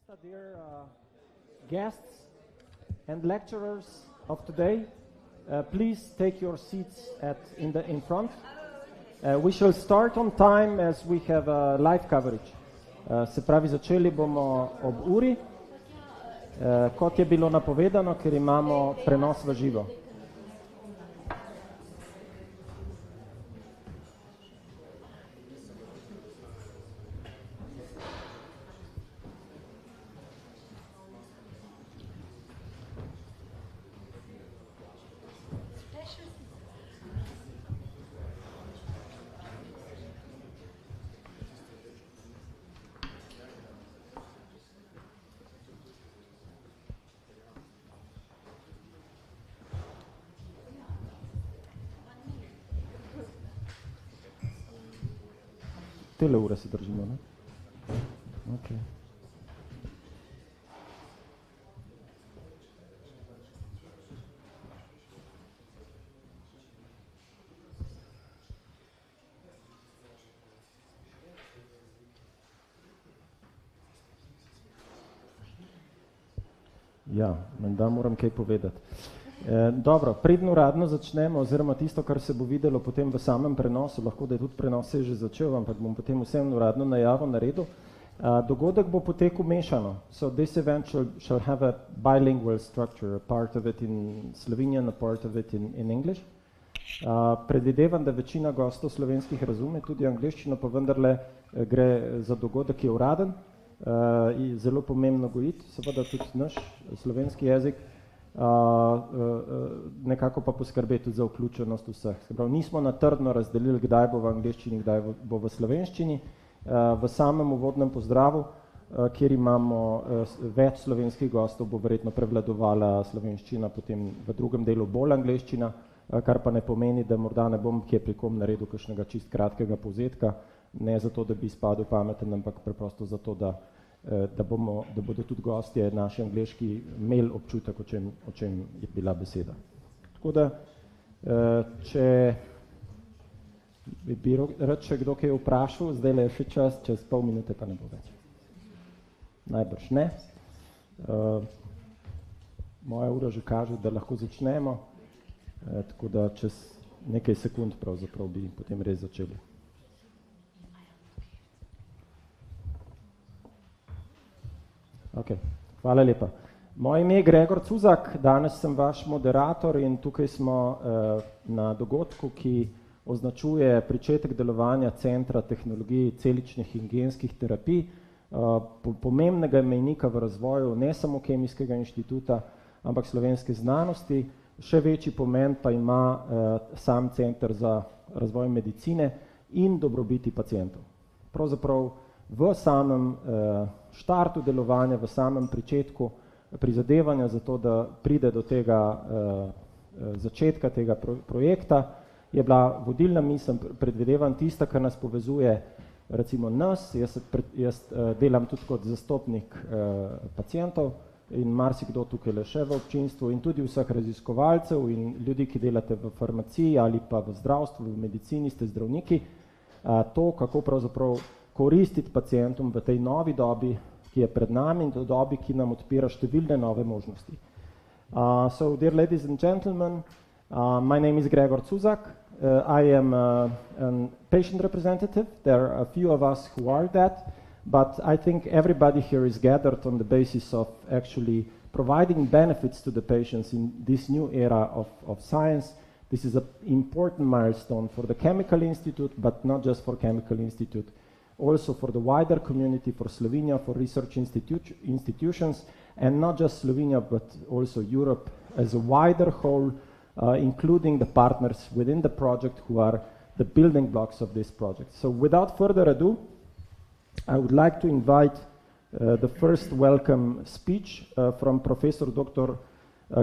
Dear guests and lecturers of today, please take your seats in front. We shall start on time as we have live coverage. Se pravi, začeli bomo ob uri, kot je bilo napovedano, ker imamo prenos v živo. Tele ure se držimo, ne? Okay. Ja, menda moram kaj povedati. Dobro, predno uradno začnemo, oziroma tisto, kar se bo videlo potem v samem prenosu, lahko da je tudi prenos se že začel, ampak bom potem vsem uradno najavo naredil. Dogodek bo potekal mešano. So this event shall have a bilingual structure, a part of it in Slovenian, a part of it in English. Predvidevam, da večina gostov slovenskih razume tudi angleščino, pa vendarle gre za dogodek, ki je uraden, zelo pomembno gojiti, seveda tudi naš slovenski jezik, nekako pa poskrbeti tudi za vključenost vseh. Pravi, nismo natrdno razdelili, kdaj bo v angleščini, kdaj bo v slovenščini. V samem uvodnem pozdravu, kjer imamo več slovenskih gostov, bo verjetno prevladovala slovenščina, potem v drugem delu bolj angleščina, kar pa ne pomeni, da morda ne bom kje pri kom naredil kakšnega čist kratkega povzetka, ne zato, da bi izpadel pameten, ampak preprosto zato, da bodo tudi gostje naši angleški imeli občutek, o čem je bila beseda. Tako da, če bi rad še kdo kaj vprašal, zdaj le je še čas, čez pol minute pa ne bo več. Najbrž ne. Moja ura že kaže, da lahko začnemo, tako da čez nekaj sekund pravzaprav bi potem res začeli. Okay. Hvala lepa. Moje ime je Gregor Cuzak, danes sem vaš moderator in tukaj smo na dogodku, ki označuje pričetek delovanja Centra tehnologije celičnih in genskih terapij, pomembnega mejnika v razvoju ne samo Kemijskega inštituta, ampak slovenske znanosti. Še večji pomen pa ima sam Center za razvoj medicine in dobrobiti pacientov. Pravzaprav v samem štartu delovanja, v samem pričetku prizadevanja za to, da pride do tega začetka tega projekta, je bila vodilna misel, predvidevam, tista, kar nas povezuje, recimo nas, jaz delam tudi kot zastopnik pacientov in marsikdo tukaj le še v občinstvu in tudi vseh raziskovalcev in ljudi, ki delate v farmaciji ali pa v zdravstvu, v medicini, ste zdravniki, to, kako pravzaprav koristiti pacientom v tej novi dobi, ki je pred nami in to dobi, ki nam odpira številne nove možnosti. So, dear ladies and gentlemen, my name is Gregor Cuzak. I am a patient representative. There are a few of us who are that, but I think everybody here is gathered on the basis of actually providing benefits to the patients in this new era of science. This is an important milestone for the Chemical Institute, but not just for Chemical Institute, also for the wider community, for Slovenia, for research institutions, and not just Slovenia, but also Europe as a wider whole, including the partners within the project who are the building blocks of this project. So without further ado, I would like to invite the first welcome speech from Professor Dr.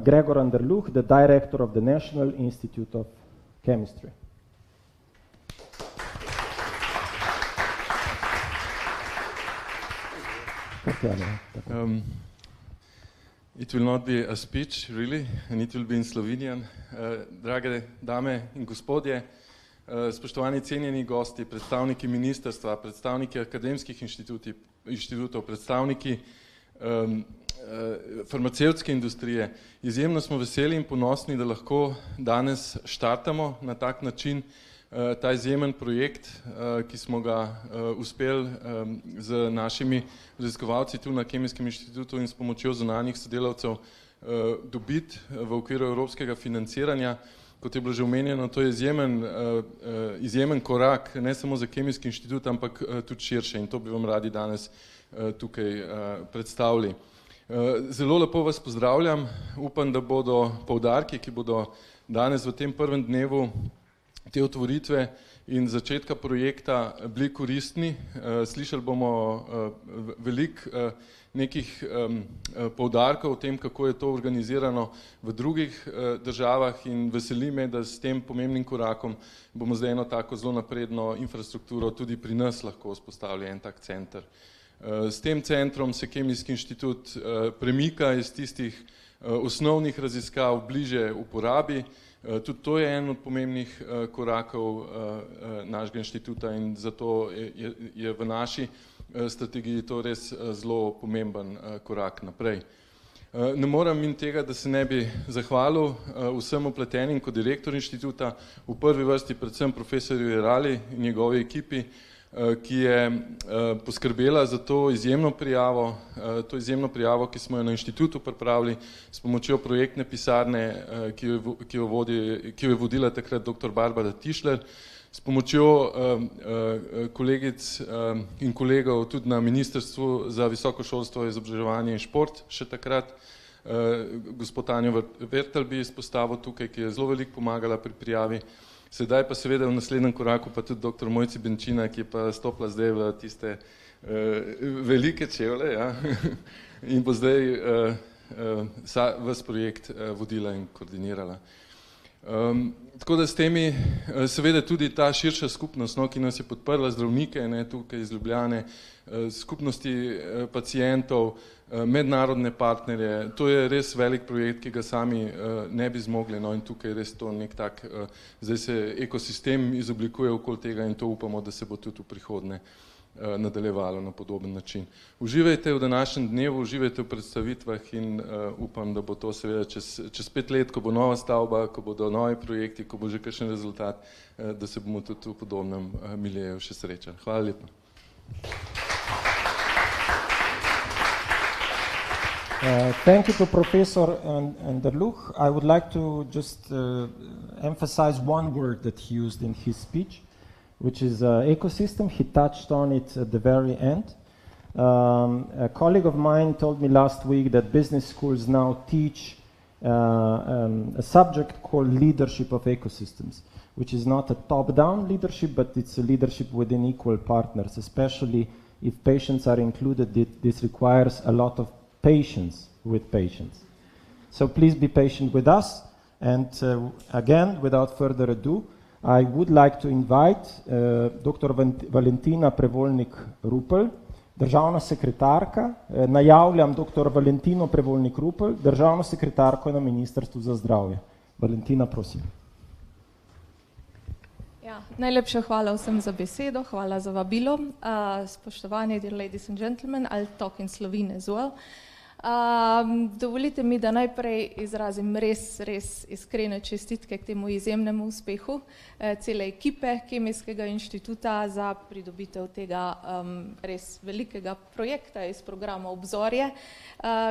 Gregor Anderluh, the director of the National Institute of Chemistry. It will not be a speech, really, and it will be in Slovenian. Drage dame in gospodje, spoštovani cenjeni gosti, predstavniki ministrstva, predstavniki akademskih inštitutov, predstavniki farmacevtske industrije. Izjemno smo veseli in ponosni, da lahko danes štartamo na tak način ta izjemen projekt, ki smo ga uspeli z našimi raziskovalci tu na Kemijskem inštitutu in s pomočjo zunanjih sodelavcev dobiti v okviru evropskega financiranja. Kot je bilo že omenjeno, to je izjemen korak, ne samo za Kemijski inštitut, ampak tudi širše in to bi vam radi danes tukaj predstavili. Zelo lepo vas pozdravljam, upam, da bodo poudarki, ki bodo danes v tem prvem dnevu te otvoritve in začetka projekta bili koristni. Slišali bomo veliko nekih poudarkov o tem, kako je to organizirano v drugih državah in veseli me, da s tem pomembnim korakom bomo zdaj eno tako zelo napredno infrastrukturo tudi pri nas lahko vzpostavili en tak center. S tem centrom se Kemijski inštitut premika iz tistih osnovnih raziskav bliže uporabi. Tudi to je en od pomembnih korakov našega inštituta in zato je v naši strategiji to res zelo pomemben korak naprej. Ne moram in tega, da se ne bi zahvalil vsem upletenim kot direktor inštituta, v prvi vrsti predvsem profesorju Jerali in njegovi ekipi, ki je poskrbela za to izjemno prijavo, ki smo jo na inštitutu pripravili s pomočjo projektne pisarne, ki jo je vodila takrat dr. Barbara Tišler, s pomočjo kolegic in kolegov tudi na ministrstvu za visoko šolstvo, izobraževanje in šport, še takrat gospod Tanjo Vertel bi izpostavil tukaj, ki je zelo veliko pomagala pri prijavi. Sedaj pa seveda v naslednjem koraku pa tudi dr. Mojci Benčina, ki je pa stopila zdaj v tiste velike čevlje, ja, in bo zdaj ves projekt vodila in koordinirala. Tako da s temi, seveda tudi ta širša skupnost, ki nas je podprla, zdravnike, tukaj iz Ljubljane, skupnosti pacientov, mednarodne partnerje, to je res velik projekt, ki ga sami ne bi zmogli, in tukaj je res to nek tak, zdaj se ekosistem izoblikuje okoli tega in to upamo, da se bo tudi v prihodnje nadaljevalo na podoben način. Uživajte v današnjem dnevu, uživajte v predstavitvah in upam, da bo to seveda čez 5 let, ko bo nova stavba, ko bodo novi projekti, ko bo že kakšen rezultat, da se bomo tudi v podobnem miljeju še srečali. Hvala lepa. Thank you to Professor Anderluh. I would like to just emphasize one word that he used in his speech, which is ecosystem. He touched on it at the very end. A colleague of mine told me last week that business schools now teach a subject called leadership of ecosystems, which is not a top-down leadership, but it's a leadership within equal partners, especially if patients are included. This requires a lot of patience with patients. So please be patient with us. And again, without further ado, I would like to invite dr. Valentina Prevolnik Rupel, državna sekretarka. Najavljam dr. Valentino Prevolnik Rupel, državno sekretarko na Ministrstvu za zdravje. Valentina, prosim. Ja, najlepša hvala vsem za besedo, hvala za vabilo. Spoštovani, dear ladies and gentlemen, I'll talk in Slovene as well. Dovolite mi, da najprej izrazim res iskrene čestitke k temu izjemnemu uspehu cele ekipe Kemijskega inštituta za pridobitev tega res velikega projekta iz programa Obzorje.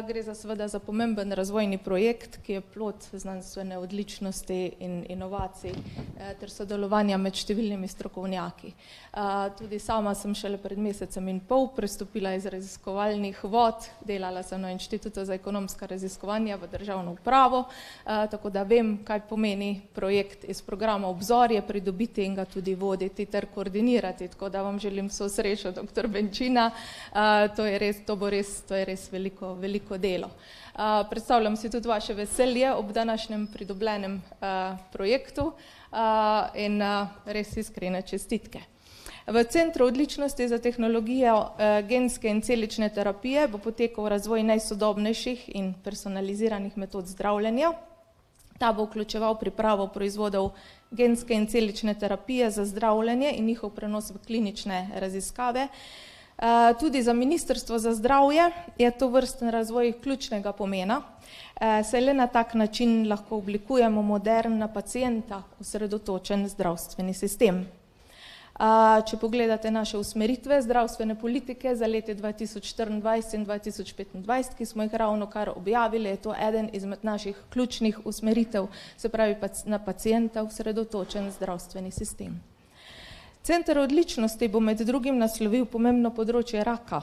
Gre seveda za pomemben razvojni projekt, ki je plod znanstvene odličnosti in inovacij ter sodelovanja med številnimi strokovnjaki. Tudi sama sem šele pred mesecem in pol prestopila iz raziskovalnih vod, delala sem na Inštitutu za ekonomska raziskovanja v državno upravo, tako da vem, kaj pomeni projekt iz programa Obzorje pridobiti in ga tudi voditi ter koordinirati, tako da vam želim vso srečo, dr. Benčina, to je res veliko delo. Predstavljam si tudi vaše veselje ob današnjem pridobljenem projektu in res iskrene čestitke. V Centru odličnosti za tehnologijo genske in celične terapije bo potekal razvoj najsodobnejših in personaliziranih metod zdravljenja. Ta bo vključeval pripravo proizvodov genske in celične terapije za zdravljenje in njihov prenos v klinične raziskave. Tudi za ministrstvo za zdravje je to vrsten razvoj ključnega pomena, saj le na tak način lahko oblikujemo modern, na pacienta osredotočen zdravstveni sistem. Če pogledate naše usmeritve zdravstvene politike za leti 2024 in 2025, ki smo jih ravno kar objavili, je to eden izmed naših ključnih usmeritev, se pravi na pacienta osredotočen zdravstveni sistem. Center odličnosti bo med drugim naslovil pomembno področje raka.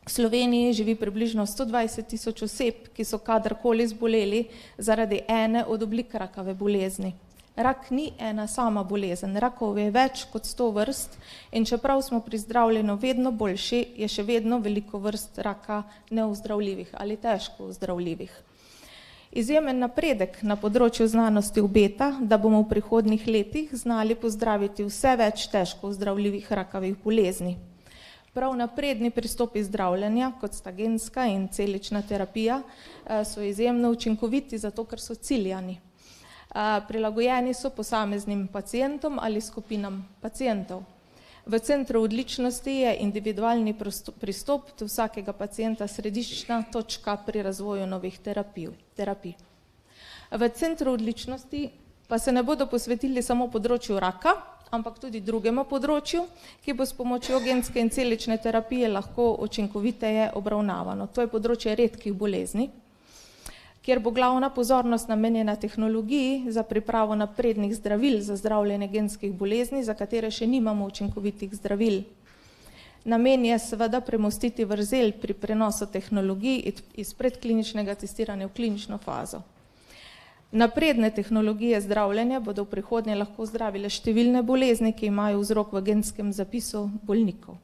V Sloveniji živi približno 120.000 oseb, ki so kadarkoli zboleli zaradi ene od oblik rakave bolezni. Rak ni ena sama bolezen, rakov je več kot 100 vrst in čeprav smo pri zdravljenju vedno boljši, je še vedno veliko vrst raka neozdravljivih ali težko ozdravljivih. Izjemen napredek na področju znanosti obeta, da bomo v prihodnjih letih znali pozdraviti vse več težko ozdravljivih rakavih bolezni. Prav napredni pristopi zdravljenja, kot sta genska in celična terapija, so izjemno učinkoviti zato, ker so ciljani. Prilagojeni so posameznim pacientom ali skupinam pacientov. V centru odličnosti je individualni pristop do vsakega pacienta središčna točka pri razvoju novih terapij. V centru odličnosti pa se ne bodo posvetili samo področju raka, ampak tudi drugemu področju, ki bo s pomočjo genske in celične terapije lahko učinkoviteje obravnavano. To je področje redkih bolezni, kjer bo glavna pozornost namenjena tehnologiji za pripravo naprednih zdravil za zdravljenje genskih bolezni, za katere še nimamo učinkovitih zdravil. Namen je seveda premostiti vrzel pri prenosu tehnologij iz predkliničnega testiranja v klinično fazo. Napredne tehnologije zdravljenja bodo v prihodnje lahko zdravile številne bolezni, ki imajo vzrok v genskem zapisu bolnikov.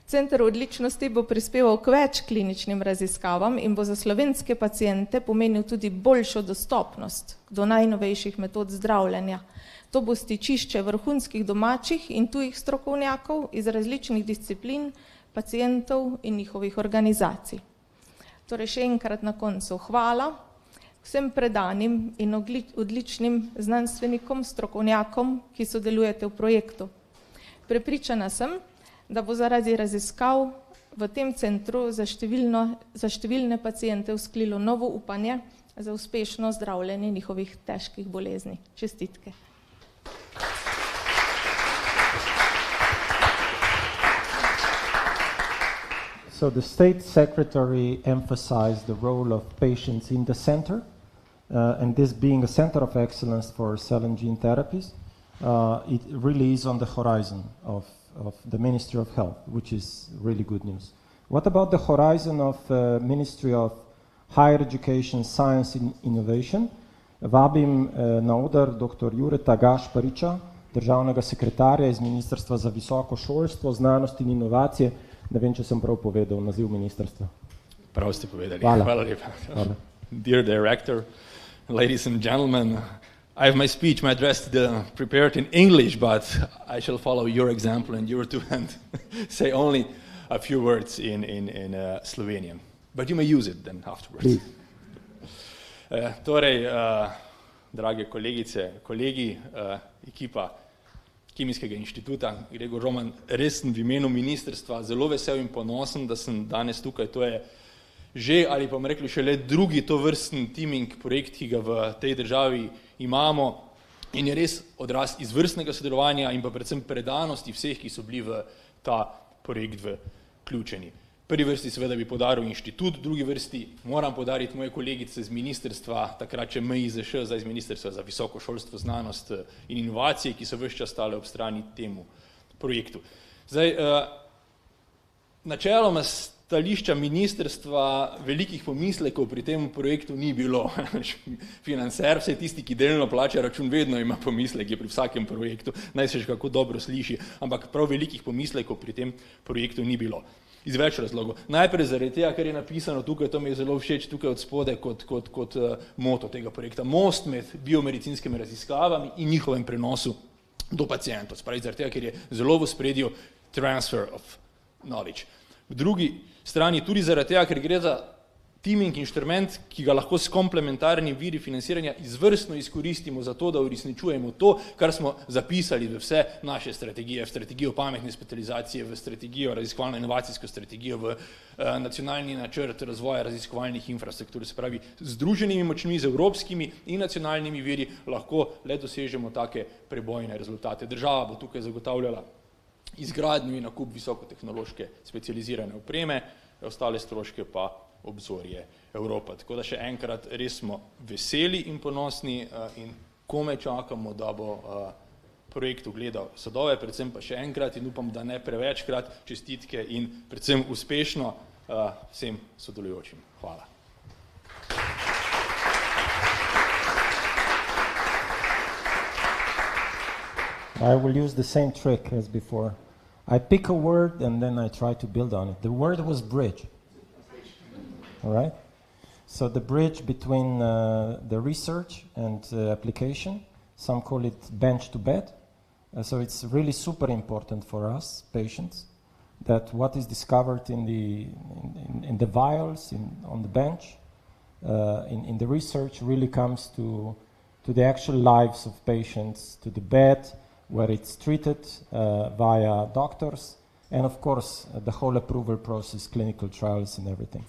Center odličnosti bo prispeval k več kliničnim raziskavam in bo za slovenske paciente pomenil tudi boljšo dostopnost do najnovejših metod zdravljenja. To bo stičišče vrhunskih domačih in tujih strokovnjakov iz različnih disciplin, pacientov in njihovih organizacij. Torej še enkrat na koncu hvala vsem predanim in odličnim znanstvenikom, strokovnjakom, ki sodelujete v projektu. Prepričana sem, da bo zaradi raziskav v tem centru za številne paciente vzklilo novo upanje za uspešno zdravljenje njihovih težkih bolezni. Čestitke. So the State Secretary emphasized the role of patients in the center, and this being a center of excellence for cell and gene therapies, it really is on the horizon of the Ministry of Health, which is really good news. What about the horizon of Ministry of Higher Education, Science and Innovation? Vabim na oder dr. Jureta Gašpariča, državnega sekretarja iz Ministrstva za visoko šolstvo, znanost in inovacije. Ne vem, če sem prav povedal naziv ministrstva. Prav ste povedali. Hvala lepa. Dear Director, ladies and gentlemen, I have my address prepared in English, but I shall follow your example and your two and say only a few words in Slovenian. But you may use it then afterwards. Drage kolegice, kolegi, ekipa Kemijskega inštituta, Gregor Roman, res sem v imenu ministrstva zelo vesel in ponosen, da sem danes tukaj. To je že, ali pa rekli šele drugi tovrsten teaming projekt, ki ga v tej državi imamo in je res odraz izvrstnega sodelovanja in pa predvsem predanosti vseh, ki so bili v ta projekt vključeni. Prvi vrsti seveda bi podaril inštitut, drugi vrsti moram podariti moje kolegice z ministrstva, takrat še MIZŠ, zdaj z Ministrstva za visoko šolstvo, znanost in inovacije, ki so ves čas stale ob strani temu projektu. Zdaj, načeloma stališča ministrstva velikih pomislekov pri tem projektu ni bilo. Financer, vse tisti, ki delno plača račun, vedno ima pomisleke pri vsakem projektu, naj se še kako dobro sliši, ampak prav velikih pomislekov pri tem projektu ni bilo. Iz več razlogov. Najprej zaradi tega, ker je napisano tukaj, to mi je zelo všeč tukaj od spode kot moto tega projekta. Most med biomedicinskimi raziskavami in njihovem prenosu do pacientov. Spravi zaradi tega, ker je zelo v ospredju transfer of knowledge. V drugi strani tudi zaradi tega, ker gre za teaming inštrument, ki ga lahko s komplementarnimi viri financiranja izvrstno izkoristimo za to, da uresničujemo to, kar smo zapisali v vse naše strategije, v strategijo pametne specializacije, v strategijo raziskovalno-inovacijsko strategijo, v nacionalni načrt razvoja raziskovalnih infrastruktur. Se pravi, z združenimi močmi, z evropskimi in nacionalnimi viri lahko le dosežemo take prebojne rezultate. Država bo tukaj zagotavljala izgradnjo in nakup visokotehnološke specializirane opreme, ostale stroške pa obzorje Evropa. Tako da še enkrat res smo veseli in ponosni in komaj čakamo, da bo projekt ugledal sadove, predvsem pa še enkrat in upam, da ne prevečkrat, čestitke in predvsem uspešno vsem sodelujočim. Hvala. I will use the same trick as before. I pick a word and then I try to build on it. The word was bridge. All right? So the bridge between the research and application, some call it bench to bed. So it's really super important for us, patients, that what is discovered in the vials, on the bench, in the research really comes to the actual lives of patients, to the bed, where it's treated via doctors, and of course the whole approval process, clinical trials and everything.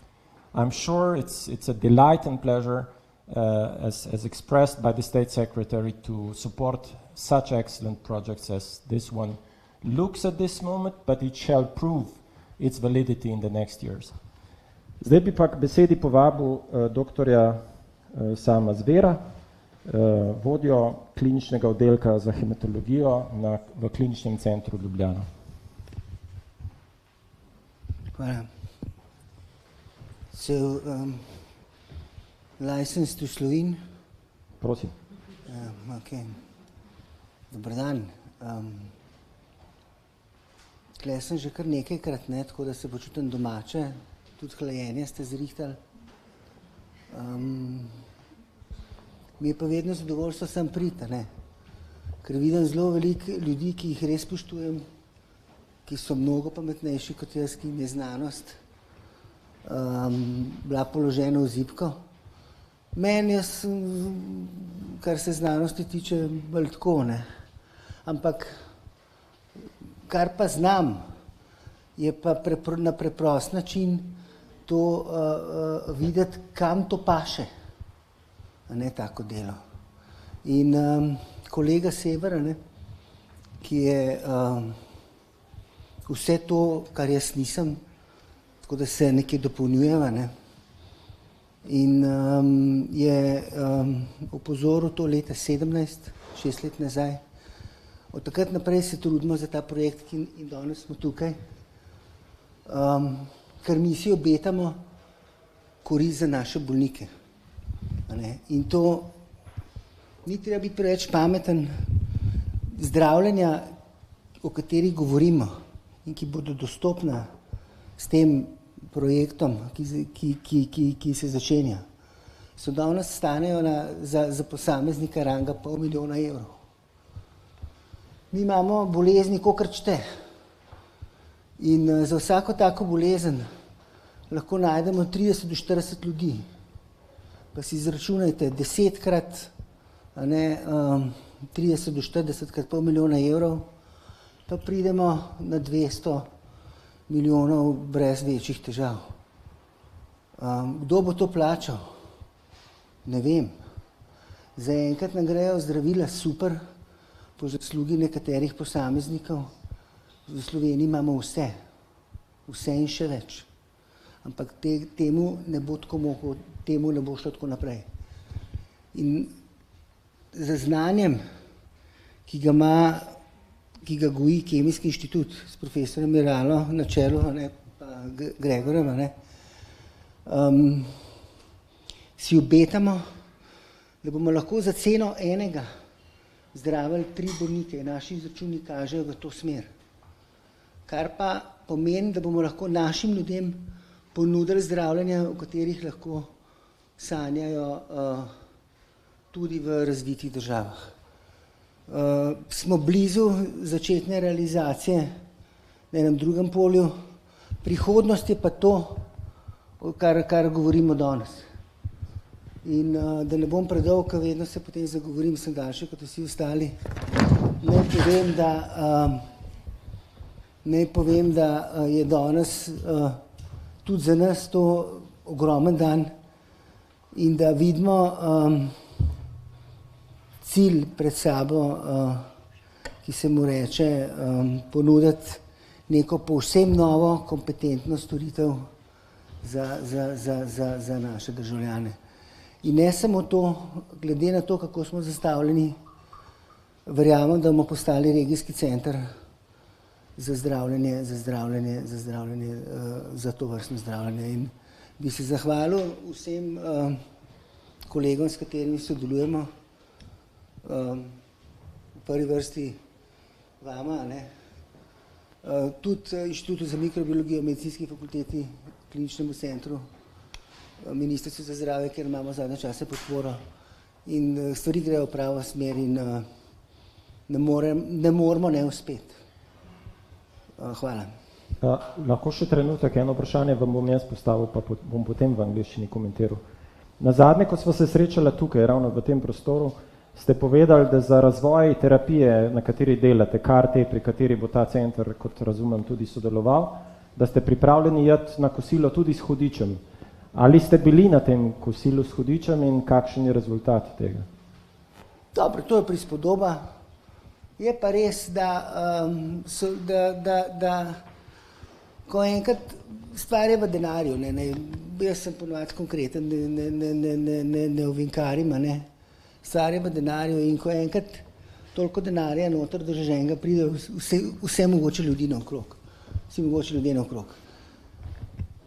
I'm sure it's a delight and pleasure, as expressed by the State Secretary, to support such excellent projects as this one looks at this moment, but it shall prove its validity in the next years. Zdaj bi pa k besedi povabil doktorja Sama Zvera, vodjo kliničnega oddelka za hematologijo v kliničnem centru Ljubljana. Hvala. So, license to Slovin. Prosim. Okay. Dobar dan. Tukaj sem že kar nekajkrat, tako da se počutim domače, tudi hlajenje ste zrihtali. Mi je pa vedno zadovoljstvo sam priti, ker vidim zelo veliko ljudi, ki jih res spoštujem, ki so mnogo pametnejši kot jaz, ki jim je znanost bila položena v zibko. Meni jaz, kar se znanosti tiče, bolj tako, Ampak, kar pa znam, je pa na preprost način to videti, kam to paše, tako delo. In kolega Sever, ki je vse to, kar jaz nisem, tako da se nekaj dopolnjujeva, in je opozoril to leta 17, 6 let nazaj. Od takrat naprej se trudimo za ta projekt in danes smo tukaj, ker mi si obetamo korist za naše bolnike. In to ni treba biti preveč pameten. Zdravljenja, o katerih govorimo in ki bodo dostopna s tem projektom, ki se začenja, so danes stanejo za posameznika ranga $500 000. Mi imamo bolezni kakor čte in za vsako tako bolezen lahko najdemo 30 do 40 ljudi. Pa si izračunajte 10-krat, 30 do 40-krat $500 000, pa pridemo na 200 milijonov brez večjih težav. Kdo bo to plačal? Ne vem. Zaenkrat nam grejo zdravila super, po zaslugi nekaterih posameznikov. V Sloveniji imamo vse in še več. Ampak temu ne bo tako moglo, temu ne bo šlo tako naprej. In z znanjem, ki ga goji Kemijski inštitut s profesorjem Miralo na čelu, pa Gregorjem, si obetamo, da bomo lahko za ceno enega zdravili 3 bolnike. Naši izračuni kažejo v to smer. Kar pa pomeni, da bomo lahko našim ljudem ponudili zdravljenja, o katerih lahko sanjajo tudi v razvitih državah. Smo blizu začetne realizacije na enem drugem polju. Prihodnost je pa to, kar govorimo danes. In da ne bom predolg, ker vedno se potem zagovorim, sem daljši kot vsi ostali, naj povem, da je danes tudi za nas to ogromen dan in da vidimo cilj pred sabo, ki se mu reče ponuditi neko povsem novo kompetentno storitev za naše državljane. In ne samo to, glede na to, kako smo zastavljeni, verjamem, da bomo postali regijski center za zdravljenje, za to vrstno zdravljenje. In bi se zahvalil vsem kolegom, s katerimi sodelujemo, v prvi vrsti vama, tudi Inštitutu za mikrobiologijo, Medicinski fakulteti, Kliničnemu centru, Ministrstvu za zdravje, kjer imamo zadnje čase podporo in stvari grejo v pravo smer in ne moramo ne uspeti. Hvala. Lahko še trenutek, eno vprašanje vam bom jaz postavil, pa bom potem v angleščini komentiral. Nazadnje, ko smo se srečali tukaj, ravno v tem prostoru, ste povedali, da za razvoj terapije, na kateri delate, kjer, pri kateri bo ta center, kot razumem, tudi sodeloval, da ste pripravljeni iti na kosilo tudi s hudičem. Ali ste bili na tem kosilu s hudičem in kakšen je rezultat tega? Dobro, to je prispodoba. Je pa res, da ko enkrat stvar je v denarju, jaz sem ponovadi konkreten, ne ovinkarim, stvar je v denarju in ko enkrat toliko denarja noter držaženega pride vse mogoče ljudi naokrog.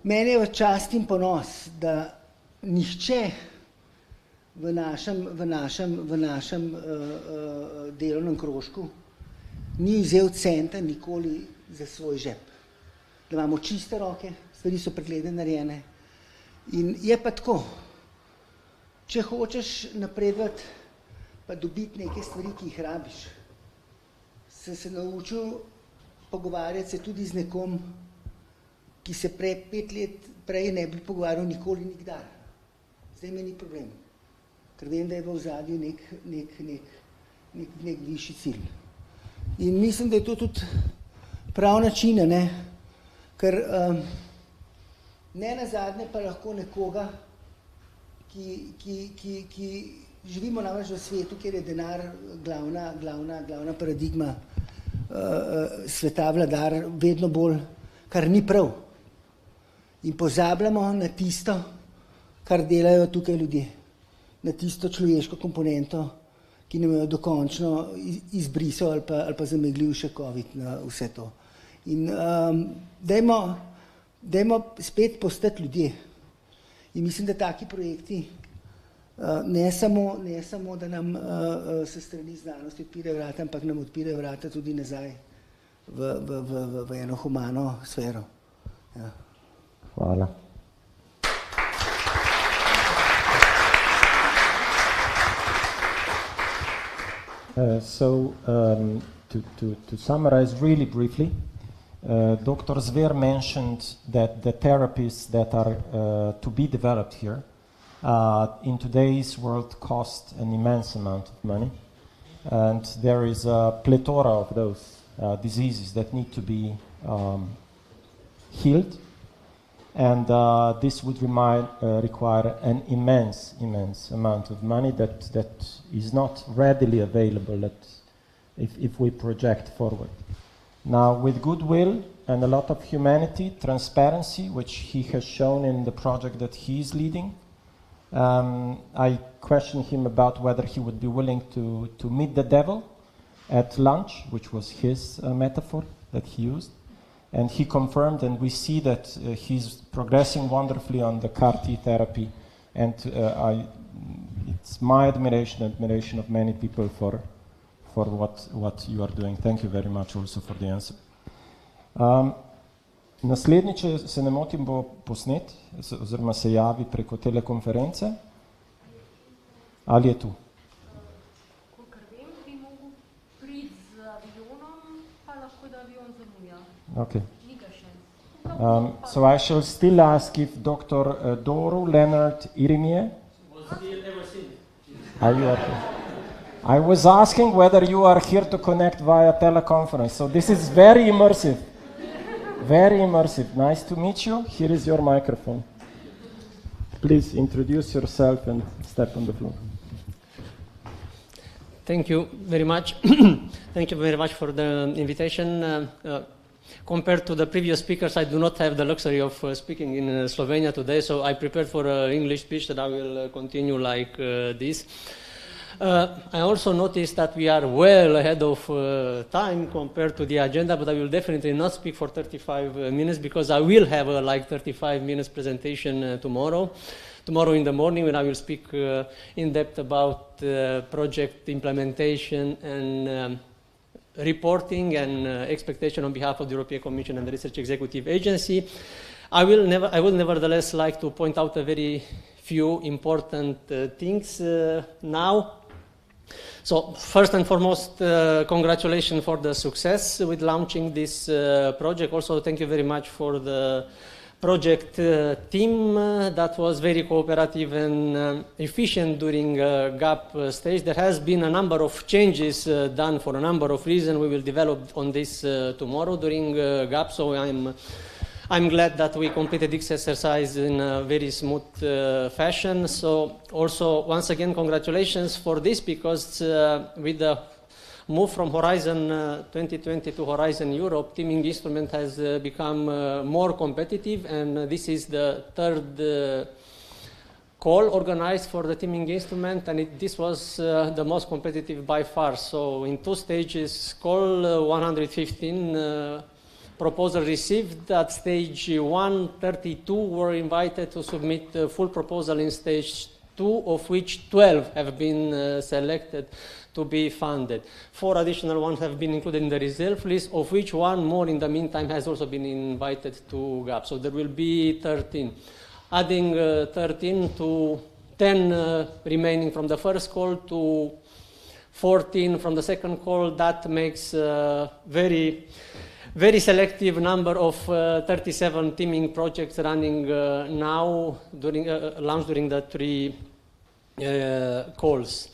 Meni je v čast in ponos, da nihče v našem delovnem krožku ni vzel centa nikoli za svoj žep. Da imamo čiste roke, stvari so pregledne narejene. In je pa tako, če hočeš napredovati, pa dobiti neke stvari, ki jih rabiš, sem se naučil pogovarjati se tudi z nekom, ki se 5 let prej ne bi pogovarjal nikoli nikdar. Zdaj me ni problem, ker vem, da je v ozadju nek višji cilj. In mislim, da je to tudi prav način, ker ne nazadnje pa lahko nekoga, ki živimo namreč v svetu, kjer je denar glavna paradigma sveta vladar, vedno bolj, kar ni prav. In pozabljamo na tisto, kar delajo tukaj ljudje, na tisto človeško komponento, ki nam jo dokončno izbrisal ali pa zameglil še COVID na vse to. In dajmo spet postati ljudje. In mislim, da taki projekti ne samo, da nam se strani znanosti odpirajo vrata, ampak nam odpirajo vrata tudi nazaj v eno humano sfero. Ja. Hvala. To summarize really briefly, Dr. Zver mentioned that the therapies that are to be developed here in today's world cost an immense amount of money, and there is a plethora of those diseases that need to be healed, and this would require an immense amount of money that is not readily available if we project forward. Now, with goodwill and a lot of humanity, transparency, which he has shown in the project that he is leading, I questioned him about whether he would be willing to meet the devil at lunch, which was his metaphor that he used. And he confirmed, and we see that he's progressing wonderfully on the CAR-T therapy. And it's my admiration of many people for what you are doing. Thank you very much also for the answer. Naslednji, če se ne motim, bo posnet, oziroma se javi preko telekonference. Ali je tu? Kolikor vem, bi mogel priti z avionom, pa lahko da avion zamuja. Okay. Ni ga še. So I shall still ask if Dr. Doru Leonard Irimie. Are you here? I was asking whether you are here to connect via teleconference. So this is very immersive. Very immersive. Nice to meet you. Here is your microphone. Please introduce yourself and step on the floor. Thank you very much. Thank you very much for the invitation. Compared to the previous speakers, I do not have the luxury of speaking in Slovenia today, so I prepared for an English speech that I will continue like this. I also noticed that we are well ahead of time compared to the agenda, but I will definitely not speak for 35 minutes because I will have a like 35 minutes presentation tomorrow in the morning, when I will speak in depth about project implementation and reporting and expectation on behalf of the European Commission and the Research Executive Agency. I would nevertheless like to point out a very few important things now. So first and foremost, congratulations for the success with launching this project. Also, thank you very much for the project team that was very cooperative and efficient during GAP stage. There has been a number of changes done for a number of reasons. We will develop on this tomorrow during GAP, so I'm glad that we completed this exercise in a very smooth fashion. So also, once again, congratulations for this, because with the move from Horizon 2020 to Horizon Europe, teaming instrument has become more competitive, and this is the third call organized for the teaming instrument, and this was the most competitive by far. So in 2 stages, call 115 proposal received. At stage 1, 32 were invited to submit a full proposal in stage 2, of which 12 have been selected to be funded. 4 additional ones have been included in the reserve list, of which 1 more in the meantime has also been invited to GAP. So there will be 13. Adding 13 to 10 remaining from the first call to 14 from the second call, that makes very selective number of 37 teaming projects running now, launched during the 3 calls.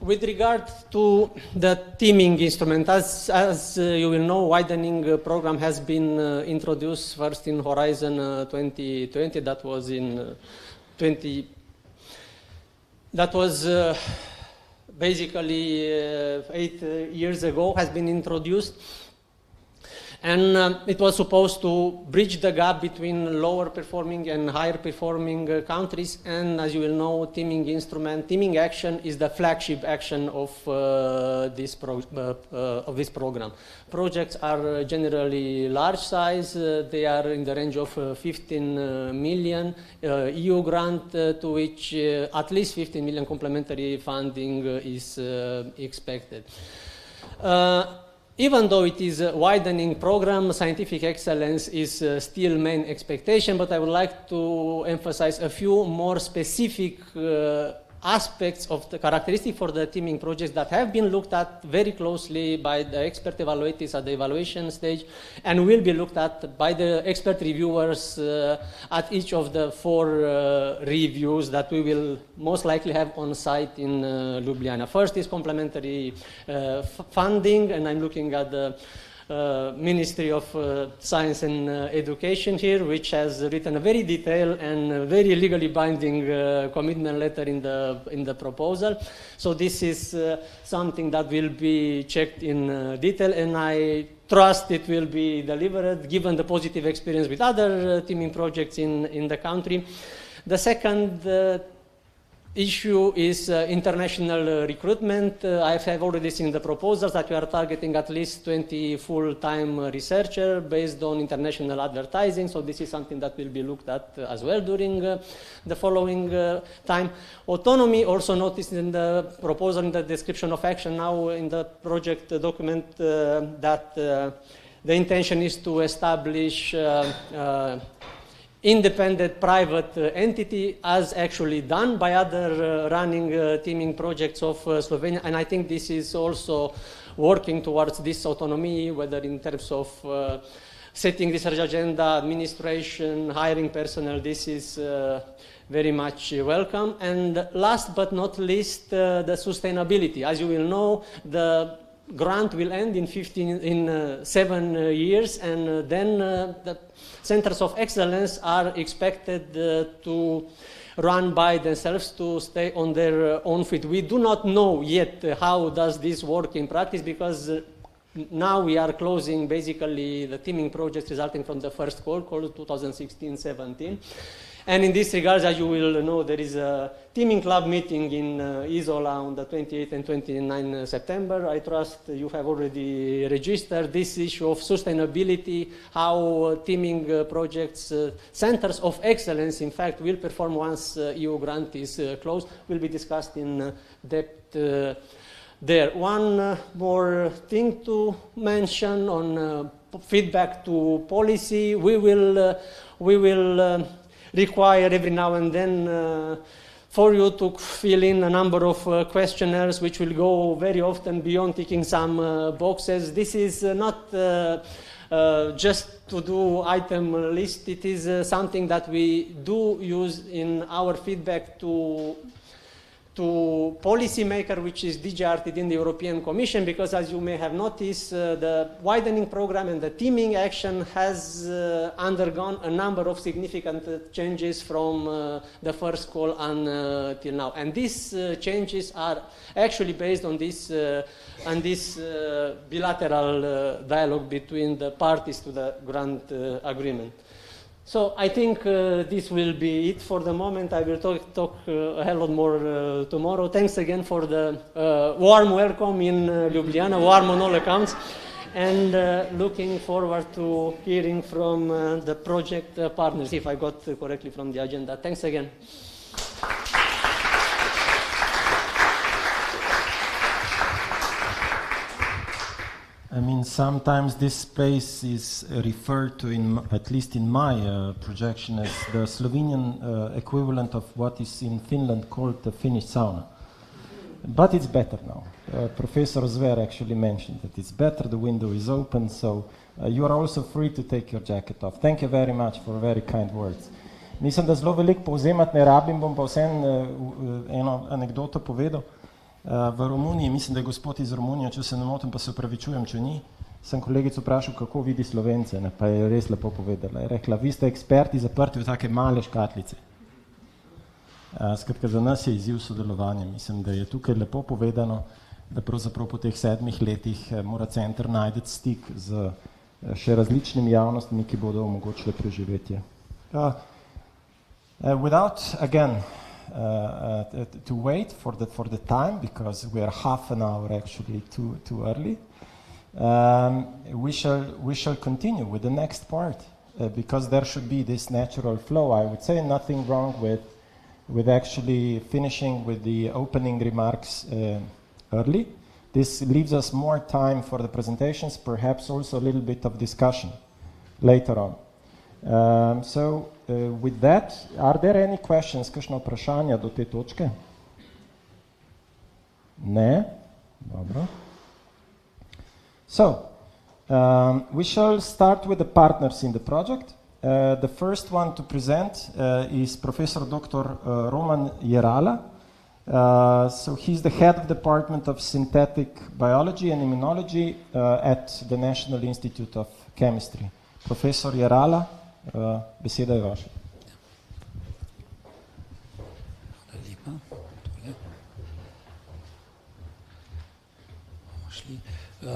With regard to the teaming instrument, as you will know, widening program has been introduced first in Horizon 2020. That was in basically 8 years ago, has been introduced. And it was supposed to bridge the gap between lower performing and higher performing countries. And as you will know, teaming action is the flagship action of this program. Projects are generally large size. They are in the range of 15 million EU grant, to which at least 15 million complementary funding is expected. Even though it is a widening program, scientific excellence is still main expectation, but I would like to emphasize a few more specific aspects of the characteristic for the teaming projects that have been looked at very closely by the expert evaluators at the evaluation stage, and will be looked at by the expert reviewers at each of the 4 reviews that we will most likely have on site in Ljubljana. First is complementary funding, and I'm looking at the Ministry of Science and Education here, which has written a very detailed and very legally binding commitment letter in the proposal. So this is something that will be checked in detail, and I trust it will be delivered given the positive experience with other teaming projects in the country. The second issue is international recruitment. I have already seen the proposals that we are targeting at least 20 full-time researchers based on international advertising, so this is something that will be looked at as well during the following time. Autonomy, also noticed in the proposal, in the description of action now in the project document, that the intention is to establish independent private entity, as actually done by other running teaming projects of Slovenia. And I think this is also working towards this autonomy, whether in terms of setting research agenda, administration, hiring personnel. This is very much welcome. And last but not least, the sustainability. As you will know, the grant will end in 7 years, and then the centers of excellence are expected to run by themselves, to stay on their own feet. We do not know yet how does this work in practice, because now we are closing basically the teaming projects resulting from the first call 2016-17. And in this regard, as you will know, there is a teaming club meeting in Isola on the 28th and 29th September. I trust you have already registered this issue of sustainability, how teaming projects, centers of excellence, in fact, will perform once EU grant is closed, will be discussed in depth there. One more thing to mention on feedback to policy. We will require every now and then for you to fill in a number of questionnaires which will go very often beyond ticking some boxes. This is not just to do item list. It is something that we do use in our feedback to policymaker, which is DGRTD in the European Commission, because as you may have noticed, the widening program and the teaming action has undergone a number of significant changes from the first call until now. And these changes are actually based on this bilateral dialogue between the parties to the grant agreement. So I think this will be it for the moment. I will talk a hell lot more tomorrow. Thanks again for the warm welcome in Ljubljana, warm on all accounts, and looking forward to hearing from the project partners, if I got correctly from the agenda. Thanks again. I mean, sometimes this space is referred to, at least in my projection, as the Slovenian equivalent of what is in Finland called the Finnish sauna. But it's better now. Professor Zver actually mentioned that it's better, the window is open, so you are also free to take your jacket off. Thank you very much for very kind words. Mislim, da zelo veliko povzemati ne rabim, bom pa vseeno eno anekdoto povedal. V Romuniji, mislim, da je gospod iz Romunije, če se ne motim, pa se opravičujem, če ni, sem kolegico vprašal, kako vidi Slovence, ne, pa je res lepo povedala. Je rekla, vi ste eksperti zaprti v take male škatlice. Skratka, za nas je izziv sodelovanja. Mislim, da je tukaj lepo povedano, da pravzaprav po teh 7 letih mora center najti stik z še različnimi javnostmi, ki bodo omogočile preživetje. Without, again, to wait for the time, because we are half an hour actually too early. We shall continue with the next part, because there should be this natural flow. I would say nothing wrong with actually finishing with the opening remarks early. This leaves us more time for the presentations, perhaps also a little bit of discussion later on. With that, are there any questions, kakšno vprašanja do te točke? Ne? Dobro. So, we shall start with the partners in the project. The first one to present is Professor Dr. Roman Jerala. So he's the head of the Department of Synthetic Biology and Immunology at the National Institute of Chemistry. Professor Jerala, beseda je vaša.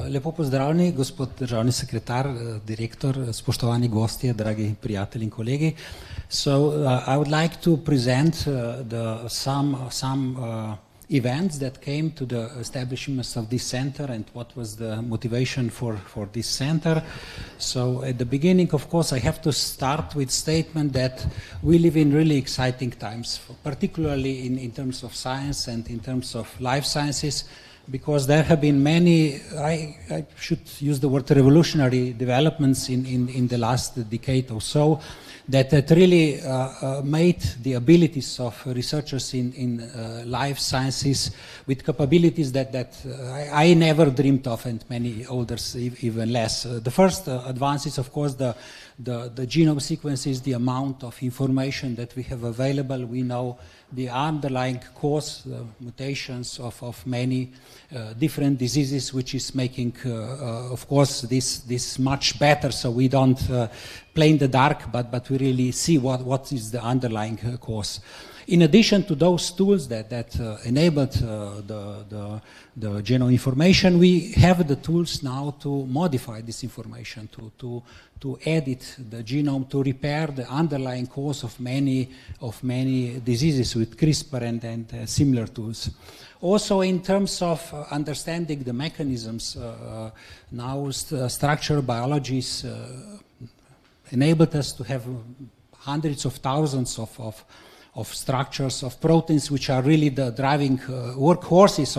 Lepo pozdravljeni, gospod državni sekretar, direktor, spoštovani gostje, dragi prijatelji in kolegi. So I would like to present some events that came to the establishment of this center and what was the motivation for this center. So at the beginning, of course, I have to start with statement that we live in really exciting times, particularly in terms of science and in terms of life sciences. because there have been many, I should use the word revolutionary developments in the last decade or so, that really made the abilities of researchers in life sciences with capabilities that I never dreamed of, and many others even less. The first advance is, of course, the genome sequences, the amount of information that we have available. We know the underlying cause, the mutations of many different diseases, which is making, of course, this much better, so we don't play in the dark, but we really see what is the underlying cause. In addition to those tools that enabled the genome information, we have the tools now to modify this information, to edit the genome, to repair the underlying cause of many diseases with CRISPR and similar tools. Also, in terms of understanding the mechanisms, now structural biologies enabled us to have hundreds of thousands of structures, of proteins, which are really the driving workhorses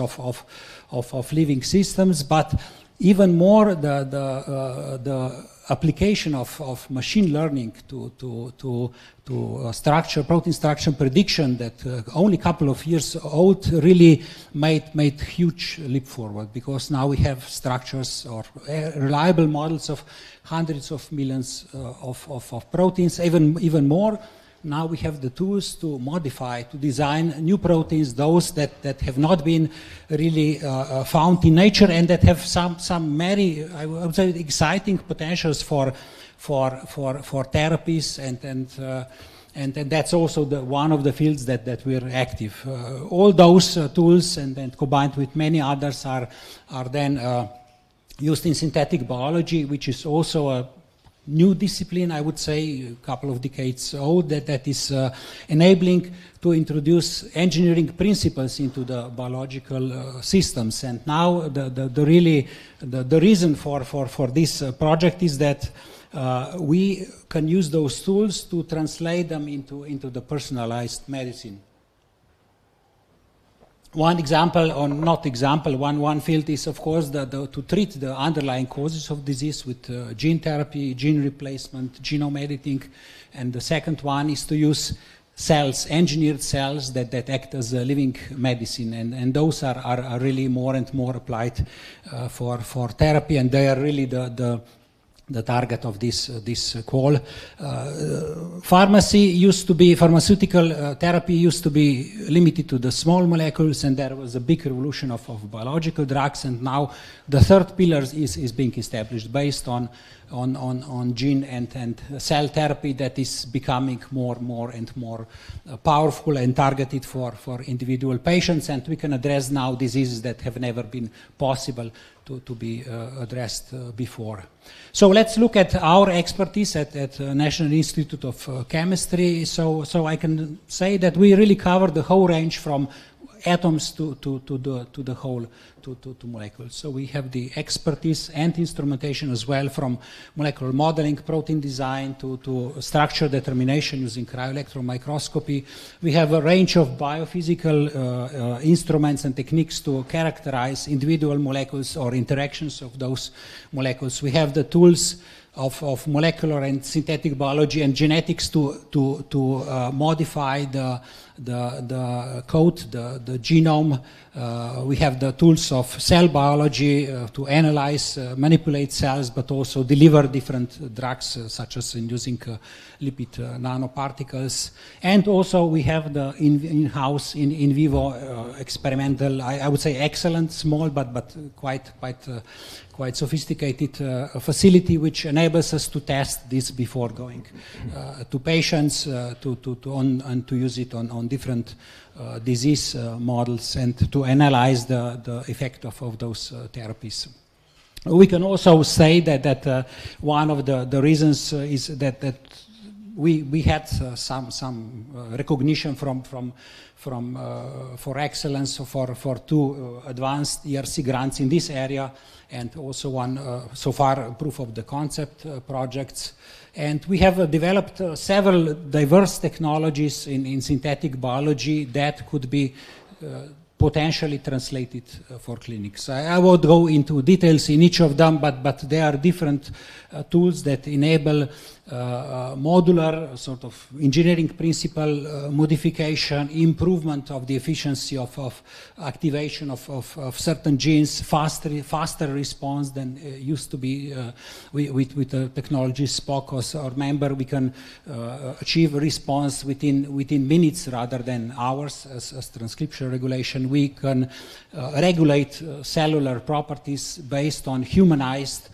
of living systems, but even more the application of machine learning to protein structure prediction that only a couple of years old really made huge leap forward, because now we have structures or reliable models of hundreds of millions of proteins, even more. Now we have the tools to modify, to design new proteins, those that have not been really found in nature, and that have some very, I would say, exciting potentials for therapies, and that's also one of the fields that we're active. All those tools and combined with many others are then used in synthetic biology, which is also a new discipline, I would say, a couple of decades old, that is enabling to introduce engineering principles into the biological systems. And now the reason for this project is that we can use those tools to translate them into the personalized medicine. One example, or not example, one field is, of course, to treat the underlying causes of disease with gene therapy, gene replacement, genome editing, and the second one is to use cells, engineered cells that act as a living medicine, and those are really more and more applied for therapy, and they are really the target of this call. Pharmaceutical therapy used to be limited to the small molecules, and there was a big revolution of biological drugs, and now the third pillar is being established based on gene and cell therapy that is becoming more and more powerful and targeted for individual patients, and we can address now diseases that have never been possible to be addressed before. So let's look at our expertise at National Institute of Chemistry. So I can say that we really cover the whole range from atoms to the whole to molecules. So we have the expertise and instrumentation as well, from molecular modeling, protein design to structure determination using cryo-electron microscopy. We have a range of biophysical instruments and techniques to characterize individual molecules or interactions of those molecules. We have the tools of molecular and synthetic biology and genetics to modify the code, the genome. We have the tools of cell biology to analyze, manipulate cells, but also deliver different drugs, such as using lipid nanoparticles. And also we have the in-house, in vivo experimental, I would say excellent, small, but quite sophisticated facility, which enables us to test this before going to patients, and to use it on different disease models, and to analyze the effect of those therapies. We can also say that one of the reasons is that we had some recognition for excellence for two advanced ERC grants in this area, and also one so far proof of the concept projects. And we have developed several diverse technologies in synthetic biology that could be potentially translated for clinics. I won't go into details in each of them, but there are different tools that enable modular sort of engineering principle modification, improvement of the efficiency of activation of certain genes, faster response than used to be with the technology SPOC or member. We can achieve a response within minutes rather than hours as transcription regulation. We can regulate cellular properties based on humanized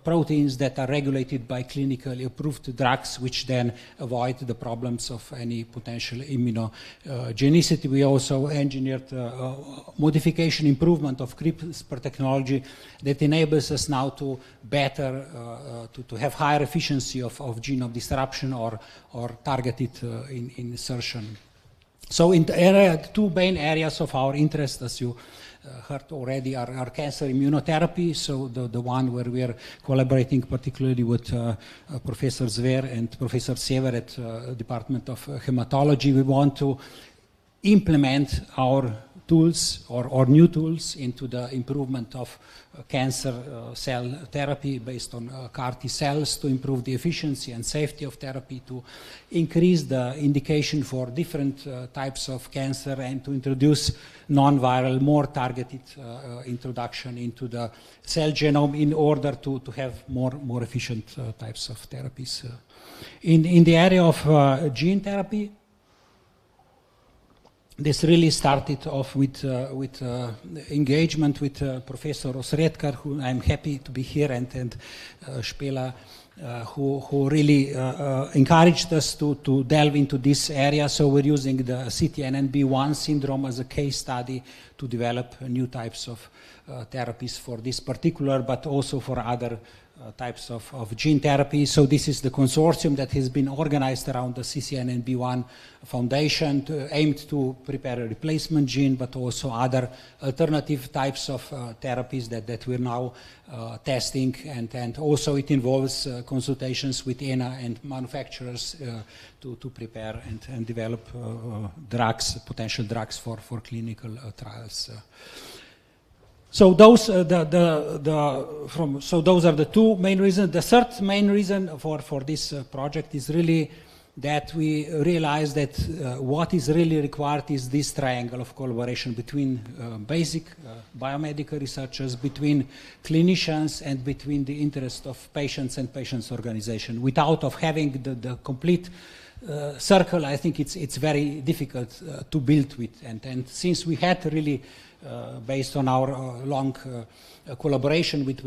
proteins that are regulated by clinically approved drugs, which then avoid the problems of any potential immunogenicity. We also engineered modification improvement of CRISPR technology that enables us now to better, to have higher efficiency of genome disruption or targeted insertion. So in the area, two main areas of our interest, as you heard already, are cancer immunotherapy. So the one where we are collaborating particularly with Professor Zver and Professor Sever at Department of Hematology. We want to implement our tools or new tools into the improvement of cancer cell therapy based on CAR T cells, to improve the efficiency and safety of therapy, to increase the indication for different types of cancer, and to introduce non-viral, more targeted introduction into the cell genome in order to have more efficient types of therapies. In the area of gene therapy, this really started off with engagement with Professor Osredkar, who I'm happy to be here, and Špela, who really encouraged us to delve into this area. So we're using the CTNNB1 syndrome as a case study to develop new types of therapies for this particular, but also for other types of gene therapy. So this is the consortium that has been organized around the CCNNB1 Foundation, aimed to prepare a replacement gene, but also other alternative types of therapies that we're now testing, and also it involves consultations with ENA and manufacturers to prepare and develop drugs, potential drugs for clinical trials. So those are the two main reasons. The third main reason for this project is really that we realize that what is really required is this triangle of collaboration between basic biomedical researchers, between clinicians, and between the interest of patients and patients' organization. Without having the complete circle, I think it's very difficult to build with. And since we had really based on our long collaboration with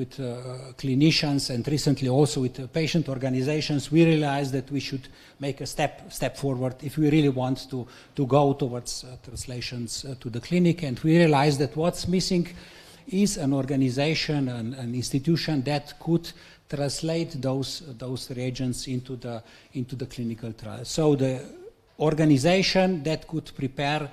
clinicians, and recently also with patient organizations, we realized that we should make a step forward if we really want to go towards translations to the clinic. And we realized that what's missing is an organization, an institution that could translate those reagents into the clinical trial. So the organization that could prepare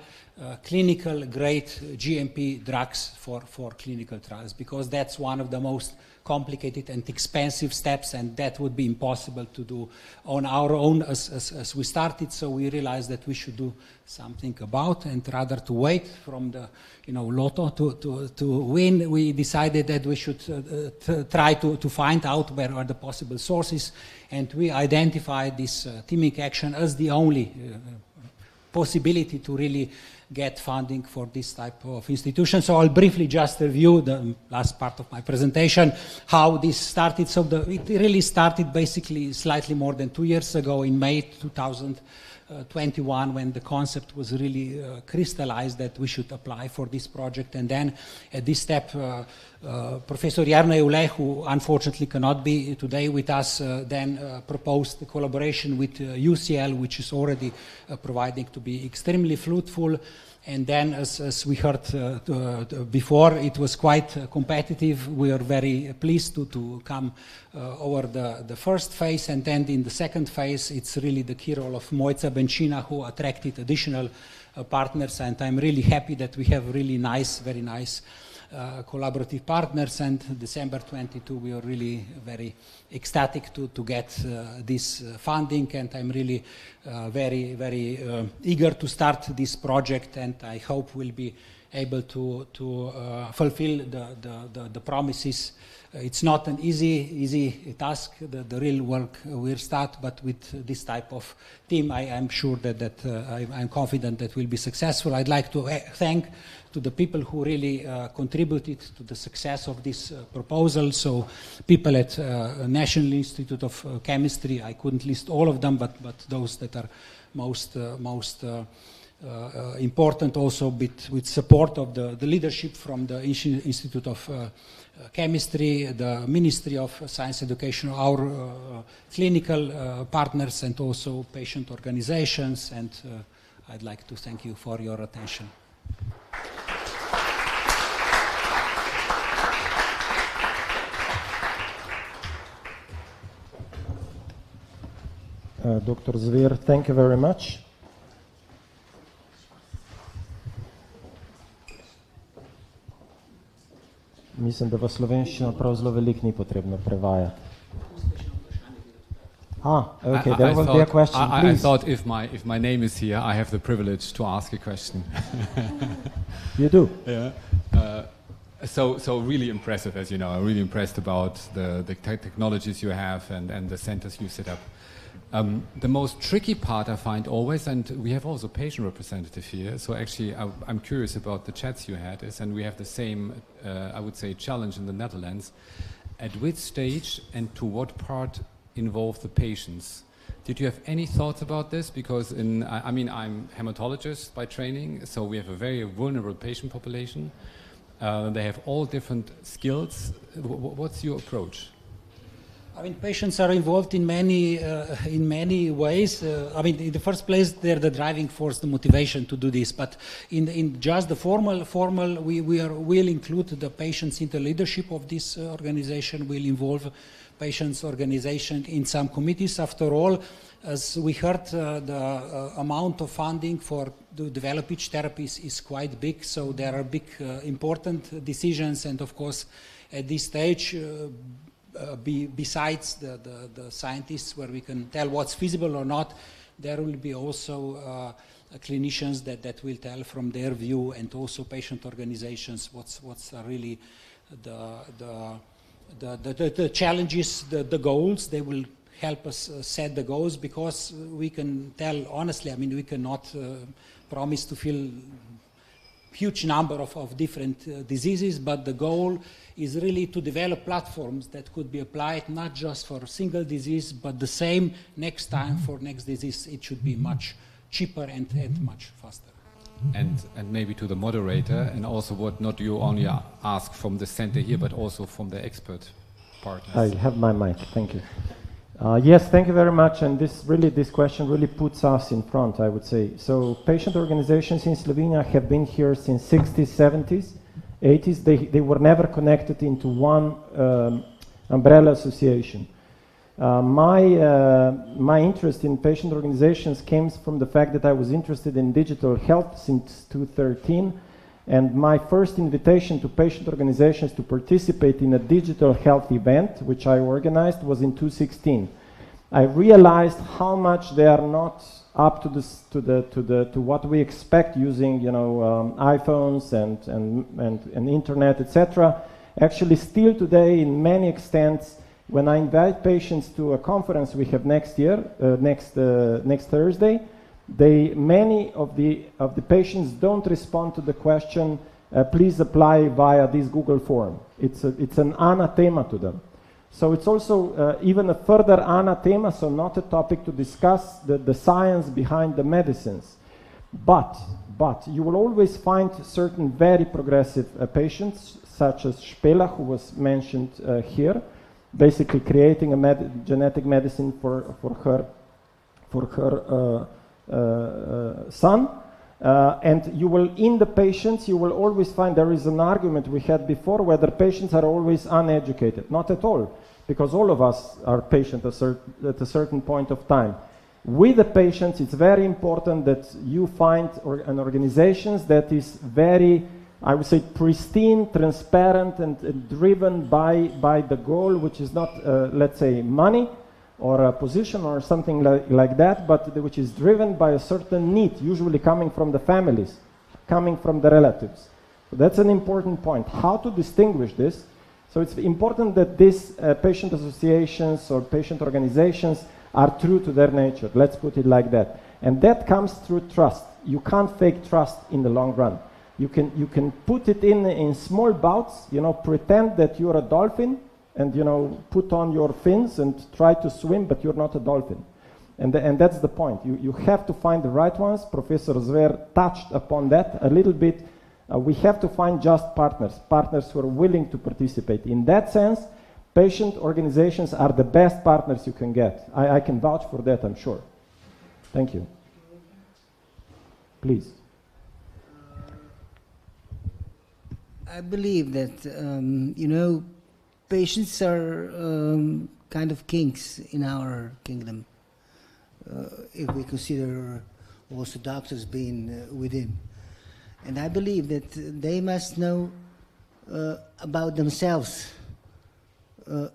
clinical grade GMP drugs for clinical trials, because that's one of the most complicated and expensive steps, and that would be impossible to do on our own as we started. So we realized that we should do something about, and rather to wait from the lotto to win, we decided that we should try to find out where are the possible sources, and we identified this teaming action as the only possibility to really get funding for this type of institution. So I'll briefly just review the last part of my presentation, how this started. So it really started basically slightly more than 2 years ago, in May 2021, when the concept was really crystallized that we should apply for this project. And then at this step, Professor Jure, who unfortunately cannot be today with us, then proposed the collaboration with UCL, which is already proving to be extremely fruitful. And then, as we heard before, it was quite competitive. We are very pleased to come over the first phase, and then in the second phase, it's really the key role of Mojca Benčina, who attracted additional partners, and I'm really happy that we have really nice, very nice collaborative partners, and December 22 we are really very ecstatic to get this funding, and I'm really very eager to start this project, and I hope we'll be able to fulfill the promises. It's not an easy task, the real work will start, but with this type of team, I'm sure that I'm confident that we'll be successful. I'd like to thank to the people who really contributed to the success of this proposal. So people at National Institute of Chemistry, I couldn't list all of them, but those that are most important, also with support of the leadership from the Institute of Chemistry, the Ministry of Science Education, our clinical partners, and also patient organizations. And I'd like to thank you for your attention. Dr. Zver, thank you very much. Mislim, da v slovenščino prav zelo veliko ni potrebno prevajati. Okay, there will be a question. I thought if my name is here, I have the privilege to ask a question. You do? Yeah. So really impressive, as you know. I'm really impressed about the technologies you have and the centers you set up. The most tricky part I find always, and we have also a patient representative here, so actually I'm curious about the chats you had, and we have the same, I would say, challenge in the Netherlands. At which stage and to what part involve the patients? Did you have any thoughts about this? Because I'm hematologist by training, so we have a very vulnerable patient population. They have all different skills. What's your approach? I mean, patients are involved in many ways. In the first place, they're the driving force, the motivation to do this. But in just the formal, we'll include the patients in the leadership of this organization. We'll involve patients' organization in some committees. After all, as we heard, the amount of funding to develop each therapy is quite big. So there are big, important decisions, and of course, at this stage. Besides the scientists, where we can tell what's feasible or not, there will be also clinicians that will tell from their view, and also patient organizations what's really the challenges, the goals. They will help us set the goals, because we can tell honestly, we cannot promise to fill huge number of different diseases, but the goal is really to develop platforms that could be applied not just for a single disease, but the same next time for next disease. It should be much cheaper and much faster. And maybe to the moderator, and also what not you only ask from the center here, but also from the expert partners. I have my mic, thank you. Yes, thank you very much, and this question really puts us in front, I would say. So patient organizations in Slovenia have been here since 60s, 70s, 80s. They were never connected into one umbrella association. My interest in patient organizations came from the fact that I was interested in digital health since 2013, and my first invitation to patient organizations to participate in a digital health event, which I organized, was in 2016. I realized how much they are not up to what we expect using, iPhones and internet, etc. Actually, still today, in many extents, when I invite patients to a conference we have next year, next Thursday, many of the patients don't respond to the question, please apply via this Google form. It's an anathema to them. So it's also even a further anathema, so not a topic to discuss the science behind the medicines. But you will always find certain very progressive patients, such as Spela, who was mentioned here, basically creating a genetic medicine for her son, and you will, in the patients, you will always find there is an argument we had before whether patients are always uneducated. Not at all, because all of us are patients at a certain point of time. With the patients, it's very important that you find an organization that is very I would say, pristine, transparent, and driven by the goal, which is not, let's say, money or a position or something like that, but which is driven by a certain need, usually coming from the families, coming from the relatives. So that's an important point. How to distinguish this? So it's important that these patient associations or patient organizations are true to their nature. Let's put it like that. And that comes through trust. You can't fake trust in the long run. You can put it in small bouts, you know, pretend that you're a dolphin and, you know, put on your fins and try to swim, but you're not a dolphin. And that's the point. You have to find the right ones. Professor Zver touched upon that a little bit. We have to find just partners who are willing to participate. In that sense, patient organizations are the best partners you can get. I can vouch for that, I'm sure. Thank you. Please. I believe that, you know, patients are kind of kings in our kingdom, if we consider also doctors being within. And I believe that they must know about themselves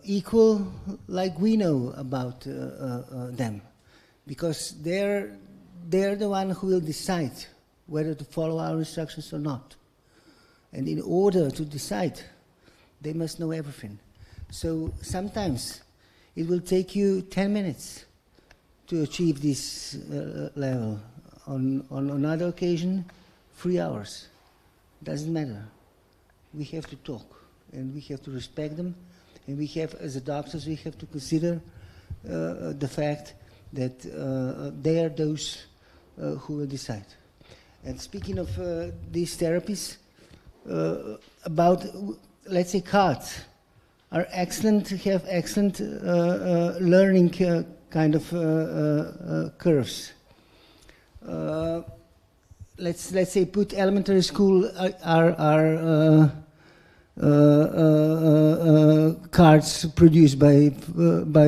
equal like we know about them, because they're the one who will decide whether to follow our instructions or not. And in order to decide, they must know everything. So sometimes it will take you 10 minutes to achieve this level. On another occasion, 3 hours. Doesn't matter. We have to talk, and we have to respect them, and we have, as a doctors, we have to consider the fact that they are those who will decide. And speaking of these therapies, about, let's say, cards are excellent, have excellent learning kind of curves. Let's say put elementary school cards produced by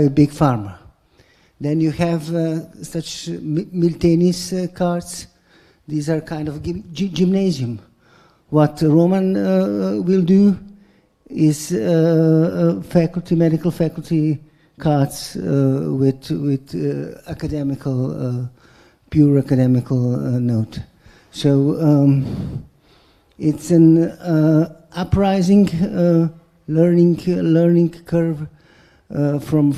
big pharma. Then you have such Miltenis cards. These are kind of gymnasium. What Roman will do is medical faculty cards with academical, pure academical note. So it's an uprising learning curve from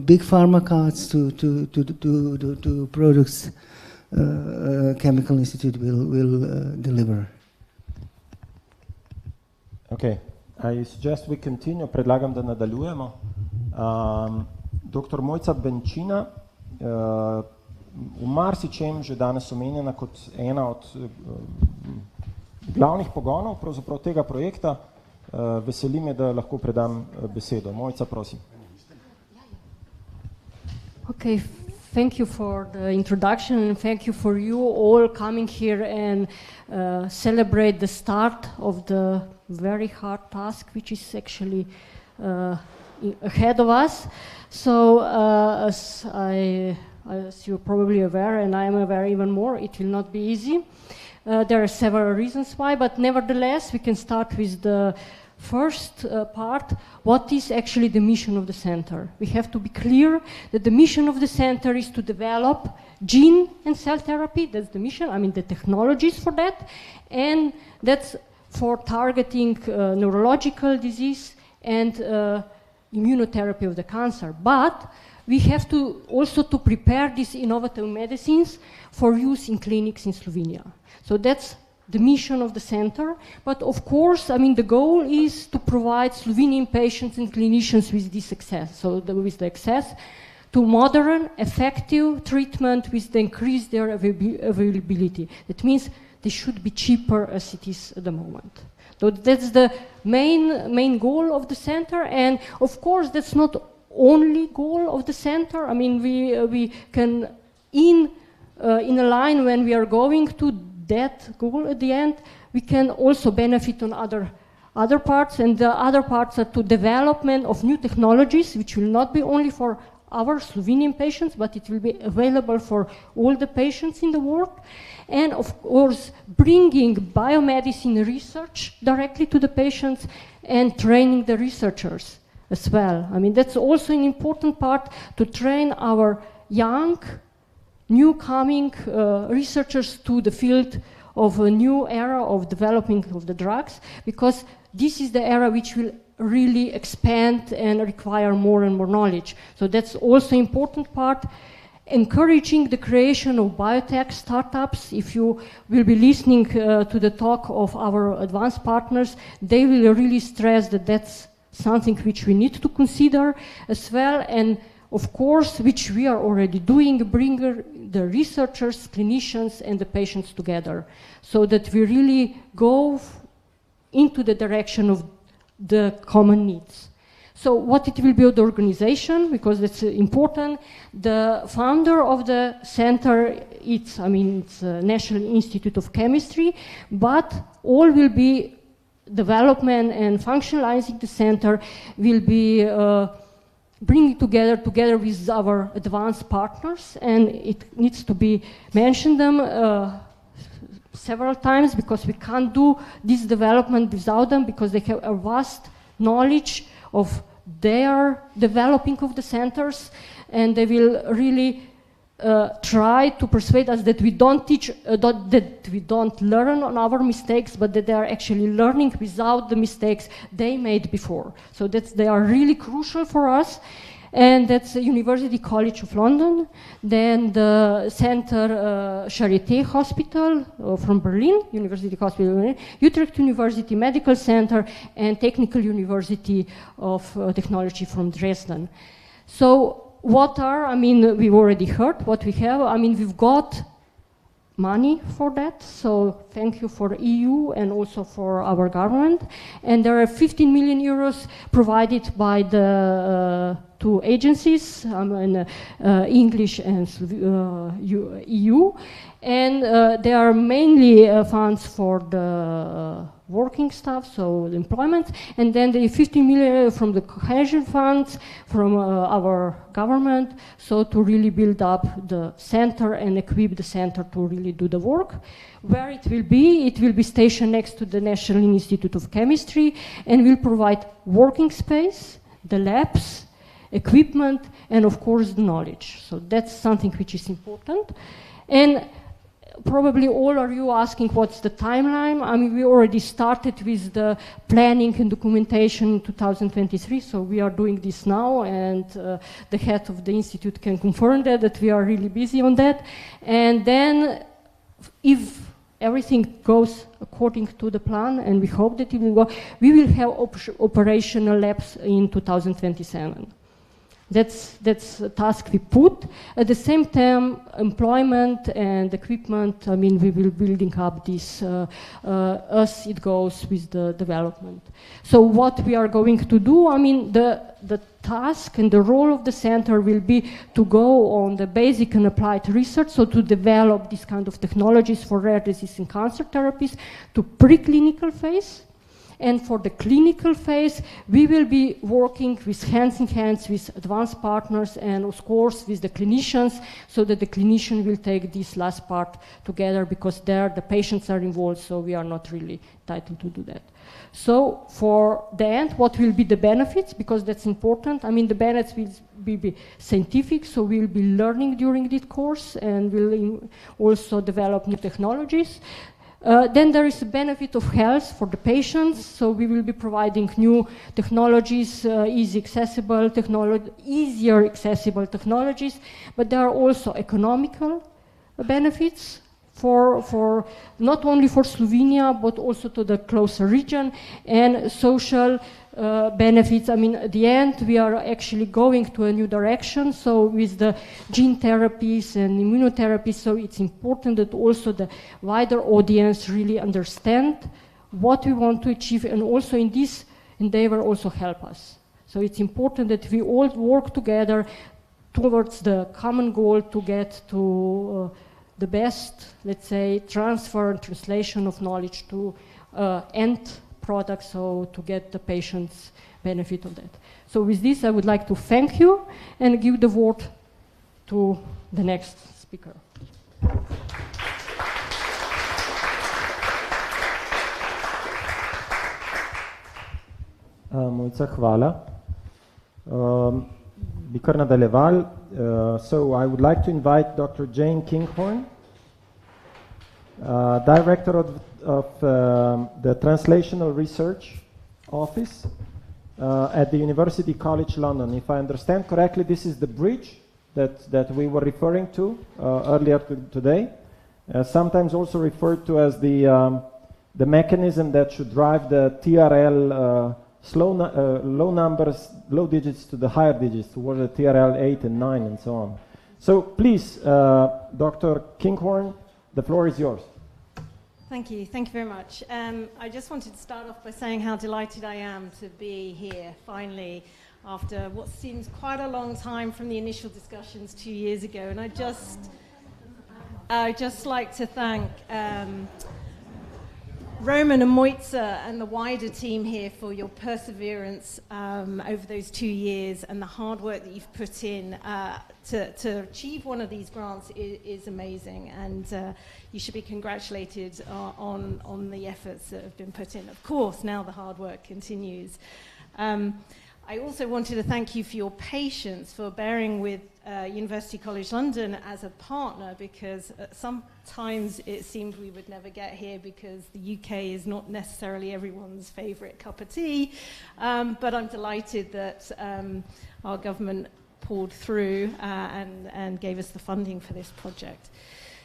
big pharma cards to products Chemical Institute will deliver. Okay, I suggest we continue. Predlagam, da nadaljujemo. Dr. Mojca Benčina, v marsičem že danes omenjena kot ena od glavnih pogonov pravzaprav tega projekta. Veseli me, da lahko predam besedo. Mojca, prosim. Okay, thank you for the introduction, and thank you for you all coming here and celebrate the start of the very hard task, which is actually ahead of us. So, as you're probably aware, and I am aware even more, it will not be easy. There are several reasons why, but nevertheless, we can start with the first part. What is actually the mission of the center? We have to be clear that the mission of the center is to develop gene and cell therapy. That's the mission. I mean, the technologies for that. And that's for targeting neurological disease and immunotherapy of the cancer. But we have to also to prepare these innovative medicines for use in clinics in Slovenia. So that's the mission of the center. But of course, I mean, the goal is to provide Slovenian patients and clinicians with this access. So with the access to modern, effective treatment with the increased their availability. That means they should be cheaper as it is at the moment. So that's the main goal of the center. And of course, that's not only goal of the center. I mean, we can in a line when we are going to that goal at the end, we can also benefit on other parts, and the other parts are to development of new technologies, which will not be only for our Slovenian patients, but it will be available for all the patients in the world. And of course, bringing biomedicine research directly to the patients and training the researchers as well. I mean, that's also an important part, to train our young, new coming researchers to the field of a new era of developing of the drugs, because this is the era which will really expand and require more and more knowledge. So that's also important part. Encouraging the creation of biotech startups. If you will be listening to the talk of our advanced partners, they will really stress that that's something which we need to consider as well, and of course, which we are already doing, bring the researchers, clinicians, and the patients together, so that we really go into the direction of the common needs. So what it will be of the organization, because it's important. The founder of the center, it's National Institute of Chemistry, but all will be development and functionalizing the center will be bringing together with our advanced partners, and it needs to be mentioned them several times, because we can't do this development without them, because they have a vast knowledge of their developing of the centers, and they will really try to persuade us that we don't teach, that we don't learn on our mistakes, but that they are actually learning without the mistakes they made before. So they are really crucial for us. And that's the University College of London, then the Center Charité Hospital from Berlin, University Hospital Berlin, Utrecht University Medical Center, and Technical University of Technology from Dresden. So what are, we've already heard what we have. We've got money for that, so thank you for EU and also for our government. And there are 15 million euros provided by the two agencies, English and EU, and there are mainly funds for the working staff, so the employment, and then the 15 million from the cohesion funds from our government, so to really build up the center and equip the center to really do the work. Where it will be stationed next to the National Institute of Chemistry, and will provide working space, the labs, equipment, and of course the knowledge. So that's something which is important. And probably all are you asking what's the timeline. We already started with the planning and documentation in 2023, so we are doing this now, and the head of the institute can confirm that we are really busy on that. And then if everything goes according to the plan, and we hope that it will go, we will have operational labs in 2027. That's a task we put. At the same time, employment and equipment, we will building up this as it goes with the development. So what we are going to do, the task and the role of the center will be to go on the basic and applied research, so to develop this kind of technologies for rare disease and cancer therapies to preclinical phase. And for the clinical phase, we will be working with hands in hands with advanced partners and of course with the clinicians, so that the clinician will take this last part together, because there the patients are involved, so we are not really entitled to do that. So for the end, what will be the benefits, because that's important. The benefits will be scientific, so we'll be learning during this course, and we'll also develop new technologies. Then there is a benefit of health for the patients, so we will be providing new technologies, easier accessible technologies, but there are also economical benefits for not only for Slovenia, but also to the closer region, and social benefits. At the end, we are actually going to a new direction, so with the gene therapies and immunotherapies, so it's important that also the wider audience really understand what we want to achieve, and also in this endeavor also help us. So it's important that we all work together towards the common goal to get to the best, let's say, transfer and translation of knowledge to end product, so to get the patients benefit of that. So with this, I would like to thank you and give the word to the next speaker. Mojca, hvala. Bi kar nadaljeval. So I would like to invite Dr. Jane Kinghorn, Director of the Translational Research Office at the University College London. If I understand correctly, this is the bridge that we were referring to earlier today, sometimes also referred to as the mechanism that should drive the TRL low digits to the higher digits, towards the TRL 8 and 9 and so on. So please, Dr. Kinghorn, the floor is yours. Thank you very much. I just wanted to start off by saying how delighted I am to be here, finally, after what seems quite a long time from the initial discussions 2 years ago. And I'd just like to thank Roman and Mojca and the wider team here for your perseverance over those 2 years, and the hard work that you've put in to achieve one of these grants is amazing, and you should be congratulated on the efforts that have been put in. Of course, now the hard work continues. I also wanted to thank you for your patience, for bearing with University College London as a partner, because sometimes it seemed we would never get here because the UK is not necessarily everyone's favourite cup of tea, but I'm delighted that our government pulled through and gave us the funding for this project.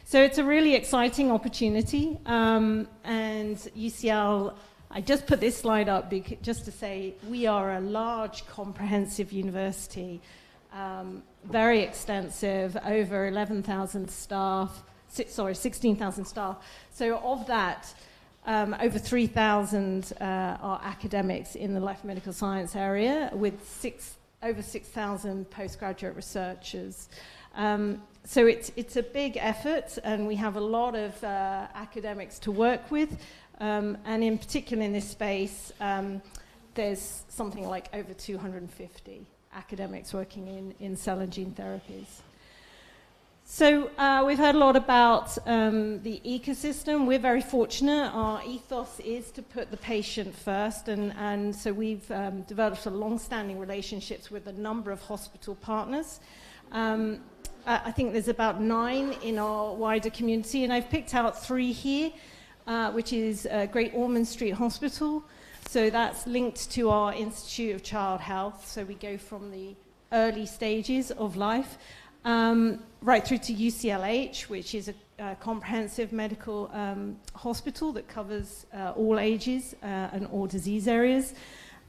So it's a really exciting opportunity, and UCL, I just put this slide up just to say we are a large, comprehensive university, very extensive, over 11,000 staff, 16,000 staff. So of that, over 3,000 are academics in the life medical science area, with over 6,000 postgraduate researchers. So it's a big effort, and we have a lot of academics to work with. And in particular in this space, there's something like over 250 academics working in cell and gene therapies. So we've heard a lot about the ecosystem. We're very fortunate. Our ethos is to put the patient first, and so we've developed long-standing relationships with a number of hospital partners. I think there's about 9 in our wider community, and I've picked out 3 here. Which is Great Ormond Street Hospital. So that's linked to our Institute of Child Health. So we go from the early stages of life right through to UCLH, which is a comprehensive medical hospital that covers all ages and all disease areas.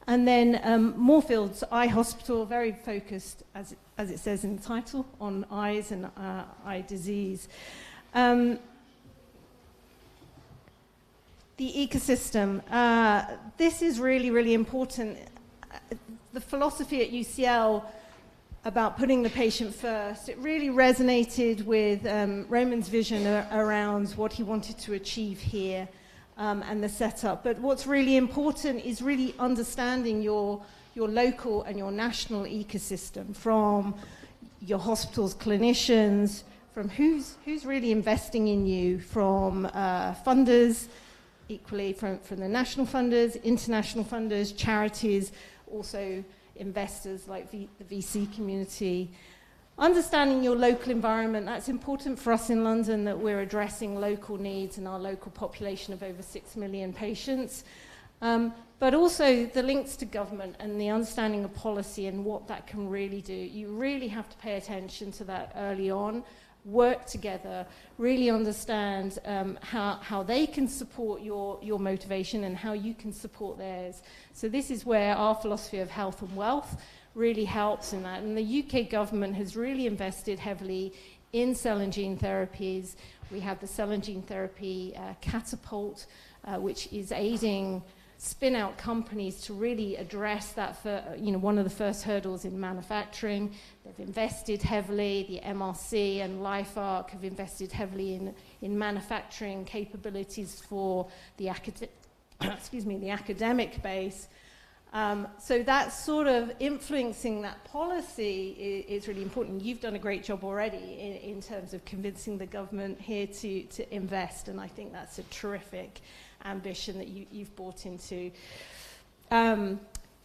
And then Moorfields Eye Hospital, very focused, as it says in the title, on eyes and eye disease. The ecosystem. This is really, really important. The philosophy at UCL about putting the patient first, it really resonated with Roman's vision around what he wanted to achieve here and the setup. But what's really important is really understanding your local and your national ecosystem, from your hospital's clinicians, from who's really investing in you, from funders, equally from the national funders, international funders, charities, also investors like the VC community. Understanding your local environment, that's important for us in London, that we're addressing local needs and our local population of over 6 million patients. But also the links to government and the understanding of policy and what that can really do. You really have to pay attention to that early on. Work together, really understand how they can support your motivation and how you can support theirs. So this is where our philosophy of health and wealth really helps in that. And the UK government has really invested heavily in cell and gene therapies. We have the cell and gene therapy catapult, which is aiding spin-out companies to really address that, one of the first hurdles in manufacturing. They've invested heavily, the MRC and LifeArc have invested heavily in manufacturing capabilities for the excuse me, the academic base. So that sort of influencing that policy is really important. You've done a great job already in terms of convincing the government here to invest, and I think that's a terrific ambition that you've brought into.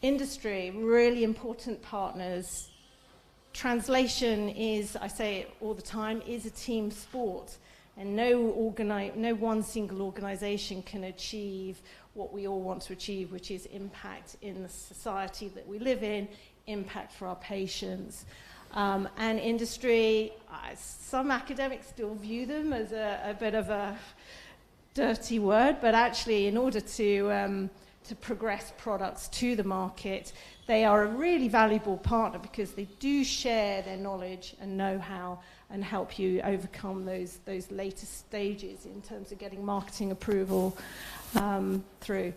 Industry, really important partners. Translation is, I say it all the time, is a team sport, and no one single organization can achieve what we all want to achieve, which is impact in the society that we live in, impact for our patients. And industry, some academics still view them as a bit of a dirty word, but actually in order to progress products to the market, they are a really valuable partner because they do share their knowledge and know-how and help you overcome those later stages in terms of getting marketing approval through.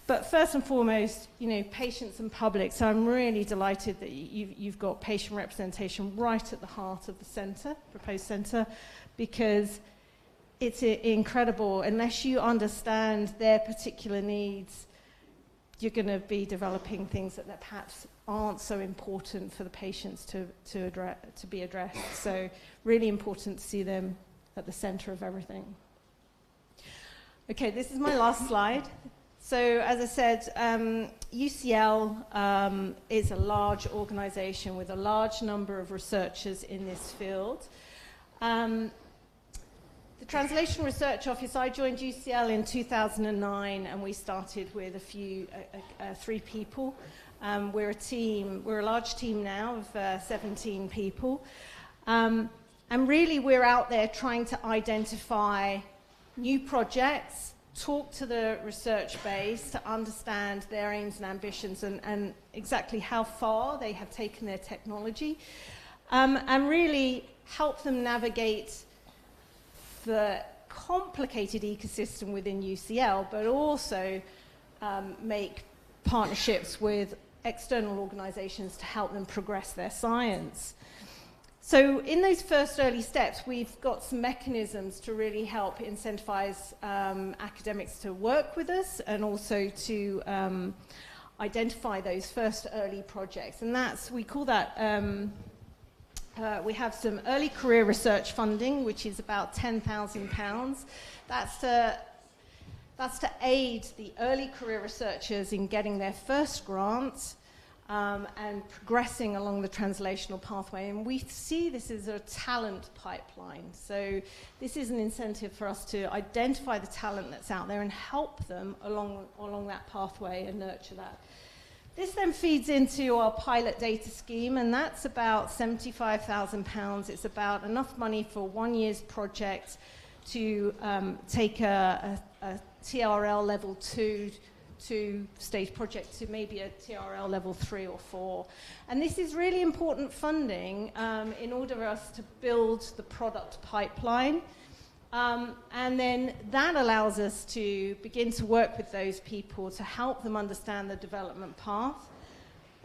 But first and foremost, patients and public. So I'm really delighted that you've got patient representation right at the heart of the centre, proposed centre, because it's incredible. Unless you understand their particular needs, you're going to be developing things that perhaps aren't so important for the patients to be addressed. So really important to see them at the centre of everything. Okay, this is my last slide. So as I said, UCL is a large organisation with a large number of researchers in this field. The Translation Research Office, I joined UCL in 2009, and we started with three people. We're a large team now of 17 people. And really we're out there trying to identify new projects, talk to the research base to understand their aims and ambitions and exactly how far they have taken their technology, and really help them navigate the complicated ecosystem within UCL, but also make partnerships with external organizations to help them progress their science. So in those first early steps, we've got some mechanisms to really help incentivize academics to work with us and also to identify those first early projects. And we call that, we have some early career research funding, which is about £10,000. That's to aid the early career researchers in getting their first grant and progressing along the translational pathway. And we see this as a talent pipeline. So this is an incentive for us to identify the talent that's out there and help them along that pathway and nurture that. This then feeds into our pilot data scheme, and that's about £75,000. It's about enough money for 1 year's project to take a TRL level 2 stage project to maybe a TRL level 3 or 4. And this is really important funding in order for us to build the product pipeline. And then that allows us to begin to work with those people to help them understand the development path.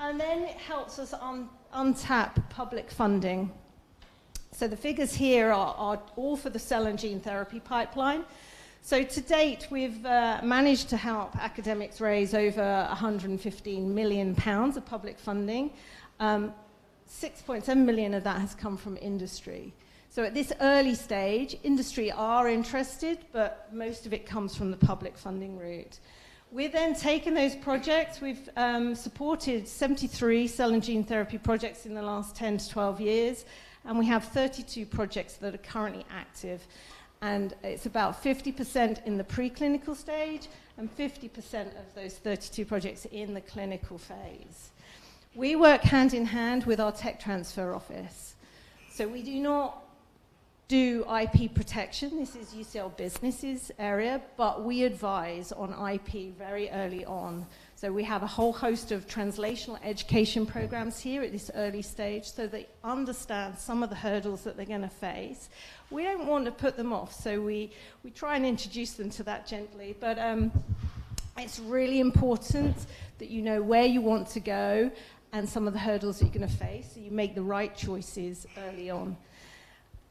And then it helps us untap public funding. So the figures here are all for the cell and gene therapy pipeline. So to date, we've managed to help academics raise over £115 million of public funding. 6.7 million of that has come from industry. So at this early stage, industry are interested, but most of it comes from the public funding route. We've then taken those projects. We've supported 73 cell and gene therapy projects in the last 10 to 12 years, and we have 32 projects that are currently active. And it's about 50% in the preclinical stage and 50% of those 32 projects in the clinical phase. We work hand in hand with our tech transfer office. So we do not do IP protection. This is UCL Business's area, but we advise on IP very early on. So we have a whole host of translational education programs here at this early stage so they understand some of the hurdles that they're going to face. We don't want to put them off, so we try and introduce them to that gently. But it's really important that you know where you want to go and some of the hurdles that you're going to face, so you make the right choices early on.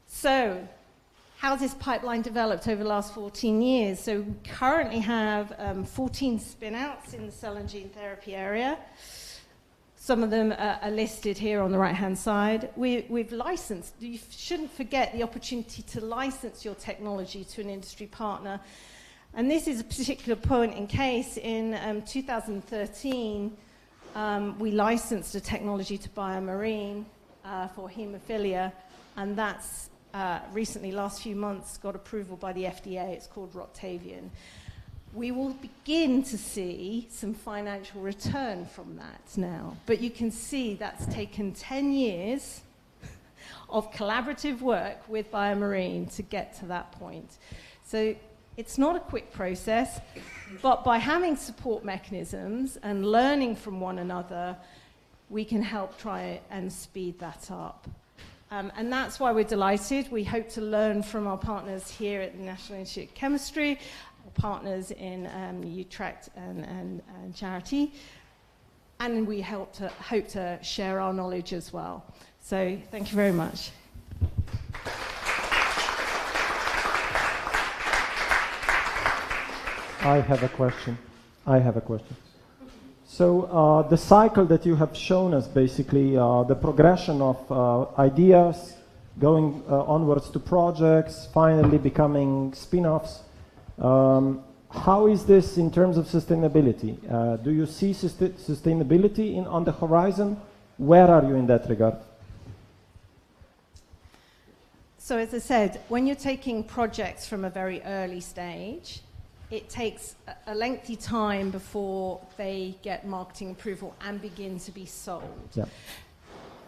So, how's this pipeline developed over the last 14 years? So we currently have 14 spin-outs in the cell and gene therapy area. Some of them are listed here on the right-hand side. We've licensed, you shouldn't forget the opportunity to license your technology to an industry partner. And this is a particular point in case. In 2013, we licensed a technology to BioMarine for haemophilia, and that's recently, last few months, got approval by the FDA. It's called Roctavian. We will begin to see some financial return from that now, but you can see that's taken 10 years of collaborative work with BioMarine to get to that point. So it's not a quick process, but by having support mechanisms and learning from one another, we can help try and speed that up. And that's why we're delighted. We hope to learn from our partners here at the National Institute of Chemistry, our partners in Utrecht and Charity, and we hope to share our knowledge as well. So thank you very much. I have a question. So the cycle that you have shown us, basically the progression of ideas going onwards to projects, finally becoming spin-offs. How is this in terms of sustainability? Do you see sustainability on the horizon? Where are you in that regard? So as I said, when you're taking projects from a very early stage, it takes a lengthy time before they get marketing approval and begin to be sold. Yeah.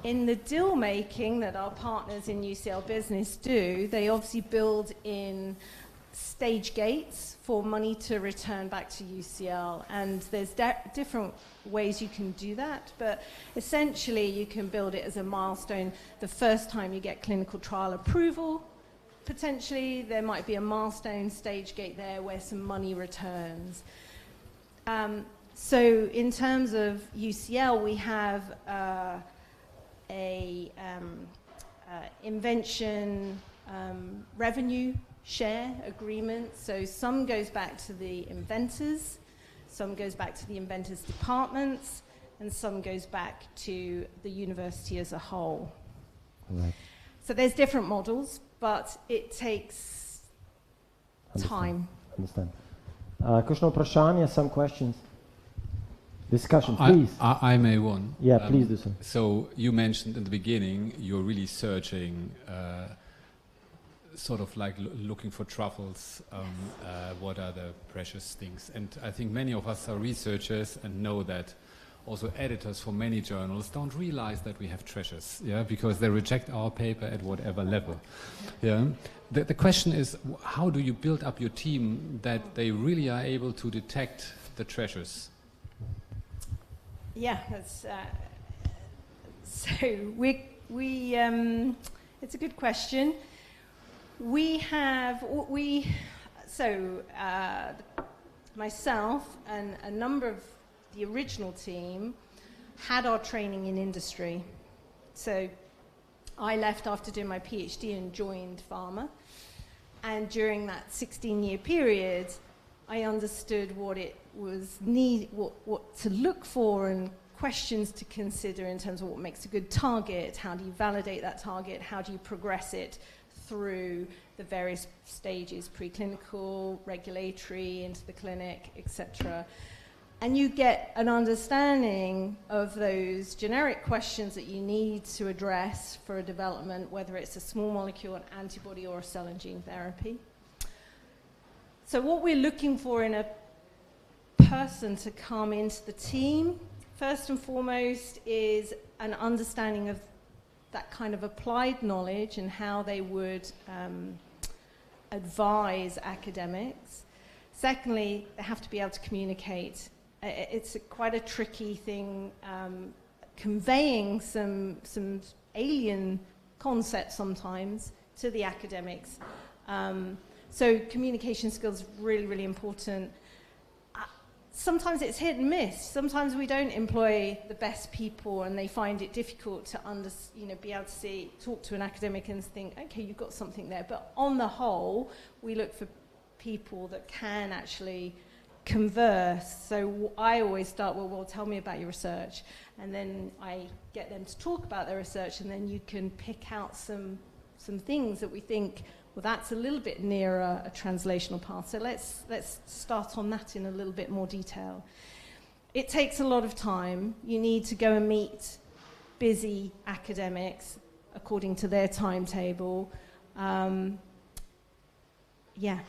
In the deal making that our partners in UCL Business do, they obviously build in stage gates for money to return back to UCL, and there's different ways you can do that, but essentially you can build it as a milestone. The first time you get clinical trial approval, potentially there might be a milestone stage gate there where some money returns. So in terms of UCL, we have invention revenue share agreement. So some goes back to the inventors, some goes back to the inventors' departments, and some goes back to the university as a whole. Right. So there's different models, but it takes time. Understand. Kakšno vprašanje, some questions? Discussion, please. I may one. Yeah, please do so. So you mentioned in the beginning you're really searching, sort of like looking for truffles, what are the precious things. And I think many of us are researchers and know that also editors for many journals don't realize that we have treasures, yeah, because they reject our paper at whatever level. Yeah. The question is, how do you build up your team that they really are able to detect the treasures? Yeah, that's so it's a good question. Myself and a number of the original team had our training in industry. So I left after doing my PhD and joined pharma. And during that 16-year period, I understood what it was what to look for and questions to consider in terms of what makes a good target, how do you validate that target, how do you progress it through the various stages, preclinical, regulatory, into the clinic, etc. And you get an understanding of those generic questions that you need to address for a development, whether it's a small molecule, an antibody, or a cell and gene therapy. So what we're looking for in a person to come into the team, first and foremost, is an understanding of that kind of applied knowledge and how they would advise academics. Secondly, they have to be able to communicate. It's quite a tricky thing, conveying some alien concepts sometimes to the academics. So communication skills really, really important. sometimes it's hit and miss. Sometimes we don't employ the best people and they find it difficult to be able to talk to an academic and think, okay, you've got something there. But on the whole, we look for people that can actually converse. So I always start, well, tell me about your research. And then I get them to talk about their research, and then you can pick out some things that we think, well, that's a little bit nearer a translational path. So let's start on that in a little bit more detail. It takes a lot of time. You need to go and meet busy academics according to their timetable.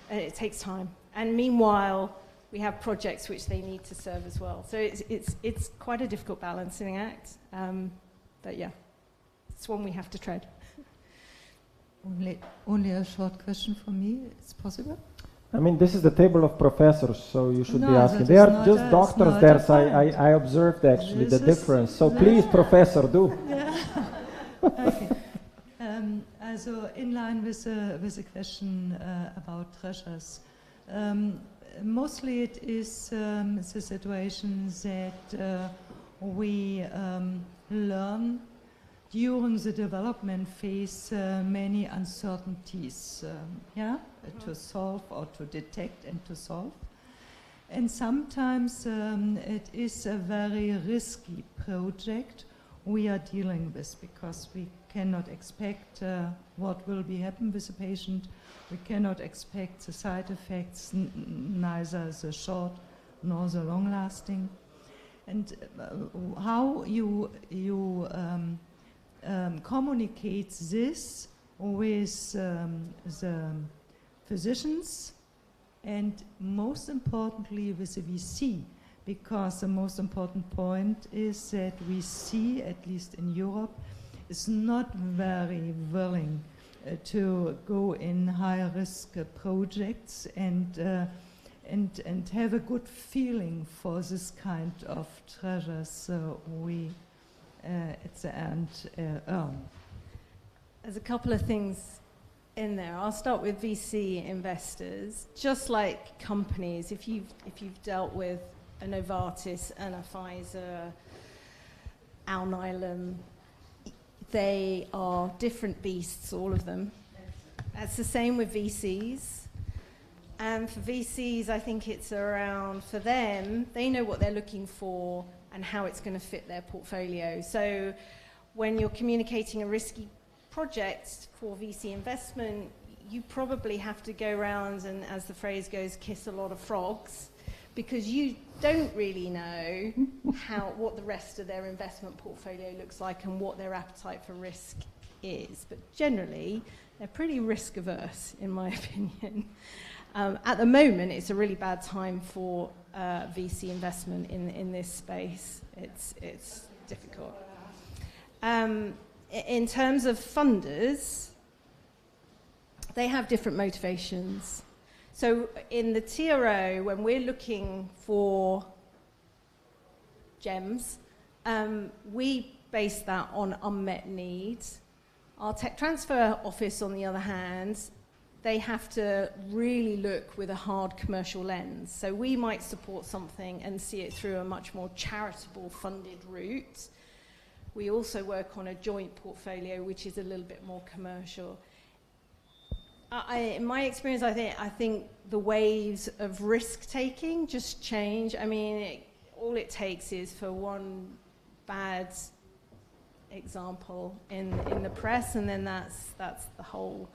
It takes time. And meanwhile, we have projects which they need to serve as well. So it's quite a difficult balancing act. But yeah, it's one we have to tread. Only a short question from me, it's possible? I mean, this is the table of professors, so you should be asking. They are just doctors there, so I observed actually the difference. So please, Professor, do. Yeah. Okay. Also in line with the question about treasures, mostly it is the situation that we learn during the development phase many uncertainties, to solve or to detect and to solve. And sometimes it is a very risky project we are dealing with, because we cannot expect what will be happen with the patient. We cannot expect the side effects, neither the short nor the long lasting. And how you communicate this with the physicians, and most importantly with the VC, because the most important point is that we see, at least in Europe, is not very willing to go in high-risk projects and have a good feeling for this kind of treasures we at the end earn. There's a couple of things in there. I'll start with VC investors. Just like companies, if you've dealt with a Novartis and a Pfizer, Alnylam, they are different beasts, all of them. That's the same with VCs. And for VCs, I think it's around, for them, they know what they're looking for and how it's going to fit their portfolio. So when you're communicating a risky project for VC investment, you probably have to go around and, as the phrase goes, kiss a lot of frogs, because you don't really know what the rest of their investment portfolio looks like and what their appetite for risk is. But generally, they're pretty risk averse, in my opinion. At the moment, it's a really bad time for VC investment in this space. It's difficult. In terms of funders, they have different motivations. So in the TRO, when we're looking for gems, we base that on unmet needs. Our tech transfer office, on the other hand, they have to really look with a hard commercial lens. So we might support something and see it through a much more charitable funded route. We also work on a joint portfolio, which is a little bit more commercial. In my experience, I think the waves of risk-taking just change. I mean, all it takes is for one bad example in the press, and then that's the whole,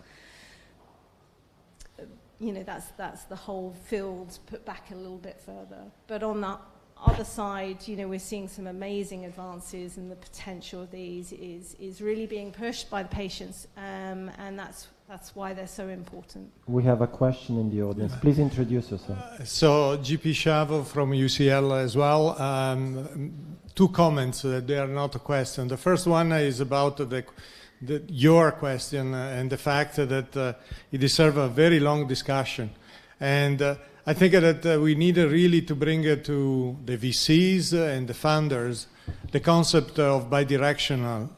that's the whole field put back a little bit further. But on the other side, we're seeing some amazing advances, and the potential of these is really being pushed by the patients, and that's why they're so important. We have a question in the audience. Please introduce yourself. So, GP Shavo from UCL as well. Two comments. They are not a question. The first one is about your question and the fact that it deserves a very long discussion. And I think that we need really to bring to the VCs and the funders the concept of bidirectional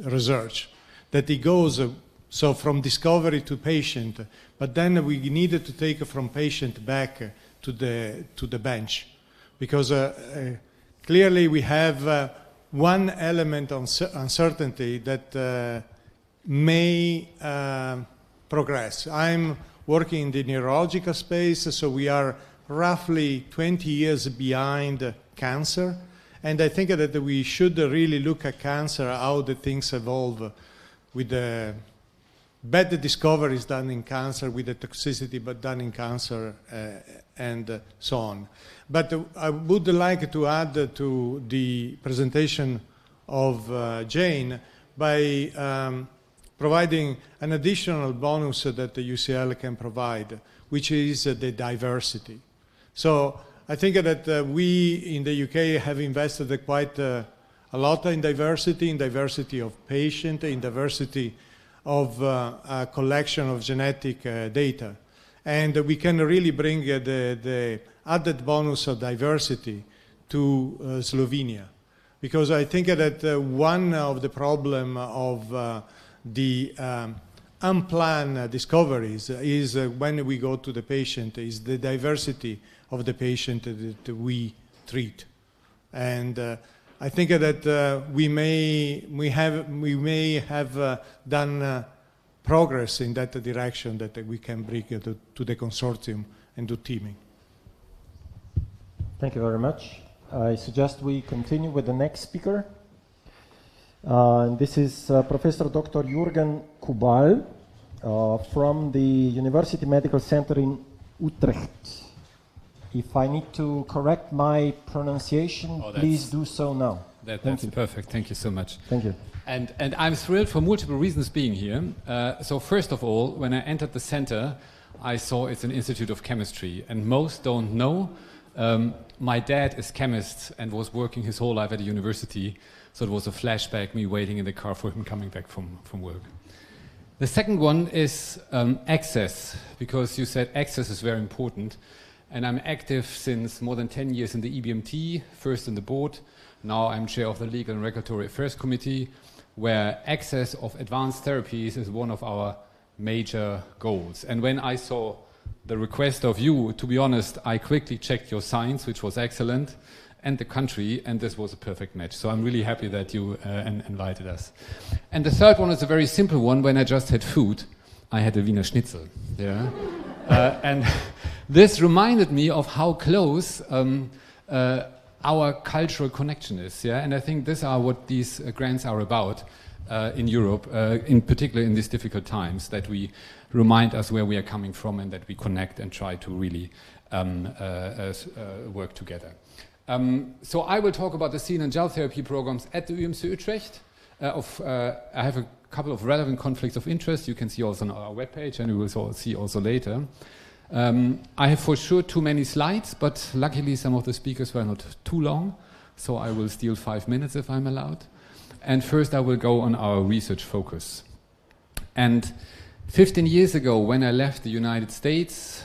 research, that it goes so from discovery to patient, but then we needed to take from patient back to the bench. because clearly we have one element of uncertainty that may progress. I'm working in the neurological space, so we are roughly 20 years behind cancer. And I think that we should really look at cancer, how the things evolve with the better discoveries done in cancer, with the toxicity but done in cancer, and so on. But I would like to add to the presentation of Jane by providing an additional bonus that the UCL can provide, which is the diversity. So I think that we in the UK have invested quite a lot in diversity of patient, in diversity of a collection of genetic data. And we can really bring the added bonus of diversity to Slovenia. Because I think that one of the problem of the unplanned discoveries is when we go to the patient, is the diversity of the patient that we treat. And I think that we may have done progress in that direction that we can bring to the consortium and to teaming. Thank you very much. I suggest we continue with the next speaker. This is Professor Dr. Jürgen Kubal from the University Medical Center in Utrecht. If I need to correct my pronunciation, please do so now. That's perfect. Thank you so much. Thank you. And I'm thrilled for multiple reasons being here. So first of all, when I entered the center, I saw it's an institute of chemistry, and most don't know. My dad is chemist and was working his whole life at a university, so it was a flashback, me waiting in the car for him coming back from work. The second one is access, because you said access is very important, and I'm active since more than 10 years in the EBMT, first in the board, now I'm chair of the Legal and Regulatory Affairs Committee, where access of advanced therapies is one of our major goals. And when I saw the request of you, to be honest, I quickly checked your science, which was excellent, and the country, and this was a perfect match. So I'm really happy that you invited us. And the third one is a very simple one. When I just had food, I had a Wiener Schnitzel. Yeah. And this reminded me of how close our cultural connection is. Yeah. And I think these are what these grants are about in Europe, in particular in these difficult times, that we remind us where we are coming from and that we connect and try to really work together. So I will talk about the cell and gel therapy programs at the UMC Utrecht. I have a couple of relevant conflicts of interest. You can see also on our webpage, and we will see also later. I have for sure too many slides, but luckily some of the speakers were not too long, so I will steal 5 minutes if I'm allowed. And first I will go on our research focus. And 15 years ago, when I left the United States,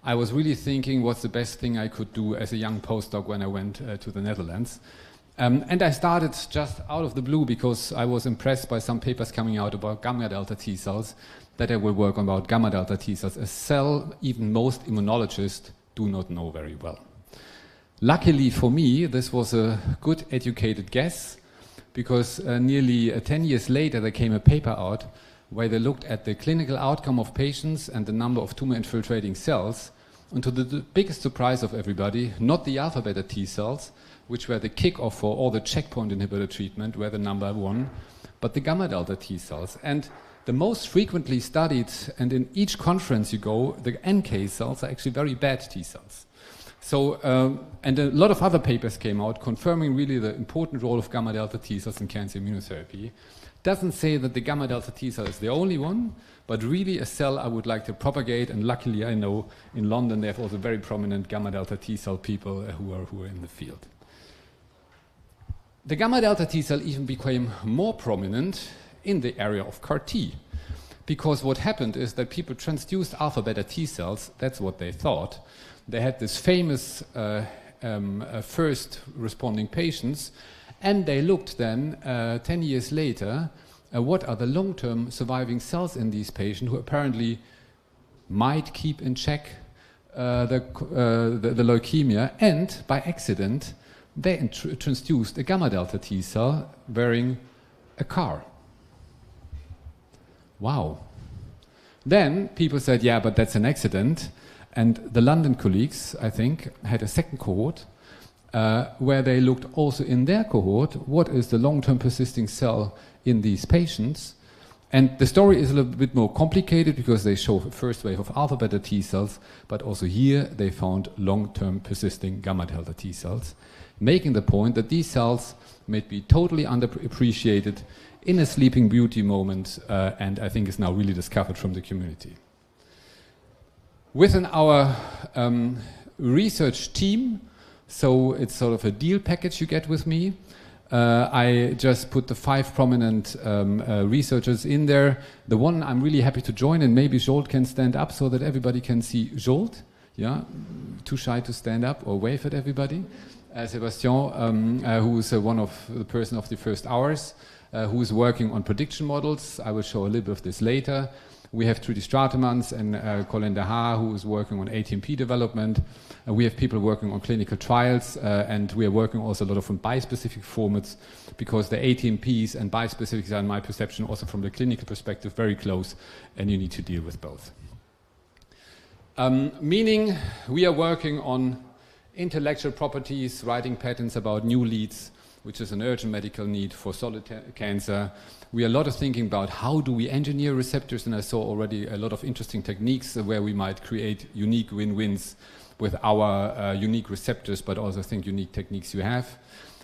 I was really thinking what's the best thing I could do as a young postdoc when I went to the Netherlands. And I started just out of the blue because I was impressed by some papers coming out about gamma delta T cells, that I will work on about gamma delta T cells, a cell even most immunologists do not know very well. Luckily for me, this was a good educated guess, because nearly 10 years later there came a paper out where they looked at the clinical outcome of patients and the number of tumor-infiltrating cells, and to the biggest surprise of everybody, not the alpha beta T cells, which were the kick-off for all the checkpoint inhibitor treatment, were the number one, but the gamma delta T cells. And the most frequently studied, and in each conference you go, the NK cells are actually very bad T cells. So, and a lot of other papers came out confirming really the important role of gamma delta T cells in cancer immunotherapy. Doesn't say that the gamma delta T cell is the only one, but really a cell I would like to propagate, and luckily I know in London they have also very prominent gamma delta T cell people who are in the field. The gamma delta T cell even became more prominent in the area of CAR T, because what happened is that people transduced alpha beta T cells, that's what they thought. They had this famous first responding patients, and they looked then 10 years later what are the long-term surviving cells in these patients who apparently might keep in check the leukemia, and by accident, they transduced a gamma delta T cell wearing a car. Wow. Then people said, yeah, but that's an accident. And the London colleagues, I think, had a second cohort where they looked also in their cohort, what is the long-term persisting cell in these patients. And the story is a little bit more complicated because they show a first wave of alpha beta T cells, but also here they found long-term persisting gamma delta T cells, making the point that these cells may be totally underappreciated in a sleeping beauty moment, and I think is now really discovered from the community. Within our research team, so it's sort of a deal package you get with me. I just put the 5 prominent researchers in there. The one I'm really happy to join, and maybe Jolt can stand up so that everybody can see Jolt. Yeah, too shy to stand up or wave at everybody. Sebastian, who is one of the person of the first hours, who is working on prediction models. I will show a little bit of this later. We have Trudy Stratemans and Colin De Haar, who is working on ATMP development. We have people working on clinical trials, and we are working also a lot of on bispecific formats, because the ATMPs and bispecifics are, in my perception, also from the clinical perspective, very close, and you need to deal with both. Meaning, we are working on intellectual properties, writing patents about new leads, which is an urgent medical need for solid cancer. We are a lot of thinking about how do we engineer receptors, and I saw already a lot of interesting techniques where we might create unique win-wins with our unique receptors, but also think unique techniques you have.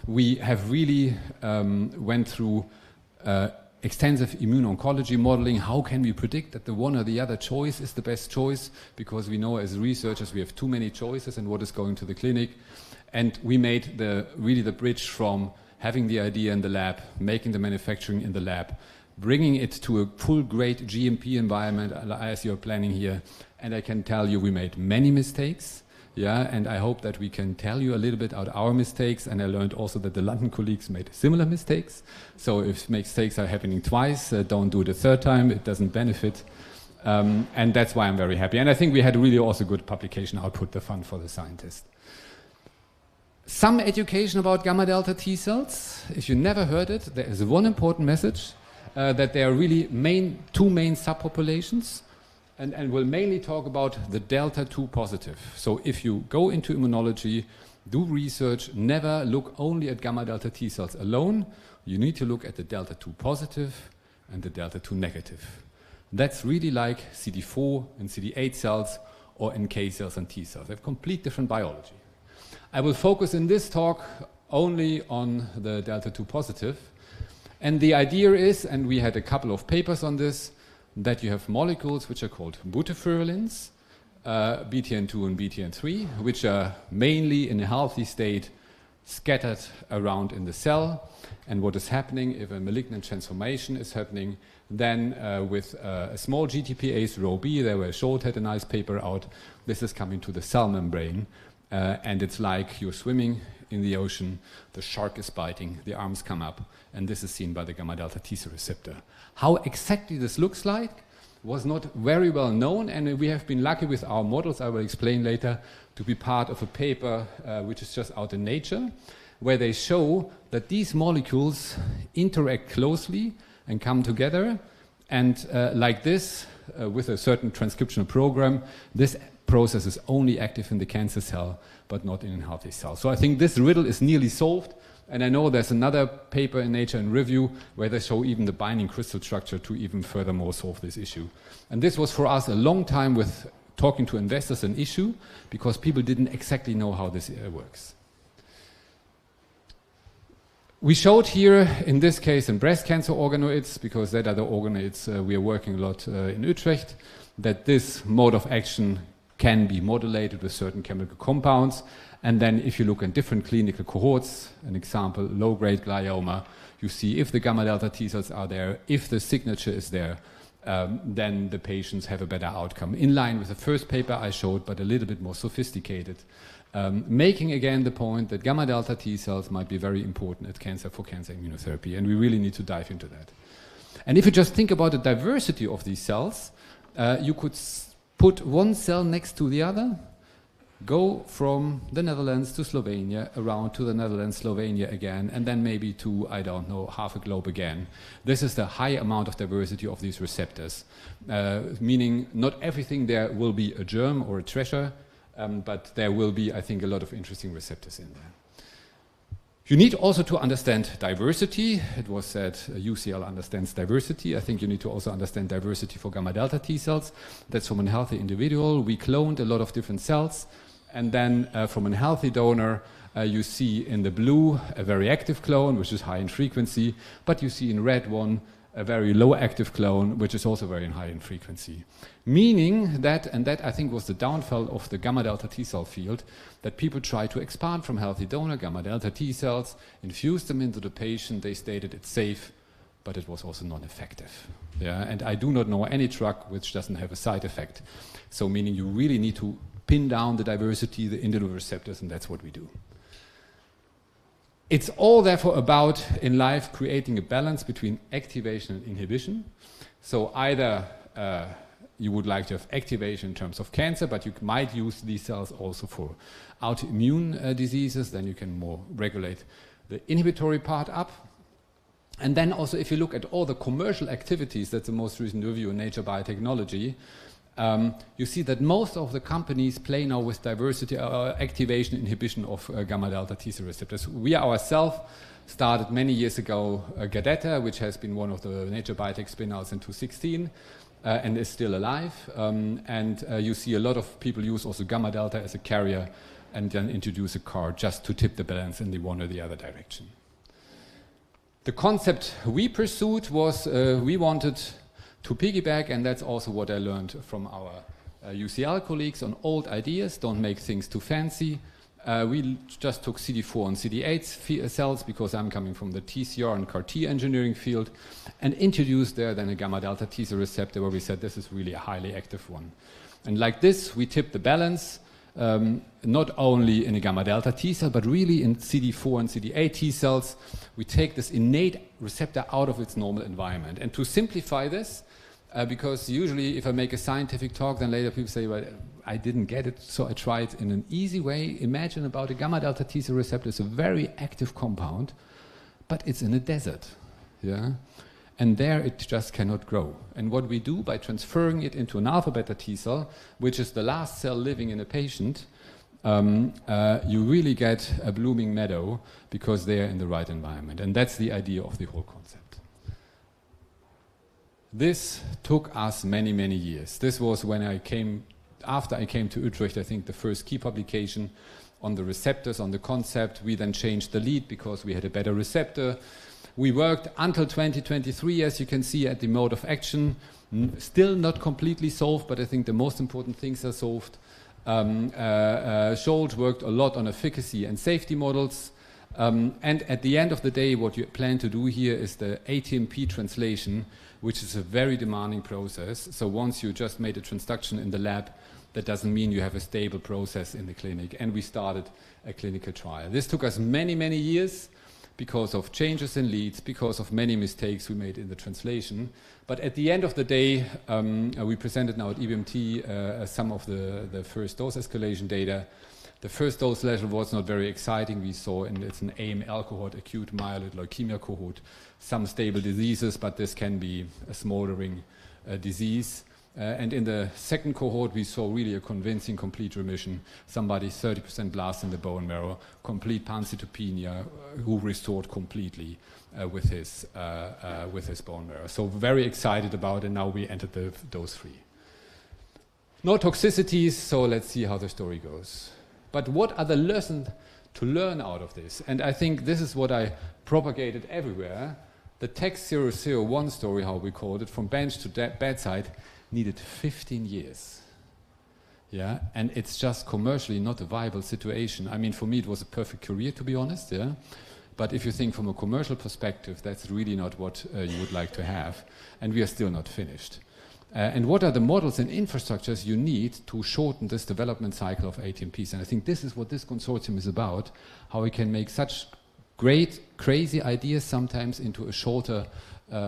We have really went through extensive immuno-oncology modeling. How can we predict that the one or the other choice is the best choice? Because we know as researchers we have too many choices and what is going to the clinic. And we made really the bridge from having the idea in the lab, making the manufacturing in the lab, bringing it to a full-grade GMP environment as you're planning here. And I can tell you we made many mistakes. Yeah, and I hope that we can tell you a little bit about our mistakes. And I learned also that the London colleagues made similar mistakes. So if mistakes are happening twice, don't do it a third time. It doesn't benefit. And that's why I'm very happy. And I think we had really also good publication output, the fun for the scientists. Some education about gamma delta T cells. If you never heard it, there is one important message, that there are really two main subpopulations. And we'll mainly talk about the delta 2 positive. So if you go into immunology, do research, never look only at gamma delta T cells alone. You need to look at the delta 2 positive and the delta 2 negative. That's really like CD4 and CD8 cells or NK cells and T cells. They have complete different biology. I will focus in this talk only on the delta 2 positive. And the idea is, and we had a couple of papers on this, that you have molecules which are called butyrylins, BTN2 and BTN3, which are mainly in a healthy state scattered around in the cell. And what is happening if a malignant transformation is happening, then with a small GTPase rho B, there were Scholt had a nice paper out, this is coming to the cell membrane, and it's like you're swimming in the ocean, the shark is biting, the arms come up, and this is seen by the gamma delta T cell receptor. How exactly this looks like was not very well known, and we have been lucky with our models, I will explain later, to be part of a paper which is just out in Nature, where they show that these molecules interact closely and come together, and like this, with a certain transcriptional program, this process is only active in the cancer cell, but not in a healthy cell. So I think this riddle is nearly solved, and I know there's another paper in Nature in Review where they show even the binding crystal structure to even furthermore solve this issue. And this was for us a long time with talking to investors an issue, because people didn't exactly know how this works. We showed here, in this case, in breast cancer organoids, because that are the organoids we are working a lot in Utrecht, that this mode of action can be modulated with certain chemical compounds. And then if you look at different clinical cohorts, an example, low-grade glioma, you see if the gamma delta T cells are there, if the signature is there, then the patients have a better outcome. In line with the first paper I showed, but a little bit more sophisticated, making again the point that gamma delta T cells might be very important at cancer for cancer immunotherapy, and we really need to dive into that. And if you just think about the diversity of these cells, you could put one cell next to the other, go from the Netherlands to Slovenia, around to the Netherlands, Slovenia again, and then maybe to, I don't know, half a globe again. This is the high amount of diversity of these receptors, meaning not everything there will be a germ or a treasure, but there will be, I think, a lot of interesting receptors in there. You need also to understand diversity. It was said UCL understands diversity. I think you need to also understand diversity for gamma delta T cells. That's from a healthy individual. We cloned a lot of different cells. And then from a healthy donor, you see in the blue a very active clone, which is high in frequency. But you see in red one a very low active clone, which is also very high in frequency. Meaning that, and that I think was the downfall of the gamma delta T cell field, that people try to expand from healthy donor gamma delta T cells, infuse them into the patient. They stated it's safe, but it was also non-effective. Yeah? And I do not know any drug which doesn't have a side effect. So meaning you really need to pin down the diversity, the individual receptors, and that's what we do. It's all therefore about, in life, creating a balance between activation and inhibition. So either you would like to have activation in terms of cancer, but you might use these cells also for autoimmune diseases, then you can more regulate the inhibitory part up. And then also if you look at all the commercial activities, that's the most recent review in Nature Biotechnology, you see that most of the companies play now with diversity, activation, inhibition of gamma delta T cell receptors. We ourselves started many years ago Gadeta, which has been one of the Nature Biotech spin-outs in 2016 and is still alive. You see a lot of people use also gamma delta as a carrier and then introduce a CAR just to tip the balance in the one or the other direction. The concept we pursued was we wanted to piggyback, and that's also what I learned from our UCL colleagues, on old ideas. Don't make things too fancy. We just took CD4 and CD8 cells, because I'm coming from the TCR and CAR-T engineering field, and introduced there then a gamma delta T cell receptor where we said this is really a highly active one. And like this, we tip the balance, not only in a gamma delta T cell, but really in CD4 and CD8 T cells. We take this innate receptor out of its normal environment. And to simplify this, because usually if I make a scientific talk, then later people say, well, I didn't get it, so I tried in an easy way. Imagine about a gamma delta T cell receptor. It's a very active compound, but it's in a desert. Yeah? And there it just cannot grow. And what we do by transferring it into an alpha beta T cell, which is the last cell living in a patient, you really get a blooming meadow because they are in the right environment. And that's the idea of the whole concept. This took us many, many years. This was when after I came to Utrecht, I think the first key publication on the receptors, on the concept. We then changed the lead because we had a better receptor. We worked until 2023, as you can see, at the mode of action. Still not completely solved, but I think the most important things are solved. Scholz worked a lot on efficacy and safety models. And at the end of the day, what you plan to do here is the ATMP translation, which is a very demanding process. So once you just made a transduction in the lab, that doesn't mean you have a stable process in the clinic. And we started a clinical trial. This took us many, many years because of changes in leads, because of many mistakes we made in the translation. But at the end of the day, we presented now at EBMT some of the first dose escalation data. The first dose level was not very exciting. We saw it's an AML cohort, acute myeloid leukemia cohort, some stable diseases, but this can be a smoldering disease. And in the second cohort, we saw really a convincing complete remission. Somebody 30% blast in the bone marrow, complete pancytopenia, who restored completely with his bone marrow. So very excited about it. Now we entered the dose 3. No toxicities, so let's see how the story goes. But what are the lessons to learn out of this? And I think this is what I propagated everywhere. The TEX 001 story, how we called it, from bench to bedside, needed 15 years. Yeah, and it's just commercially not a viable situation. I mean, for me, it was a perfect career, to be honest. Yeah, but if you think from a commercial perspective, that's really not what you would like to have. And we are still not finished. And what are the models and infrastructures you need to shorten this development cycle of ATMPs? And I think this is what this consortium is about, how we can make such great, crazy ideas sometimes into a shorter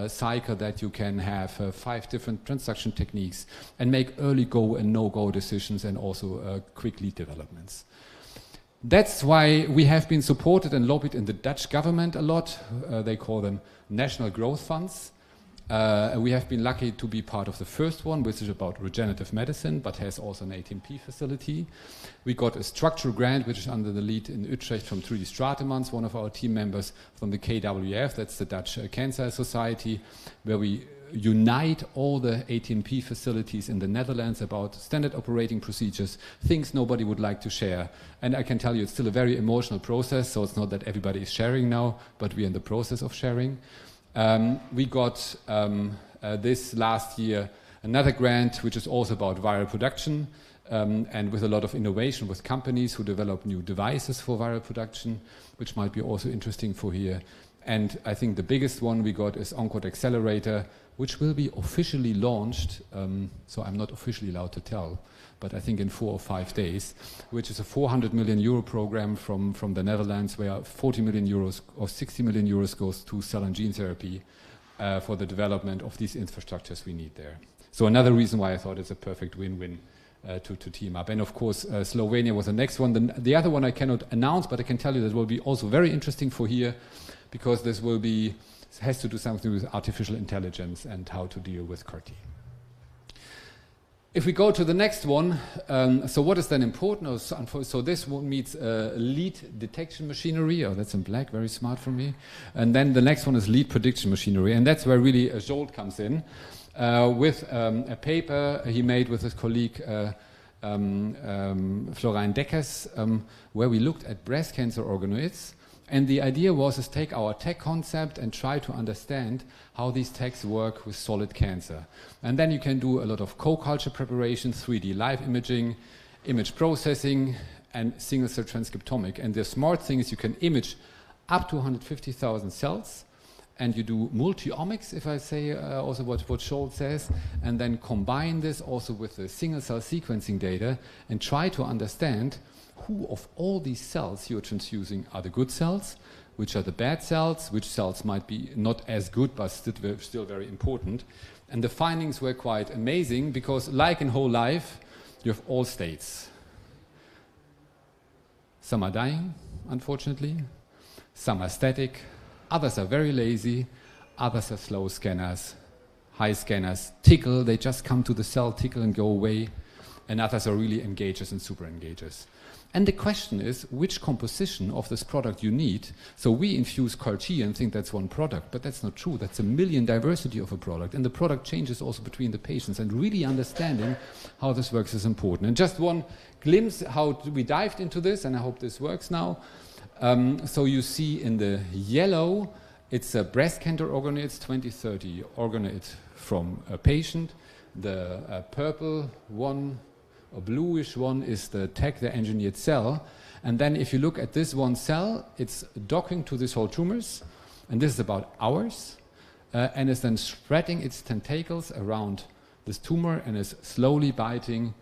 cycle that you can have 5 different transduction techniques and make early go and no-go decisions and also quick lead developments. That's why we have been supported and lobbied in the Dutch government a lot. They call them national growth funds. We have been lucky to be part of the first one, which is about regenerative medicine, but has also an ATMP facility. We got a structural grant, which is under the lead in Utrecht from Trudy Stratemans, one of our team members from the KWF, that's the Dutch Cancer Society, where we unite all the ATMP facilities in the Netherlands about standard operating procedures, things nobody would like to share. And I can tell you it's still a very emotional process, so it's not that everybody is sharing now, but we're in the process of sharing. We got this last year another grant which is also about viral production and with a lot of innovation with companies who develop new devices for viral production, which might be also interesting for here. And I think the biggest one we got is Oncode Accelerator, which will be officially launched, so I'm not officially allowed to tell, but I think in 4 or 5 days, which is a 400 million euro program from the Netherlands, where 40 million euros or 60 million euros goes to cell and gene therapy for the development of these infrastructures we need there. So another reason why I thought it's a perfect win-win to team up. And of course, Slovenia was the next one. The other one I cannot announce, but I can tell you that will be also very interesting for here, because this will be, has to do something with artificial intelligence and how to deal with CAR-T. If we go to the next one, so what is then important? So this one meets lead detection machinery. Oh, that's in black, very smart from me. And then the next one is lead prediction machinery. And that's where really Jolt comes in with a paper he made with his colleague Florijn Dekkers, where we looked at breast cancer organoids. And the idea was to take our tech concept and try to understand how these techs work with solid cancer. And then you can do a lot of co-culture preparation, 3D live imaging, image processing, and single-cell transcriptomic. And the smart thing is you can image up to 150,000 cells, and you do multi-omics, if I say also what Scholl says, and then combine this also with the single-cell sequencing data and try to understand who of all these cells you're transfusing are the good cells, which are the bad cells, which cells might be not as good but still very important. And the findings were quite amazing because, like in whole life, you have all states. Some are dying, unfortunately. Some are static. Others are very lazy. Others are slow scanners, high scanners, tickle. They just come to the cell, tickle and go away. And others are really engagers and super engagers. And the question is, which composition of this product you need? So we infuse CAR-T and think that's one product, but that's not true. That's a million diversity of a product. And the product changes also between the patients. And really understanding how this works is important. And just one glimpse how we dived into this, and I hope this works now. So you see in the yellow, it's a breast cancer organoids, 2030 organoid from a patient. The purple one, a bluish one, is the tech, the engineered cell. And then if you look at this one cell, it's docking to these whole tumors. And this is about hours. And is then spreading its tentacles around this tumor and is slowly biting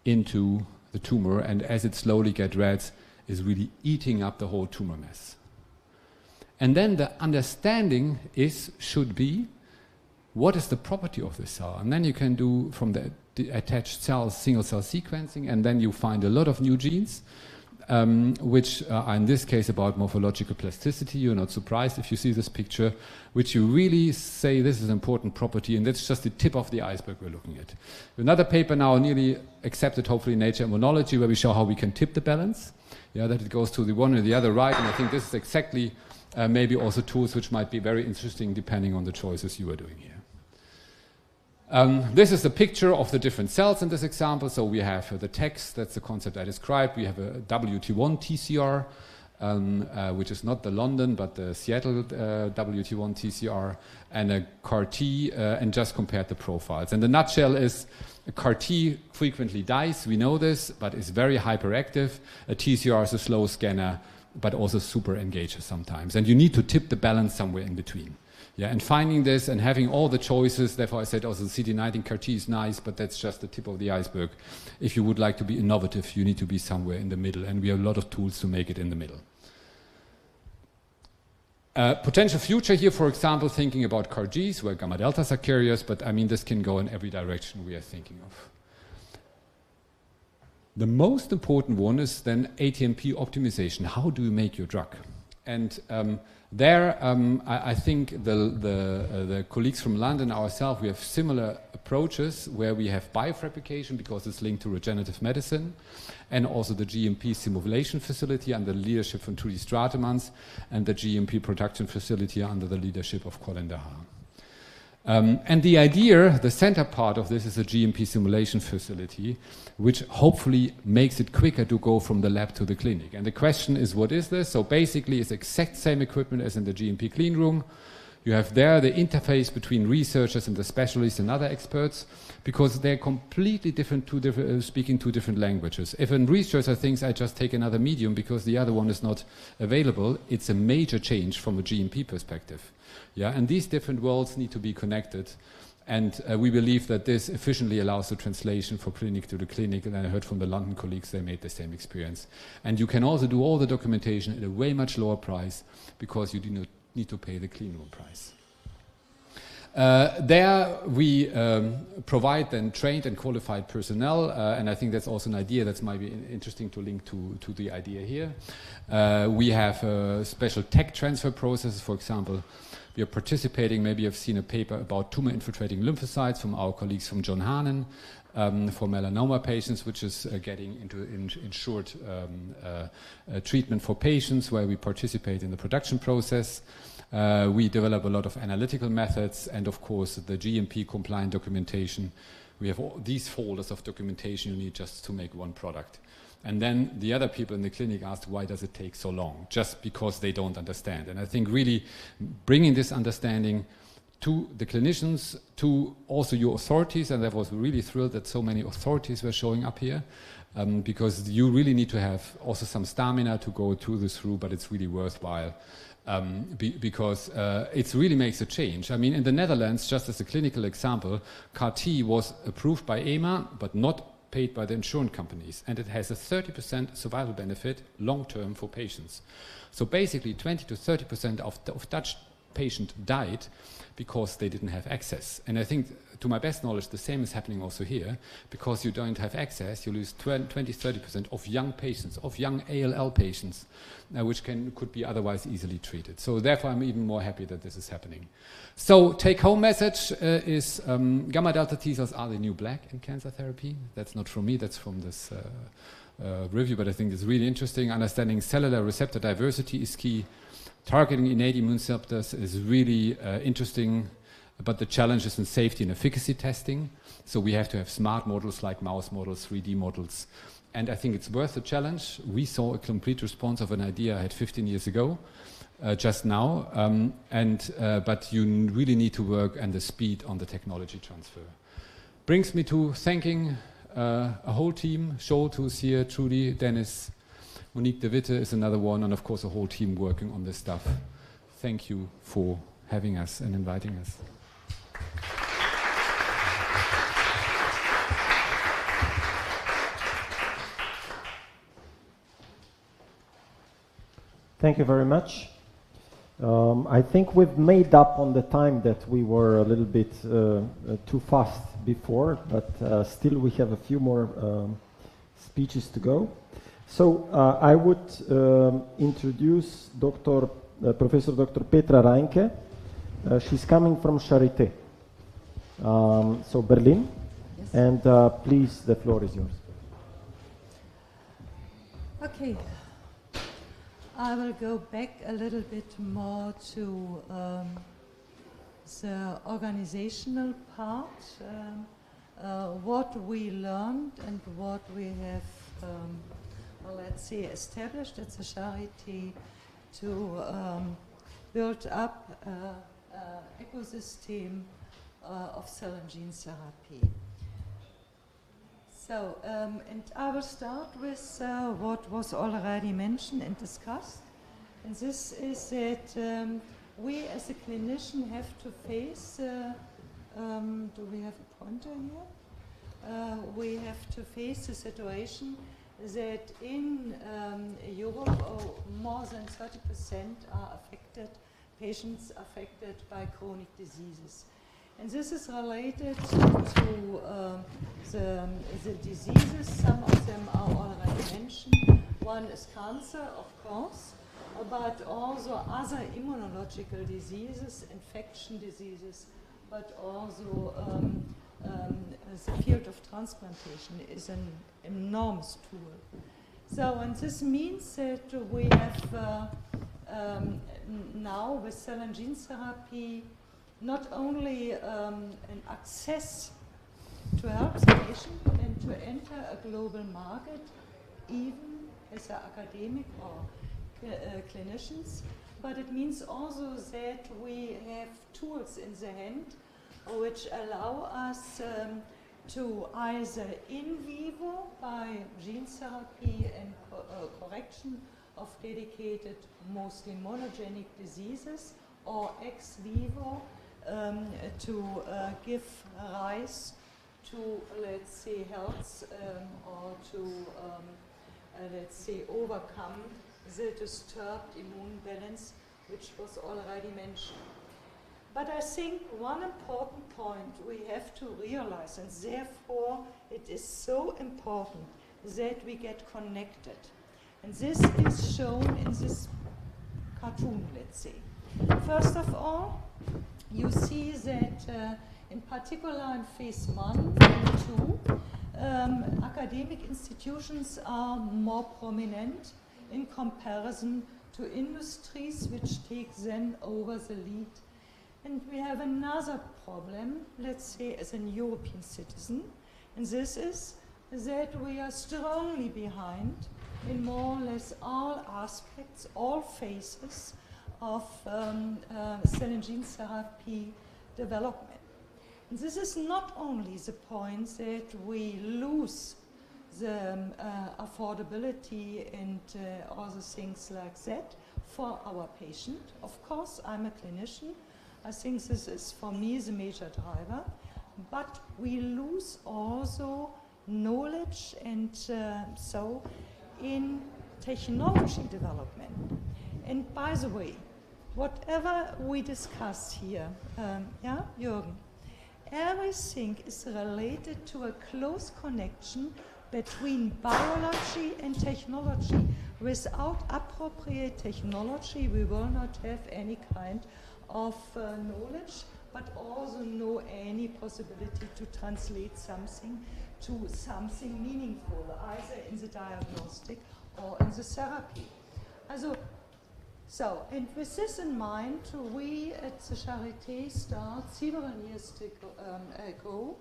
into the tumor. And as it slowly gets red, is really eating up the whole tumor mass. And then the understanding should be, what is the property of this cell? And then you can do from the attached cells single cell sequencing, and then you find a lot of new genes, which are in this case about morphological plasticity. You're not surprised if you see this picture, which you really say this is an important property, and that's just the tip of the iceberg we're looking at. Another paper now nearly accepted, hopefully, in Nature Immunology, where we show how we can tip the balance, that it goes to the one or the other right, and I think this is exactly maybe also tools which might be very interesting depending on the choices you are doing here. This is the picture of the different cells in this example. So we have the text, that's the concept I described. We have a WT1 TCR, which is not the London, but the Seattle WT1 TCR, and a CAR-T, and just compared the profiles. And the nutshell is a CAR-T frequently dies, we know this, but is very hyperactive. A TCR is a slow scanner, but also super engager sometimes. And you need to tip the balance somewhere in between. And finding this and having all the choices, therefore I said also the CD19 CAR-T is nice, but that's just the tip of the iceberg. If you would like to be innovative, you need to be somewhere in the middle, and we have a lot of tools to make it in the middle. Potential future here, for example, thinking about CAR-Gs, where gamma deltas are carriers, but I mean, this can go in every direction we are thinking of. The most important one is then ATMP optimization. How do you make your drug? And I think the colleagues from London, ourselves, we have similar approaches where we have biofabrication because it's linked to regenerative medicine, and also the GMP simulation facility under the leadership from Trudy Stratemans, and the GMP production facility under the leadership of Colin Dahar. And the idea, the center part of this is a GMP simulation facility, which hopefully makes it quicker to go from the lab to the clinic. And the question is, what is this? So basically, it's exact same equipment as in the GMP clean room. You have there the interface between researchers and the specialists and other experts, because they're completely different, speaking two different languages. If a researcher thinks I just take another medium because the other one is not available, it's a major change from a GMP perspective. Yeah, and these different worlds need to be connected, and we believe that this efficiently allows the translation from clinic to the clinic, and I heard from the London colleagues they made the same experience. And you can also do all the documentation at a way much lower price because you do not need to pay the clean room price. There we provide then trained and qualified personnel, and I think that's also an idea that might be interesting to link to the idea here. We have special tech transfer processes. For example, we are participating, maybe you've seen a paper about tumor-infiltrating lymphocytes from our colleagues from John Haanen for melanoma patients, which is getting into ensured treatment for patients, where we participate in the production process. We develop a lot of analytical methods, and of course the GMP compliant documentation. We have all these folders of documentation you need just to make one product. And then the other people in the clinic asked, why does it take so long? Just because they don't understand. And I think really bringing this understanding to the clinicians, to also your authorities, and I was really thrilled that so many authorities were showing up here, because you really need to have also some stamina to go through this through, but it's really worthwhile. Because it really makes a change. I mean, in the Netherlands, just as a clinical example, CAR-T was approved by EMA, but not paid by the insurance companies, and it has a 30% survival benefit long-term for patients. So basically 20 to 30% of Dutch patients died because they didn't have access. And I think, to my best knowledge, the same is happening also here. Because you don't have access, you lose 20-30% of young patients, of young ALL patients, which could be otherwise easily treated. So therefore, I'm even more happy that this is happening. So take-home message is gamma delta T cells are the new black in cancer therapy. That's not from me, that's from this review, but I think it's really interesting. Understanding cellular receptor diversity is key. Targeting innate immune receptors is really interesting, but the challenge is in safety and efficacy testing. So we have to have smart models like mouse models, 3D models. And I think it's worth the challenge. We saw a complete response of an idea I had 15 years ago, just now. But you really need to work on the speed on the technology transfer. Brings me to thanking a whole team. Scholt, who's here, Trudy, Dennis, Monique de Witte is another one, and of course a whole team working on this stuff. Thank you for having us and inviting us. Thank you very much. I think we've made up on the time that we were a little bit too fast before, but still we have a few more speeches to go. So I would introduce Professor Dr. Petra Reinke. She's coming from Charité, so Berlin. Yes. And please, the floor is yours. Okay. I will go back a little bit more to the organizational part, what we learned and what we have well, let's say, established at the Charité to build up an ecosystem of cell and gene therapy. So, and I will start with what was already mentioned and discussed. And this is that we as a clinician have to face, do we have a pointer here? We have to face the situation that in Europe more than 30% are affected patients affected by chronic diseases. And this is related to the diseases. Some of them are already mentioned. One is cancer, of course, but also other immunological diseases, infection diseases, but also the field of transplantation is an enormous tool. So, and this means that we have now with cell and gene therapy not only an access to help the patient and to enter a global market, even as an academic or clinicians, but it means also that we have tools in the hand which allow us to either in vivo by gene therapy and correction of dedicated, mostly monogenic diseases, or ex vivo to give rise to, let's say, health or to, let's say, overcome the disturbed immune balance, which was already mentioned. But I think one important point we have to realize, and therefore it is so important that we get connected. And this is shown in this cartoon, let's say. First of all, you see that in particular in phase 1 and 2, academic institutions are more prominent in comparison to industries which take then over the lead. And we have another problem, let's say, as a European citizen, and this is that we are strongly behind in more or less all aspects, all phases of cell and gene therapy development. And this is not only the point that we lose the affordability and all the things like that for our patient. Of course, I'm a clinician. I think this is, for me, the major driver. But we lose also knowledge and so in technology development. And by the way, whatever we discuss here, yeah, Jürgen, everything is related to a close connection between biology and technology. Without appropriate technology, we will not have any kind of knowledge, but also no any possibility to translate something to something meaningful, either in the diagnostic or in the therapy. So, and with this in mind, we at the Charité start several years ago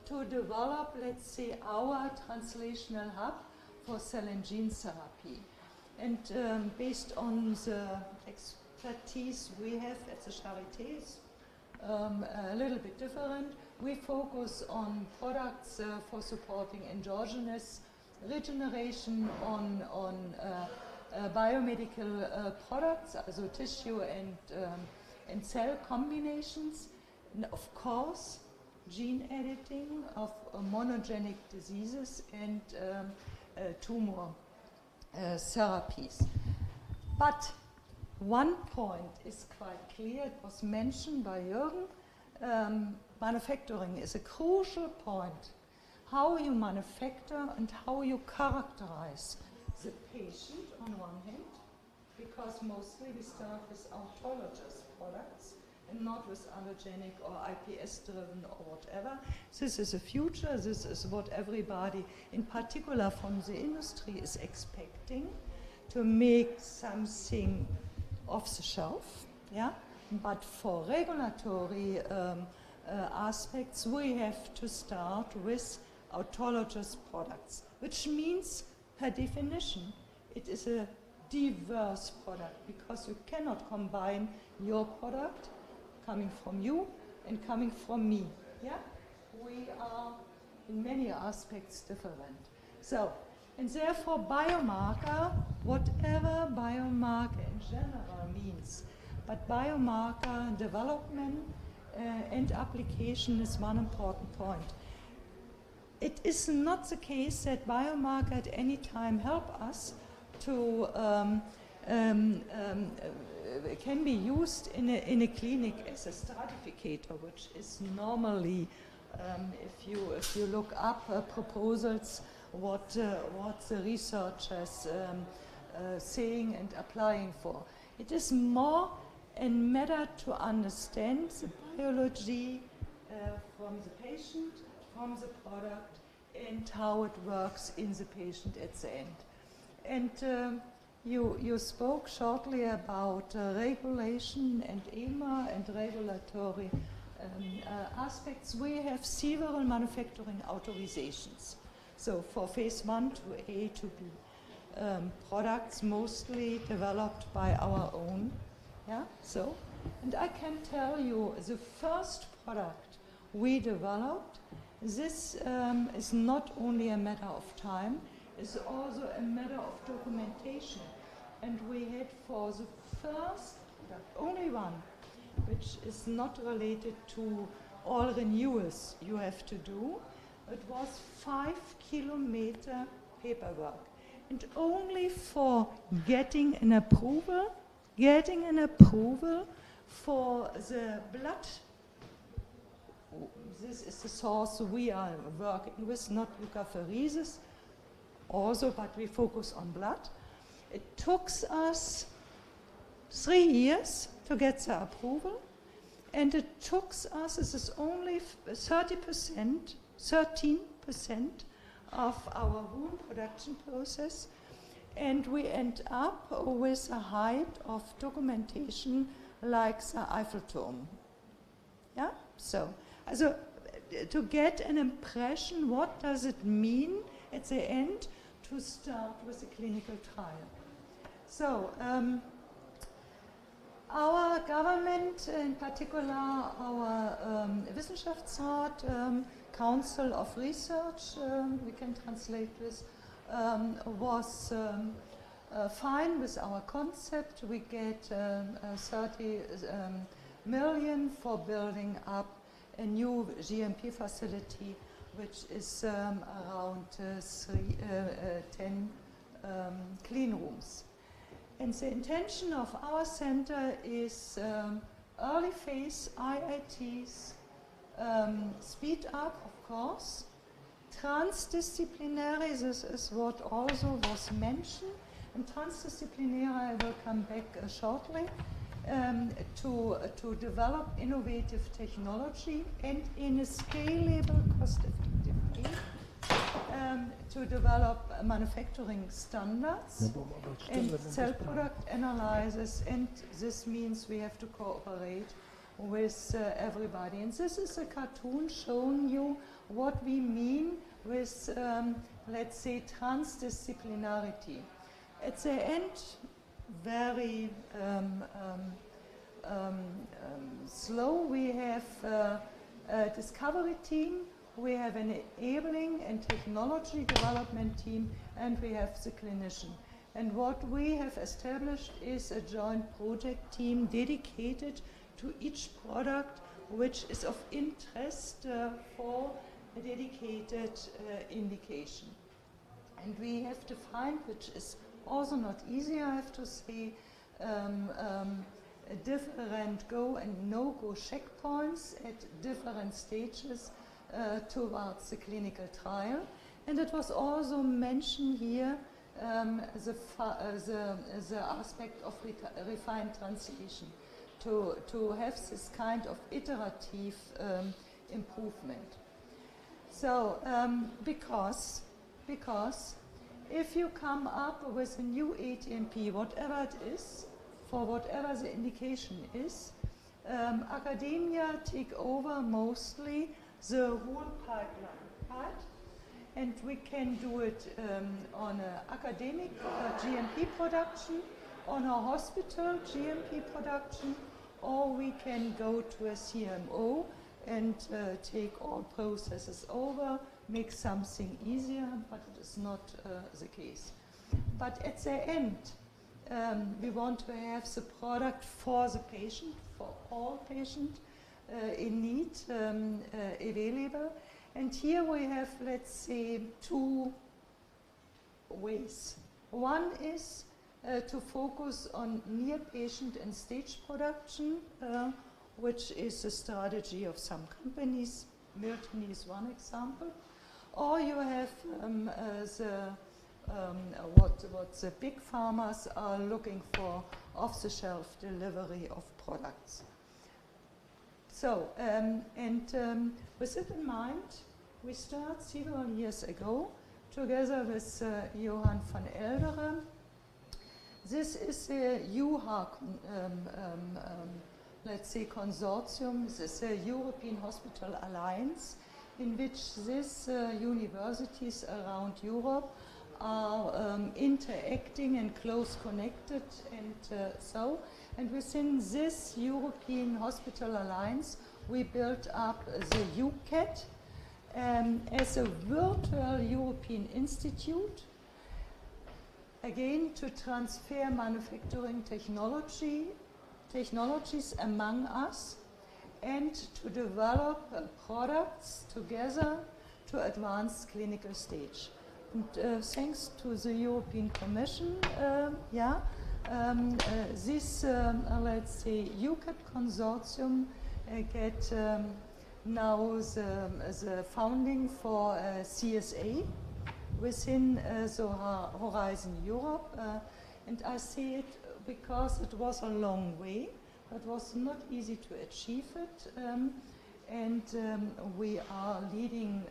to develop, let's say, our translational hub for cell and gene therapy. And based on the expertise we have at the Charité, a little bit different. We focus on products for supporting endogenous regeneration, on biomedical products, also tissue and cell combinations, and of course gene editing of monogenic diseases and tumor therapies. But one point is quite clear, it was mentioned by Jürgen, manufacturing is a crucial point. How you manufacture and how you characterize the patient on one hand, because mostly we start with autologous products and not with allogenic or IPS-driven or whatever. This is the future, this is what everybody, in particular from the industry, is expecting, to make something off the shelf, yeah? But for regulatory aspects, we have to start with autologous products, which means, per definition, it is a diverse product, because you cannot combine your product coming from you and coming from me, yeah? We are in many aspects different. So, and therefore biomarker, whatever biomarker in general means, but biomarker development and application is one important point. It is not the case that biomarker at any time help us to can be used in a clinic as a stratificator, which is normally, if you look up proposals, what the researchers saying and applying for. It is more a matter to understand the biology from the patient, from the product, and how it works in the patient at the end. And you spoke shortly about regulation and EMA and regulatory aspects. We have several manufacturing authorizations. So for phase 1 to A to B, products mostly developed by our own. Yeah. So, and I can tell you the first product we developed. This is not only a matter of time, it's also a matter of documentation. And we had for the first, only one, which is not related to all renewals you have to do. It was 5-kilometer paperwork. And only for getting an approval for the blood. This is the source we are working with, not leukapheresis also, but we focus on blood. It took us 3 years to get the approval, and it took us, this is only 13% of our wound production process, and we end up with a height of documentation like the Eiffelturm. Yeah? So to get an impression, what does it mean at the end to start with a clinical trial? So our government, in particular our Wissenschaftsrat, Council of Research, we can translate this, was fine with our concept. We get 30 million for building up a new GMP facility, which is around 10 clean rooms. And the intention of our center is early phase IITs, speed up, of course, transdisciplinary, this is what also was mentioned, and transdisciplinary, I will come back shortly, to develop innovative technology and in a scalable, cost-effective way, to develop manufacturing standards and cell product analysis, and this means we have to cooperate with everybody. And this is a cartoon showing you what we mean with, let's say, transdisciplinarity. At the end, very slow, we have a discovery team, we have an enabling and technology development team, and we have the clinician. And what we have established is a joint project team dedicated to each product which is of interest for a dedicated indication. And we have defined, which is also not easy, I have to say, different go and no-go checkpoints at different stages towards the clinical trial. And it was also mentioned here the aspect of refined translation, to have this kind of iterative improvement. So because if you come up with a new ATMP, whatever it is, for whatever the indication is, academia take over mostly the whole pipeline part, and we can do it on an academic GMP production, on a hospital GMP production, or we can go to a CMO and take all processes over, make something easier, but it is not the case. But at the end, we want to have the product for the patient, for all patients in need available. And here we have, let's say, two ways. One is to focus on near patient and stage production, which is a strategy of some companies. Milton is one example. Or you have what the big pharmas are looking for, off-the-shelf delivery of products. So, with it in mind, we started several years ago together with Johan van Elderen. This is a UHA, let's say, consortium. This is a European Hospital Alliance, in which these universities around Europe are interacting and close connected, and within this European Hospital Alliance we built up the UKC as a virtual European institute, again to transfer manufacturing technologies among us and to develop products together to advance clinical stage. And thanks to the European Commission, this, let's say, UKC consortium get now the funding for CSA within the Horizon Europe. And I see it because it was a long way. It was not easy to achieve it. And we are leading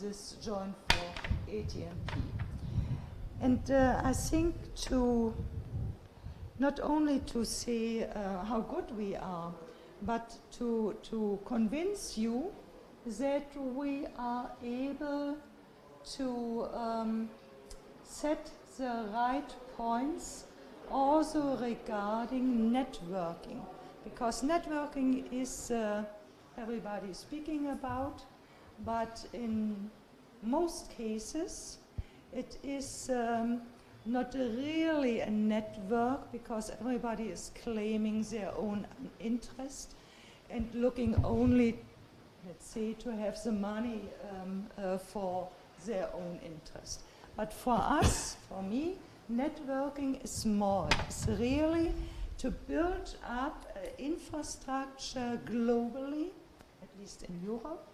this joint for ATMP. And I think to not only to say how good we are, but to convince you that we are able to set the right points also regarding networking, because networking is everybody is speaking about, but in most cases it is not really a network, because everybody is claiming their own interest and looking only, let's say, to have the money for their own interest. But for us, for me, networking is more. It's really to build up infrastructure globally, at least in Europe,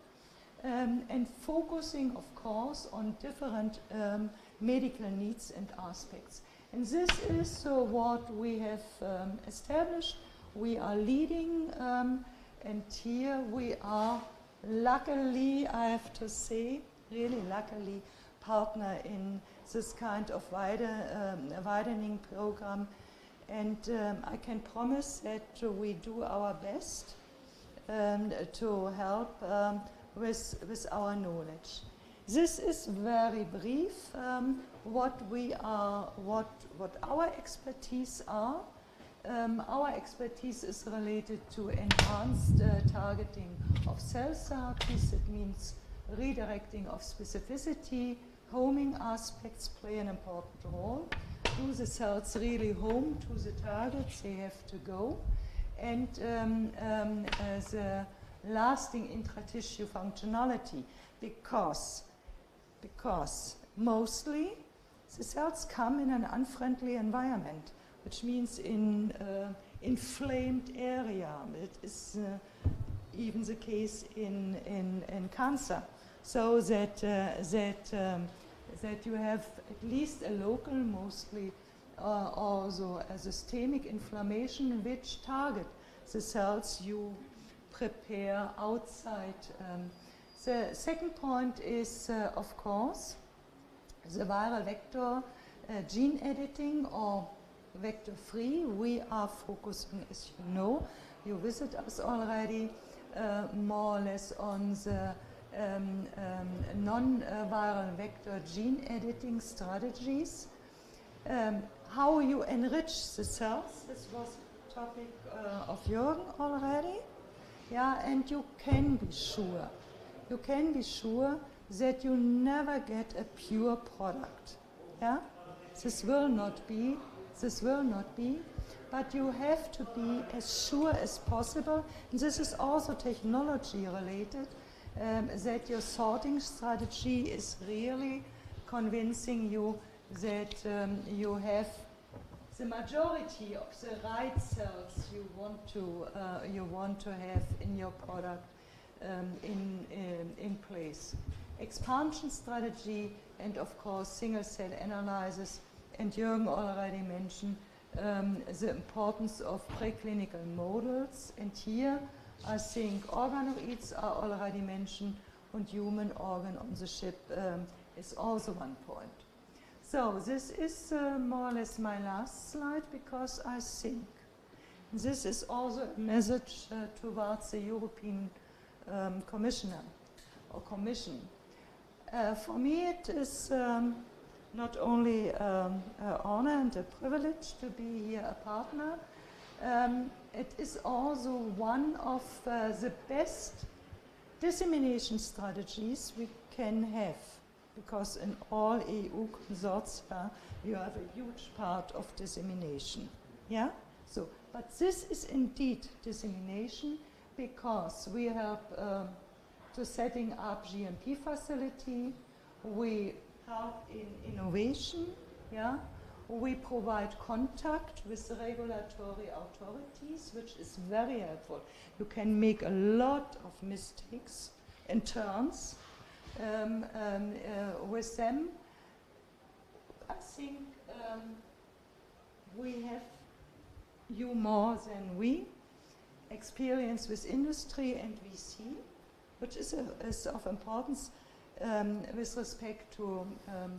and focusing, of course, on different medical needs and aspects. And this is what we have established. We are leading, and here we are, luckily, I have to say, really luckily, partner in this kind of widening program. And I can promise that we do our best to help with our knowledge. This is very brief what our expertise are. Our expertise is related to enhanced targeting of cell therapies. It means redirecting of specificity. Homing aspects play an important role. Do the cells really home to the targets they have to go? And the lasting intratissue functionality, because mostly the cells come in an unfriendly environment, which means in inflamed area. It is even the case in cancer, so that you have at least a local, mostly also a systemic inflammation, which target the cells you prepare outside. The second point is, of course, the viral vector gene editing or vector-free. We are focusing, as you know, you visit us already, more or less on the non-viral vector gene editing strategies. How you enrich the cells, this was a topic of Jürgen already. Yeah, and you can be sure that you never get a pure product. Yeah, this will not be, but you have to be as sure as possible. And this is also technology related, that your sorting strategy is really convincing you that you have the majority of the right cells you want to have in your product in place. Expansion strategy and of course single cell analysis, and Jürgen already mentioned the importance of preclinical models, and here I think organoids are already mentioned, and human organ on the chip is also one point. So this is more or less my last slide, because I think this is also a message towards the European Commissioner or Commission. For me it is not only an honor and a privilege to be here a partner, it is also one of the best dissemination strategies we can have, because in all EU consortia you have a huge part of dissemination. Yeah? So, but this is indeed dissemination, because we help to setting up GMP facility, we help in innovation, yeah? We provide contact with the regulatory authorities, which is very helpful. You can make a lot of mistakes and turns with them. I think we have you more than we, experience with industry and VC, which is of importance with respect to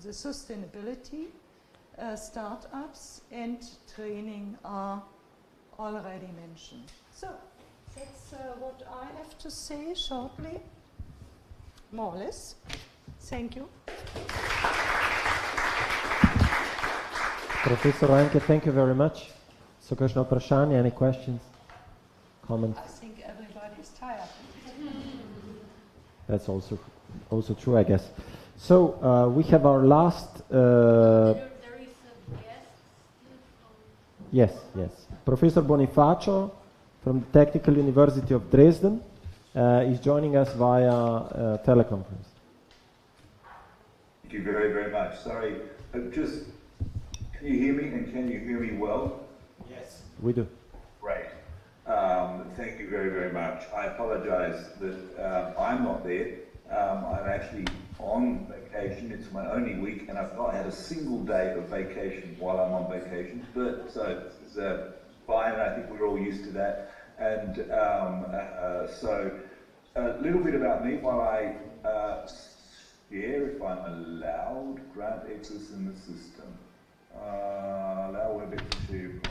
the sustainability. Startups and training are already mentioned. So that's what I have to say shortly, more or less. Thank you. Professor Reinke, thank you very much. So, kakšno vprašanje, any questions, comments? I think everybody is tired. That's also true, I guess. So we have our last. Yes. Professor Bonifacio from the Technical University of Dresden is joining us via teleconference. Thank you very, very much. Sorry, just can you hear me, and can you hear me well? Yes, we do. Great. Thank you very, very much. I apologize that I'm not there. I'm actually on vacation. It's my only week, and I've not had a single day of vacation while I'm on vacation. But so it's fine. I think we're all used to that. And so a little bit about me while I share, if I'm allowed, grant access in the system. Allow WebEx to.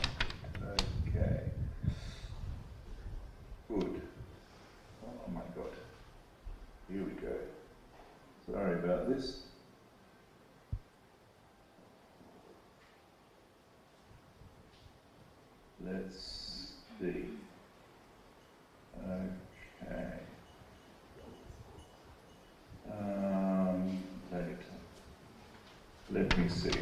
Okay. Good. Oh my God. Here we go. Sorry about this. Let's see. Okay. Later. Let me see.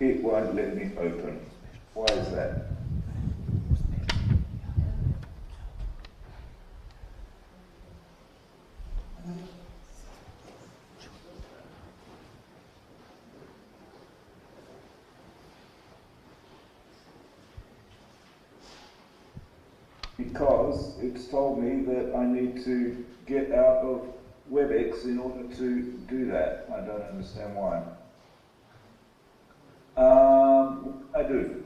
It won't let me open. Why is that? Because it's told me that I need to get out of WebEx in order to do that. I don't understand why. I do.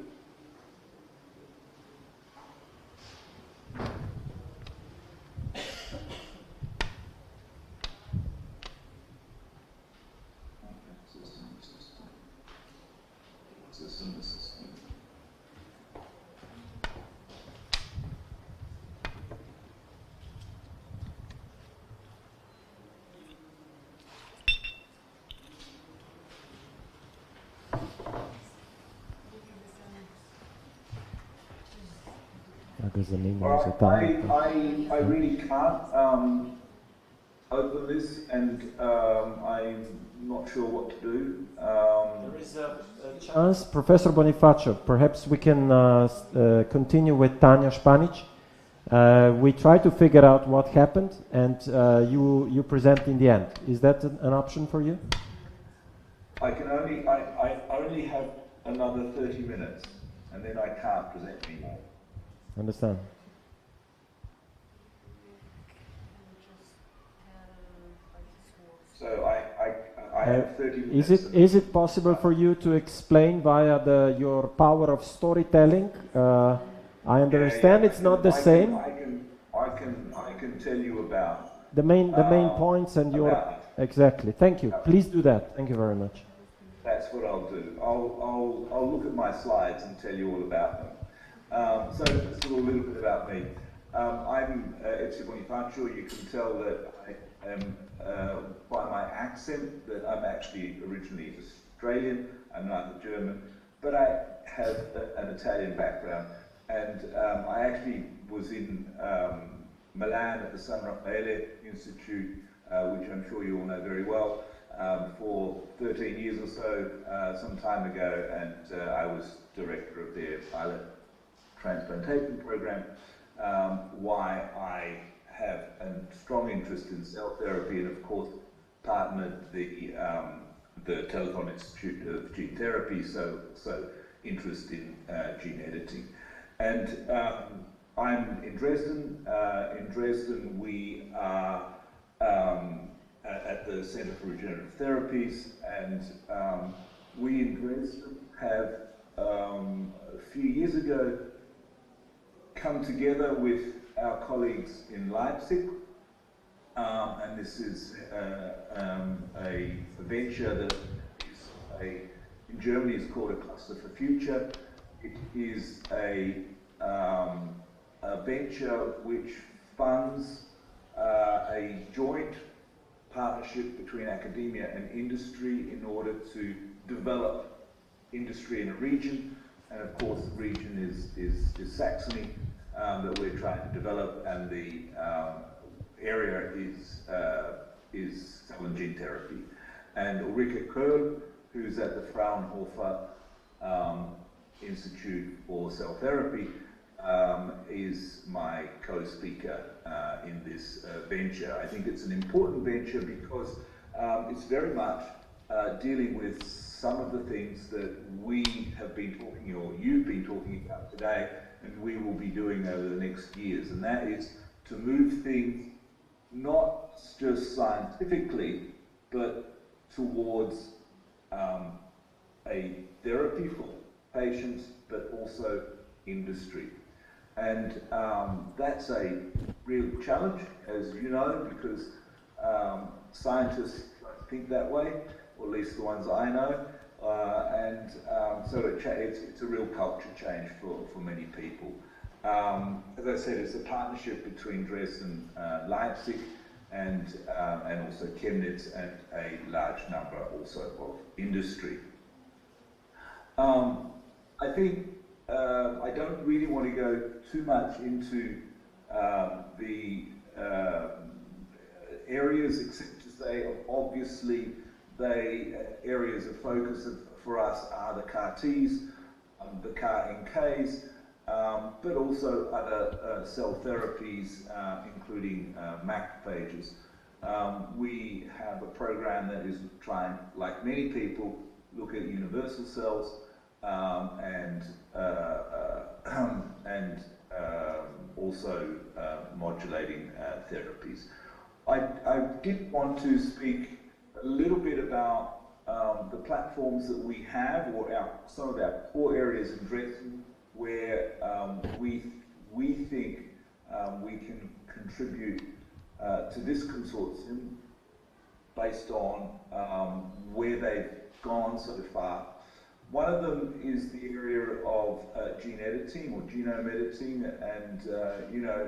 I really can't open this, and I'm not sure what to do. There is a chance, Professor Bonifacio, perhaps we can continue with Tanja Španić, We try to figure out what happened, and you present in the end. Is that an option for you? I only have another 30 minutes, and then I can't present anymore. Understand. So I have 30 minutes. Is it possible for you to explain via your power of storytelling? I understand it's not the same. I can tell you about the main points and your exactly. Thank you. Please do that. Thank you very much. That's what I'll do. I'll look at my slides and tell you all about them. So just a little bit about me. I'm Bonifacio. You can tell that I am by my accent that I'm actually originally Australian. I'm not German, but I have an Italian background. And I actually was in Milan at the San Raffaele Institute, which I'm sure you all know very well, for 13 years or so, some time ago, and I was director of their pilot transplantation program. Why I have a strong interest in cell therapy, and of course partnered the Telethon Institute of Gene Therapy, so interest in gene editing. And I'm in Dresden. In Dresden, we are at the Center for Regenerative Therapies, and we in Dresden have a few years ago come together with our colleagues in Leipzig, and this is a venture that is in Germany is called a Cluster for Future. It is a venture which funds a joint partnership between academia and industry in order to develop industry in a region, and of course the region is Saxony that we're trying to develop, and the area is cell and gene therapy. And Ulrike Kohl, who's at the Fraunhofer Institute for Cell Therapy, is my co-speaker in this venture. I think it's an important venture because it's very much dealing with some of the things that we have been talking, or you've been talking about today, and we will be doing over the next years, and that is to move things not just scientifically, but towards a therapy for patients, but also industry. And that's a real challenge, as you know, because scientists don't think that way, or at least the ones I know, and so it's a real culture change for many people. As I said, it's a partnership between Dresden, Leipzig, and also Chemnitz, and a large number also of industry. I think I don't really want to go too much into the areas, except to say, obviously, areas of focus for us are the CAR-Ts, the CAR-NKs, but also other cell therapies, including macrophages. We have a program that is trying, like many people, look at universal cells and also modulating therapies. I did want to speak a little bit about the platforms that we have, or some of our core areas in Dresden, where we think we can contribute to this consortium based on where they've gone so far. One of them is the area of gene editing or genome editing, and you know,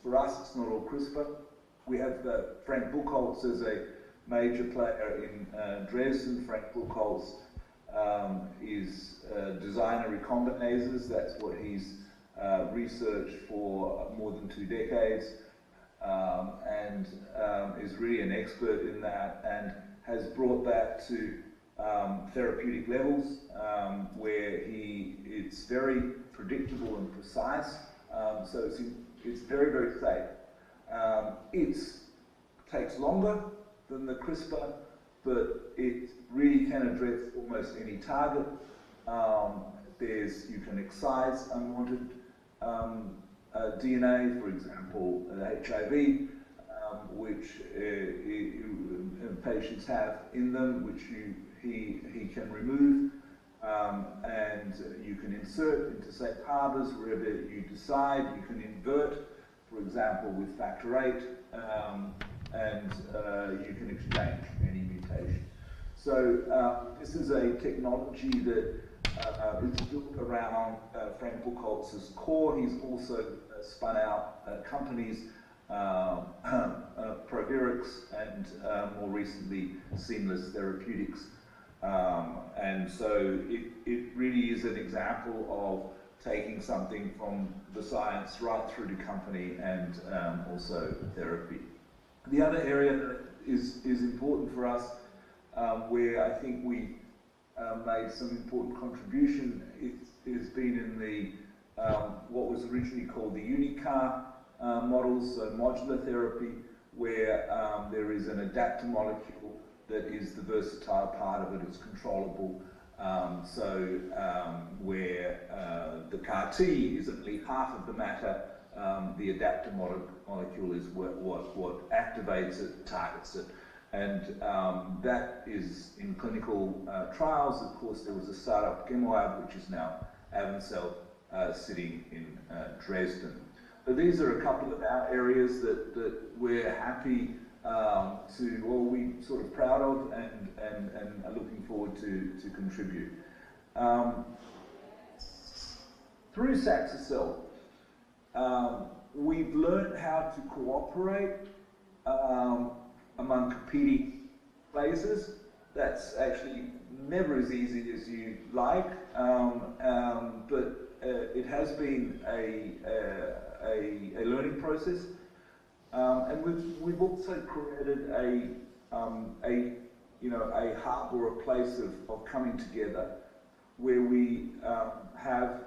for us it's not all CRISPR. We have Frank Buchholz as a major player in Dresden. Frank Buchholz is designer recombinases. That's what he's researched for more than 2 decades, and is really an expert in that, and has brought that to therapeutic levels where it's very predictable and precise. So It's very, very safe. It takes longer than the CRISPR, but it really can address almost any target. You can excise unwanted DNA, for example, HIV, which patients have in them, which he can remove, and you can insert into safe harbors wherever you decide. You can invert, for example, with factor VIII, and you can exchange any mutation. So this is a technology that is built around Frank Buchholz's core. He's also spun out companies, Provirix and more recently Seamless Therapeutics. And so it really is an example of taking something from the science right through to company and also therapy. The other area that is important for us, where I think we made some important contribution, has been in the what was originally called the UniCAR models, so modular therapy, where there is an adapter molecule that is the versatile part of it. It's controllable. Where the CAR T is only half of the matter, the adapter molecule is what activates it, targets it. And that is in clinical trials. Of course, there was a startup, Chemoab, which is now Avancell, sitting in Dresden. But these are a couple of our areas that we're happy we're sort of proud of and are looking forward to contribute. Through Saxicel, we've learned how to cooperate among competing places. That's actually never as easy as you like, but it has been a learning process. And we've also created a hub or a place of coming together where we have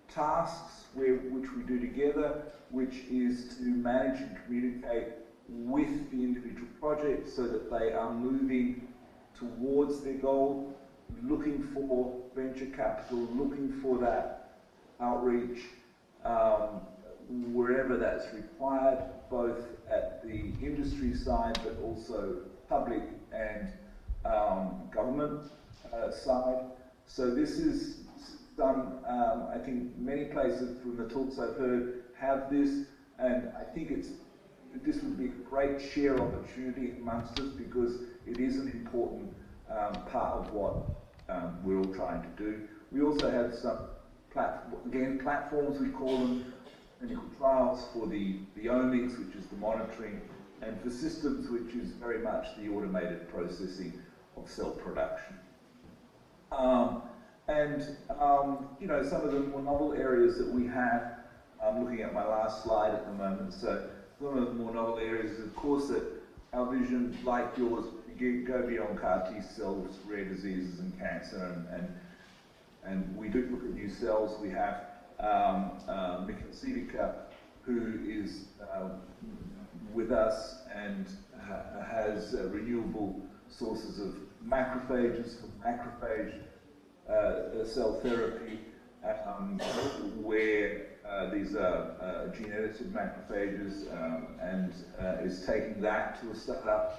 tasks which we do together, which is to manage and communicate with the individual projects so that they are moving towards their goal, looking for venture capital, looking for that outreach wherever that's required, both at the industry side but also public and government side. So this is done, I think many places from the talks I've heard have this, and I think this would be a great share opportunity amongst us because it is an important part of what we're all trying to do. We also have some platforms, we call them, clinical trials for the omics, which is the monitoring, and for systems, which is very much the automated processing of cell production. Some of the more novel areas that we have, I'm looking at my last slide at the moment, so some of the more novel areas is, of course, that our vision, like yours, go beyond CAR T cells, rare diseases and cancer, and we do look at new cells. We have Mikkel Siedeka, who is with us and has renewable sources of macrophages for macrophage cell therapy, where these are gene-edited macrophages, and is taking that to a startup.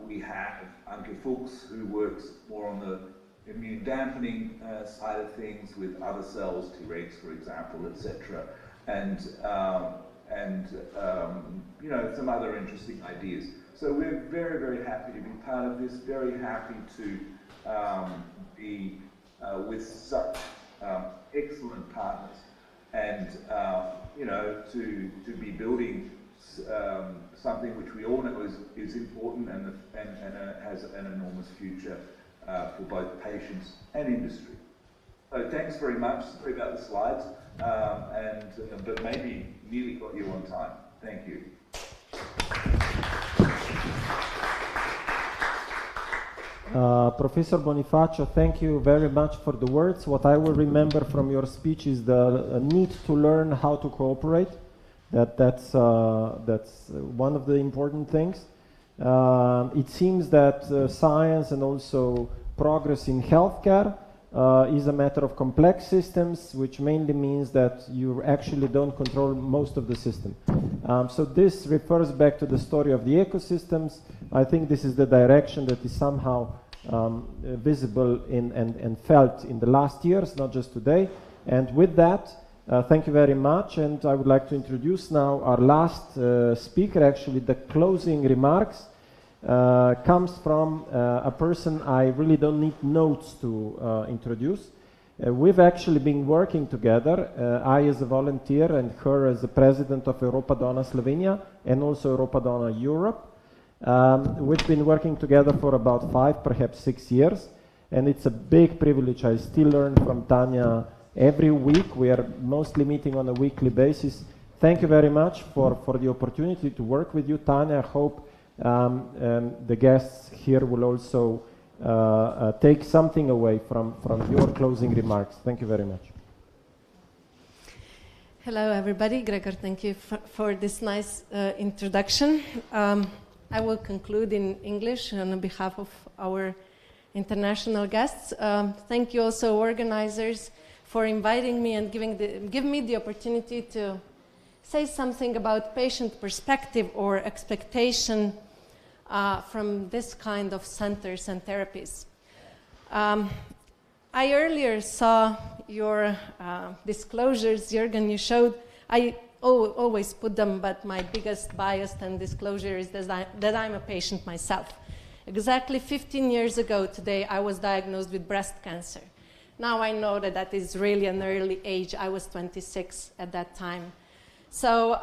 We have Anke Fuchs, who works more on the immune dampening side of things with other cells, Tregs, for example, etc., and some other interesting ideas. So we're very, very happy to be part of this. Very happy to be with such excellent partners, and to be building something which we all know is important and has an enormous future for both patients and industry. So thanks very much. Sorry about the slides, but maybe nearly got you on time. Thank you. Professor Bonifacio, thank you very much for the words. What I will remember from your speech is the need to learn how to cooperate. That's one of the important things. It seems that science and also progress in healthcare is a matter of complex systems, which mainly means that you actually don't control most of the system. So this refers back to the story of the ecosystems. I think this is the direction that is somehow visible and felt in the last years, not just today. And with that, thank you very much. And I would like to introduce now our last speaker. Actually, the closing remarks comes from a person I really don't need notes to introduce. We've actually been working together, I as a volunteer and her as the president of Europa Dona Slovenia and also Europa Dona Europe. We've been working together for about 5, perhaps 6 years, and it's a big privilege. I still learn from Tanya every week. We are mostly meeting on a weekly basis. Thank you very much for the opportunity to work with you, Tanya. I hope the guests here will also take something away from your closing remarks. Thank you very much. Hello, everybody. Gregor, thank you for this nice introduction. I will conclude in English on behalf of our international guests. Thank you also, organizers, for inviting me and give me the opportunity to say something about patient perspective or expectation from this kind of centers and therapies. I earlier saw your disclosures, Jürgen, you showed. I always put them, but my biggest bias and disclosure is that I'm a patient myself. Exactly 15 years ago today, I was diagnosed with breast cancer. Now I know that that is really an early age. I was 26 at that time. So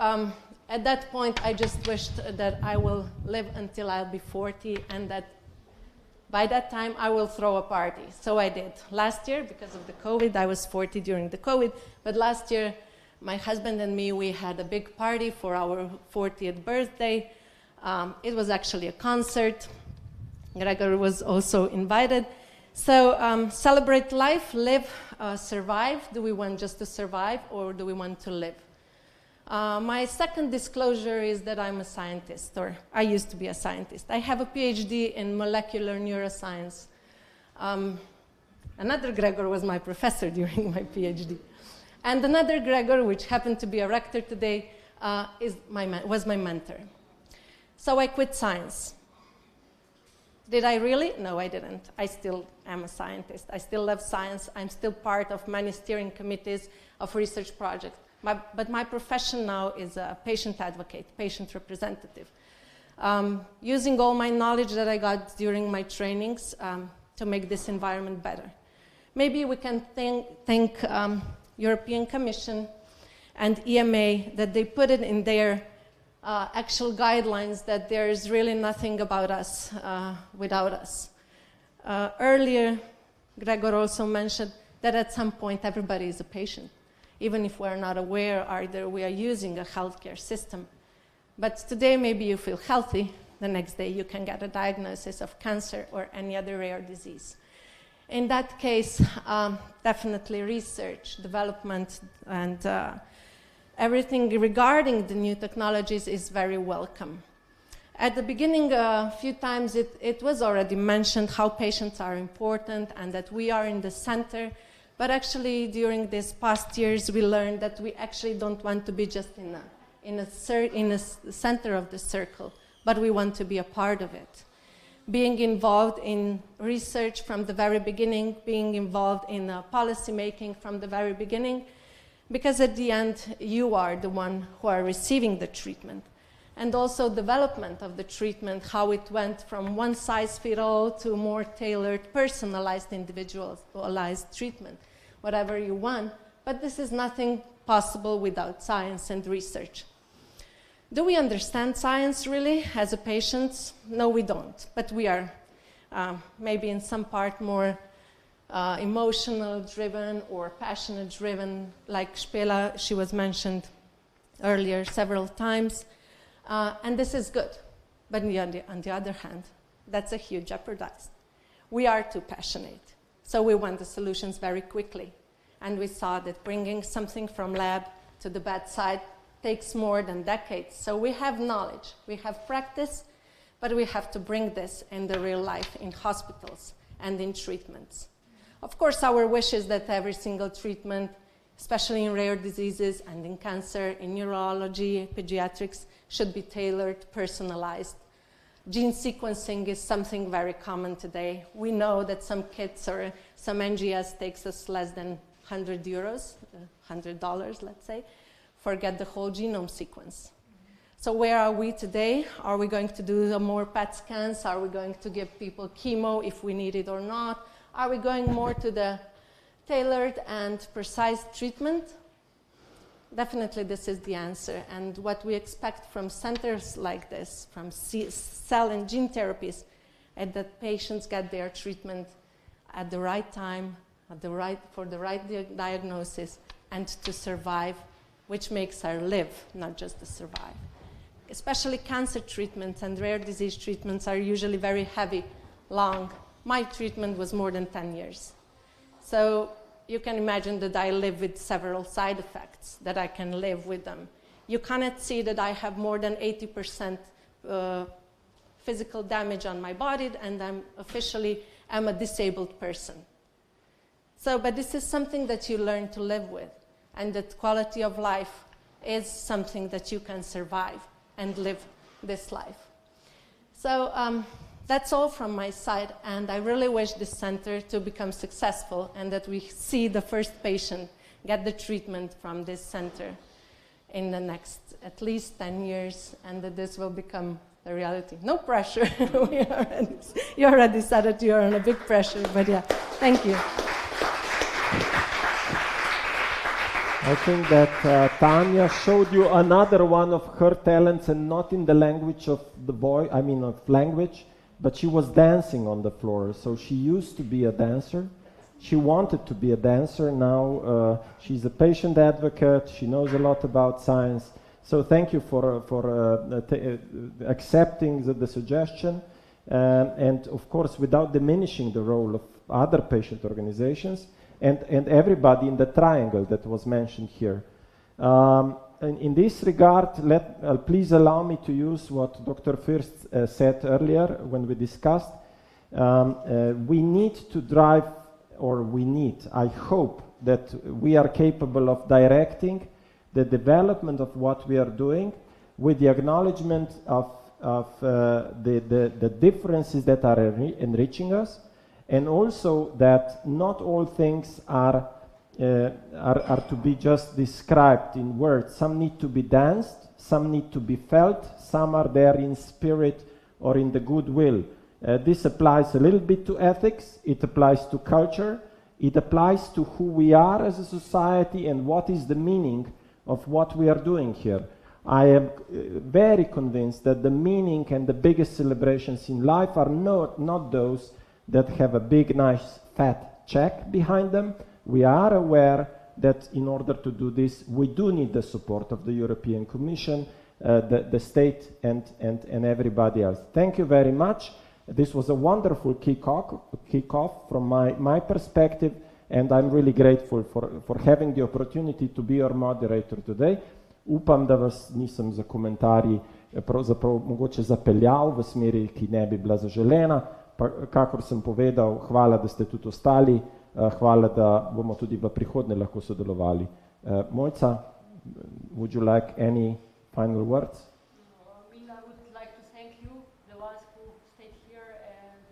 at that point, I just wished that I will live until I'll be 40 and that by that time I will throw a party. So I did. Last year, because of the COVID, I was 40 during the COVID, but last year my husband and me, we had a big party for our 40th birthday. It was actually a concert. Gregor was also invited. So celebrate life, live, survive. Do we want just to survive or do we want to live? My second disclosure is that I'm a scientist, or I used to be a scientist. I have a PhD in molecular neuroscience. Another Gregor was my professor during my PhD. And another Gregor, which happened to be a rector today, was my mentor. So I quit science. Did I really? No, I didn't. I still am a scientist. I still love science. I'm still part of many steering committees of research projects. But my profession now is a patient advocate, patient representative. Using all my knowledge that I got during my trainings to make this environment better. Maybe we can thank European Commission and EMA that they put it in their actual guidelines that there is really nothing about us without us. Earlier, Gregor also mentioned that at some point everybody is a patient, even if we're not aware either we are using a healthcare system. But today maybe you feel healthy, the next day you can get a diagnosis of cancer or any other rare disease. In that case, definitely research, development, and everything regarding the new technologies is very welcome. At the beginning, a few times it was already mentioned how patients are important and that we are in the center, but actually during these past years we learned that we actually don't want to be just in a center of the circle, but we want to be a part of it. Being involved in research from the very beginning, being involved in policy making from the very beginning, because at the end, you are the one who are receiving the treatment. And also development of the treatment, how it went from one size fit all to more tailored, personalized, individualized treatment, whatever you want. But this is nothing possible without science and research. Do we understand science really as a patient? No, we don't. But we are maybe in some part more emotional driven or passionate driven, like Spela, she was mentioned earlier several times. And this is good. But on the other hand, that's a huge jeopardized. We are too passionate. So we want the solutions very quickly. And we saw that bringing something from lab to the bedside takes more than decades. So we have knowledge, we have practice, but we have to bring this in the real life in hospitals and in treatments. Of course, our wish is that every single treatment, especially in rare diseases and in cancer, in neurology, pediatrics, should be tailored, personalized. Gene sequencing is something very common today. We know that some kits or some NGS takes us less than €100, $100, let's say, forget the whole genome sequence. So where are we today? Are we going to do more PET scans? Are we going to give people chemo if we need it or not? Are we going more to the tailored and precise treatment? Definitely this is the answer. And what we expect from centers like this, from cell and gene therapies, is that patients get their treatment at the right time, for the right diagnosis, and to survive, which makes her live, not just to survive. Especially cancer treatments and rare disease treatments are usually very heavy, long. My treatment was more than 10 years. So you can imagine that I live with several side effects, that I can live with them. You cannot see that I have more than 80% physical damage on my body, and I'm a disabled person. So, but this is something that you learn to live with, and that quality of life is something that you can survive and live this life. So that's all from my side, and I really wish this center to become successful and that we see the first patient get the treatment from this center in the next at least 10 years, and that this will become a reality. No pressure. You already said that you're under big pressure, but yeah, thank you. I think that Tanya showed you another one of her talents, and not in the language of the boy, of language, but she was dancing on the floor. So she used to be a dancer. She wanted to be a dancer. Now she's a patient advocate. She knows a lot about science. So thank you for accepting the suggestion. And of course, without diminishing the role of other patient organizations and everybody in the triangle that was mentioned here. In this regard, please allow me to use what Dr. Fürst said earlier when we discussed. We need to drive, I hope that we are capable of directing the development of what we are doing with the acknowledgement of the differences that are enriching us, and also that not all things are to be just described in words. Some need to be danced, some need to be felt, some are there in spirit or in the goodwill. This applies a little bit to ethics, it applies to culture, it applies to who we are as a society and what is the meaning of what we are doing here. I am very convinced that the meaning and the biggest celebrations in life are not those that have a big, nice, fat check behind them. We are aware that in order to do this, we do need the support of the European Commission, the state, and everybody else. Thank you very much. This was a wonderful kickoff from my perspective, and I'm really grateful for having the opportunity to be your moderator today. Upam, da vas nisem za komentarji pravzaprav mogoče zapeljal v smeri, ki ne bi bila zaželena. Pa, kakor sem povedal, hvala, da ste tudi ostali. Hvala, da bomo tudi v prihodnje lahko sodelovali. Mojca, would you like any final words? I would like to thank you, the ones who stayed here, and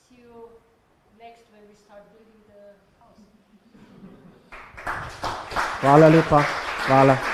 see you next when we start building the house. Hvala lepa. Hvala.